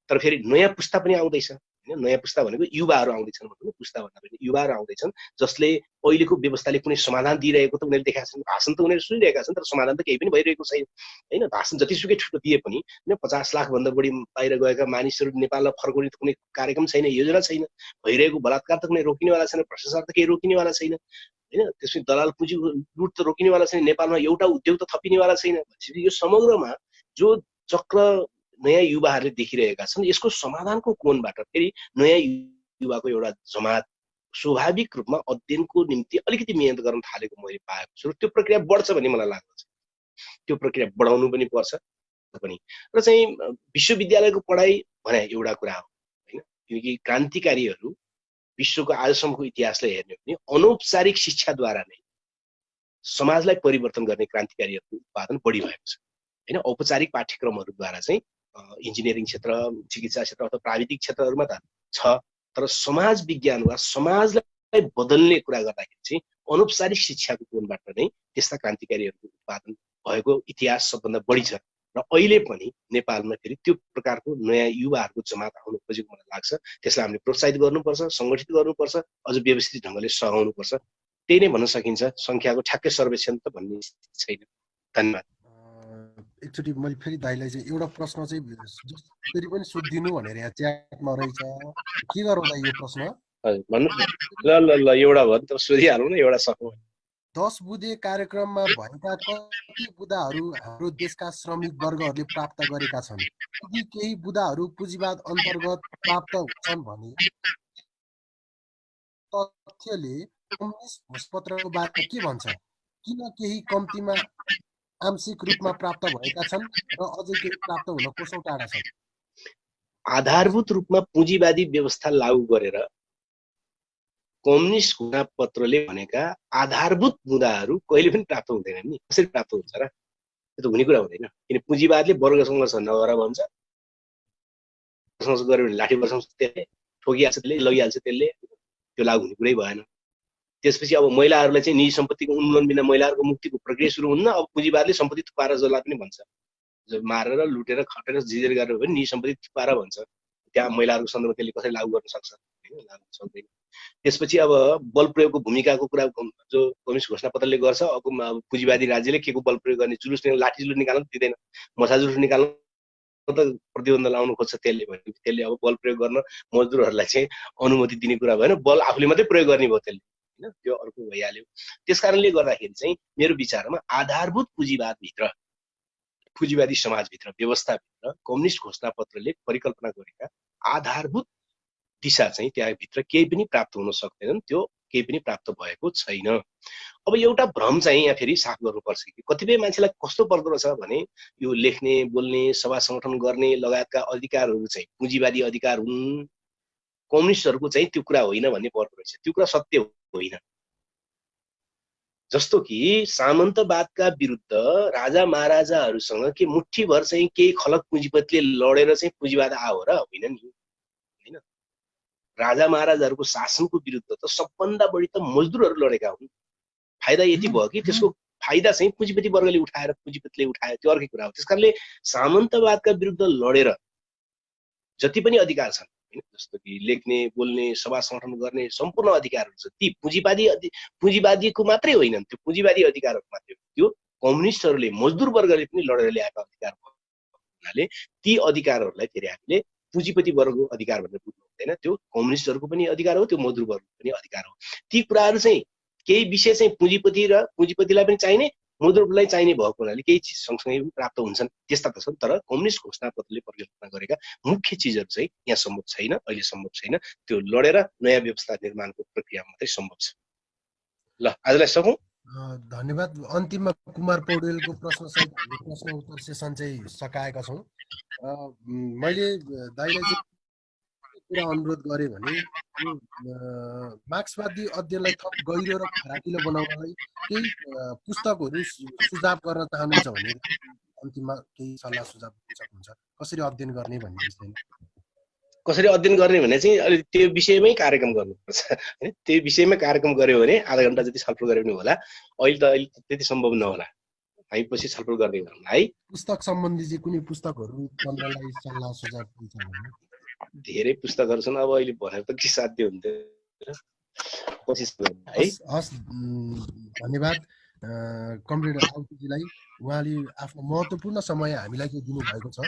[SPEAKER 1] तर फेरि नयाँ पुस्ता पनि आउँदैछ हैन। नयाँ पुस्ता भनेको युवाहरू आउँदैछन् भन्नु, पुस्ता भन्दा पनि युवाहरू आउँदैछन् जसले अहिलेको व्यवस्थाले कुनै समाधान दिइरहेको त उनीहरूले देखाएको छन्। भाषण त उनीहरू सुनिरहेका छन्, तर समाधान त केही पनि भइरहेको छैन हैन। भाषण जतिसुकै ठुलो दिए पनि 50 लाख भन्दा बढी बाहिर गएका मानिसहरू नेपाललाई फर्काउने कुनै कार्यक्रम छैन, योजना छैन। भइरहेको बलात्कार त कुनै रोकिनेवाला छैन, भ्रष्टाचार त केही रोकिनेवाला छैन हैन। त्यसपछि दलाल पुँजी लुट त रोकिनेवाला छैन, नेपालमा एउटा उद्योग त थपिनेवाला छैन। यो समग्रमा जो चक्र नयाँ युवाहरूले देखिरहेका छन्, यसको समाधानको कोणबाट फेरि नयाँ युवाको एउटा जमात स्वाभाविक रूपमा अध्ययनको निम्ति अलिकति मेहनत गर्न थालेको मैले पाएको छु र त्यो प्रक्रिया बढ्छ भन्ने मलाई लाग्छ। त्यो प्रक्रिया बढाउनु पनि पर्छ पनि। र चाहिँ विश्वविद्यालयको पढाइ भने एउटा कुरा हो हैन, किनकि क्रान्तिकारीहरू विश्वको आजसम्मको इतिहासलाई हेर्ने हो भने अनौपचारिक शिक्षाद्वारा नै समाजलाई परिवर्तन गर्ने क्रान्तिकारीहरूको उत्पादन बढी भएको छ हैन। औपचारिक पाठ्यक्रमहरूद्वारा चाहिँ इन्जिनियरिङ क्षेत्र, चिकित्सा क्षेत्र अथवा प्राविधिक क्षेत्रहरूमा त छ, तर समाज विज्ञान वा समाजलाई बदल्ने कुरा गर्दाखेरि चाहिँ अनौपचारिक शिक्षाको कोणबाट नै त्यस्ता क्रान्तिकारीहरूको उत्पादन भएको इतिहास सबभन्दा बढी छ। र अहिले पनि नेपालमा फेरि त्यो प्रकारको नयाँ युवाहरूको जमात आउनु खोजेको मलाई लाग्छ। त्यसलाई हामीले प्रोत्साहित गर्नुपर्छ, सङ्गठित गर्नुपर्छ, अझ व्यवस्थित ढङ्गले सघाउनुपर्छ। त्यही नै भन्न सकिन्छ। संख्याको ठ्याक्कै सर्वेक्षण त भन्ने छैन। धन्यवाद।
[SPEAKER 2] एकचोटि मैले फेरि दाइलाई चाहिँ एउटा प्रश्न चाहिँ फेरि पनि सोधिदिनु भनेर यहाँ च्याटमा रहेछ, के गरौँ दाइ यो प्रश्न?
[SPEAKER 1] भन्नु ल एउटा भयो त सोधिहालौँ न, एउटा सकौँ।
[SPEAKER 2] 10 बुँदे कार्यक्रममा भएका कति बुदाहरू हाम्रो देशका श्रमिक वर्गहरूले प्राप्त गरेका छन्? यदि केही बुदाहरू पुँजीवाद अन्तर्गत प्राप्त हुन्छन् भने तथ्यले कम्युनिस्ट घोषपत्रको बारेमा के भन्छ? किन केही कम्तीमा आंशिक रूपमा प्राप्त भएका छन् र अझै केही प्राप्त हुन कोसौँ टाढा छन्?
[SPEAKER 1] आधारभूत रूपमा पुँजीवादी व्यवस्था लागू गरेर कम्युनिस्ट घोषणापत्रले भनेका आधारभूत मुद्दाहरू कहिले पनि प्राप्त हुँदैनन् नि। कसरी प्राप्त हुन्छ र? त्यो त हुने कुरा हुँदैन। किन पुँजीवादले वर्ग सङ्घर्ष नगर भन्छ, सङ्घर्ष गर्यो भने लाठी बर्साउँछ, त्यसले ठोकिहाल्छ, त्यसले लगिहाल्छ, त्यसले त्यो लागू हुने कुरै भएन। त्यसपछि अब महिलाहरूलाई चाहिँ निजी सम्पत्तिको उन्मूलन बिना महिलाहरूको मुक्तिको प्रक्रिया सुरु हुन्न। अब पुँजीवादले सम्पत्ति थुपाएर जसलाई पनि भन्छ, मारेर लुटेर खटेर जिजेर गरेर भने निजी सम्पत्ति थुपाएर भन्छ, त्यहाँ महिलाहरूको सन्दर्भमा त्यसले कसरी लागू गर्न सक्छ? होइन, लागू सक्दैन। त्यसपछि अब बल प्रयोगको भूमिकाको कुरा जो कम्युनिस्ट घोषणापत्रले गर्छ, अब पुँजीवादी राज्यले के को बल प्रयोग गर्ने? जुलुस लाठी जुलुस निकाल्न दिँदैन, मसा जुलुस निकाल्न त प्रतिबन्ध लाउनु खोज्छ त्यसले। भने त्यसले अब बल प्रयोग गर्न मजदुरहरूलाई चाहिँ अनुमति दिने कुरा भएन, बल आफूले मात्रै प्रयोग गर्ने भयो त्यसले, होइन, त्यो अर्को भइहाल्यो। त्यसकारणले गर्दाखेरि चाहिँ मेरो विचारमा आधारभूत पुँजीवादभित्र, पुँजीवादी समाजभित्र, व्यवस्थाभित्र कम्युनिस्ट घोषणापत्रले परिकल्पना गरेका आधारभूत दिशा चाहिँ त्यहाँभित्र केही पनि प्राप्त हुन सक्दैनन्, त्यो केही पनि प्राप्त भएको छैन। अब एउटा भ्रम चाहिँ यहाँ फेरि साफ गर्नुपर्छ कि कतिपय मान्छेलाई कस्तो पर्दो रहेछ भने यो लेख्ने, बोल्ने, सभा सङ्गठन गर्ने लगायतका अधिकारहरू चाहिँ पुँजीवादी अधिकार हुन्, कम्युनिस्टहरूको चाहिँ त्यो कुरा होइन भन्ने पर्दो रहेछ। त्यो कुरा सत्य होइन। जस्तो कि सामन्तवादका विरुद्ध राजा महाराजाहरूसँग के मुठ्ठीभर चाहिँ केही खलक पुँजीपतिले लडेर चाहिँ पुँजीवाद आयो र? होइन नि, होइन। राजा महाराजाहरूको शासनको विरुद्ध त सबभन्दा बढी त मजदुरहरू लडेका हुन्। फाइदा यति भयो कि त्यसको फाइदा चाहिँ पुँजीपति वर्गले उठाएर, पुँजीपतिले उठायो, त्यो अर्कै कुरा हो। त्यसकारणले सामन्तवादका विरुद्ध लडेर जति पनि अधिकार छन्, होइन, जस्तो कि लेख्ने, बोल्ने, सभा सङ्गठन गर्ने सम्पूर्ण अधिकारहरू छ, ती पुँजीवादीको मात्रै होइनन्, त्यो पुँजीवादी अधिकारहरू मात्रै हो। त्यो कम्युनिस्टहरूले, मजदुर वर्गले पनि लडेर ल्याएका अधिकार हुनाले ती अधिकारहरूलाई फेरि हामीले पुँजीपति वर्गको अधिकार भनेर बुझ्नु हुँदैन। त्यो कम्युनिस्टहरूको पनि अधिकार हो, त्यो मजदुर वर्गको पनि अधिकार हो। ती कुराहरू चाहिँ केही विषय चाहिँ पुँजीपति र पुँजीपतिलाई पनि चाहिने, मजदुरलाई चाहिने भएको हुनाले केही चिज सँगसँगै पनि प्राप्त हुन्छन्, त्यस्ता त छन्। तर कम्युनिस्ट घोषणापत्रले परिकल्पना गरेका मुख्य चिजहरू चाहिँ यहाँ सम्भव छैन, अहिले सम्भव छैन। त्यो लडेर नयाँ व्यवस्था निर्माणको प्रक्रिया मात्रै सम्भव छ। ल, आजलाई सकौँ।
[SPEAKER 2] धन्यवाद। अन्तिममा कुमार पौडेलको प्रश्नसहित हामीले प्रश्न उत्तर सेसन चाहिँ सकाएका छौँ। मैले दाइलाई चाहिँ कुरा अनुरोध गरेँ भने मार्क्सवादी अध्ययनलाई थप गहिरो र फराकिलो बनाउनलाई केही पुस्तकहरू सुझाव गर्न चाहनुहुन्छ भने अन्तिममा केही सल्लाह सुझाव दिन सक्नुहुन्छ, कसरी अध्ययन गर्ने भन्ने विषयमा?
[SPEAKER 1] कसरी अध्ययन गर्ने भने चाहिँ अहिले त्यो विषयमै कार्यक्रम गर्नुपर्छ, होइन। त्यो विषयमै कार्यक्रम गऱ्यो भने आधा घन्टा जति छलफल गरे पनि होला। अहिले त त्यति सम्भव नहोला, हामी पछि छलफल गर्दै गरौँ है।
[SPEAKER 2] पुस्तक सम्बन्धी चाहिँ कुनै पुस्तकहरू चन्द्रलाई सल्लाह सुझाव दिन्छ भने?
[SPEAKER 1] धेरै पुस्तकहरू छन्, अब अहिले भनेर त के साध्य हुन्थ्यो, कोसिस गरौँ है।
[SPEAKER 2] हस्, धन्यवाद कमरेड राउतजीलाई। उहाँले आफ्नो महत्त्वपूर्ण समय हामीलाई दिनुभएको छ।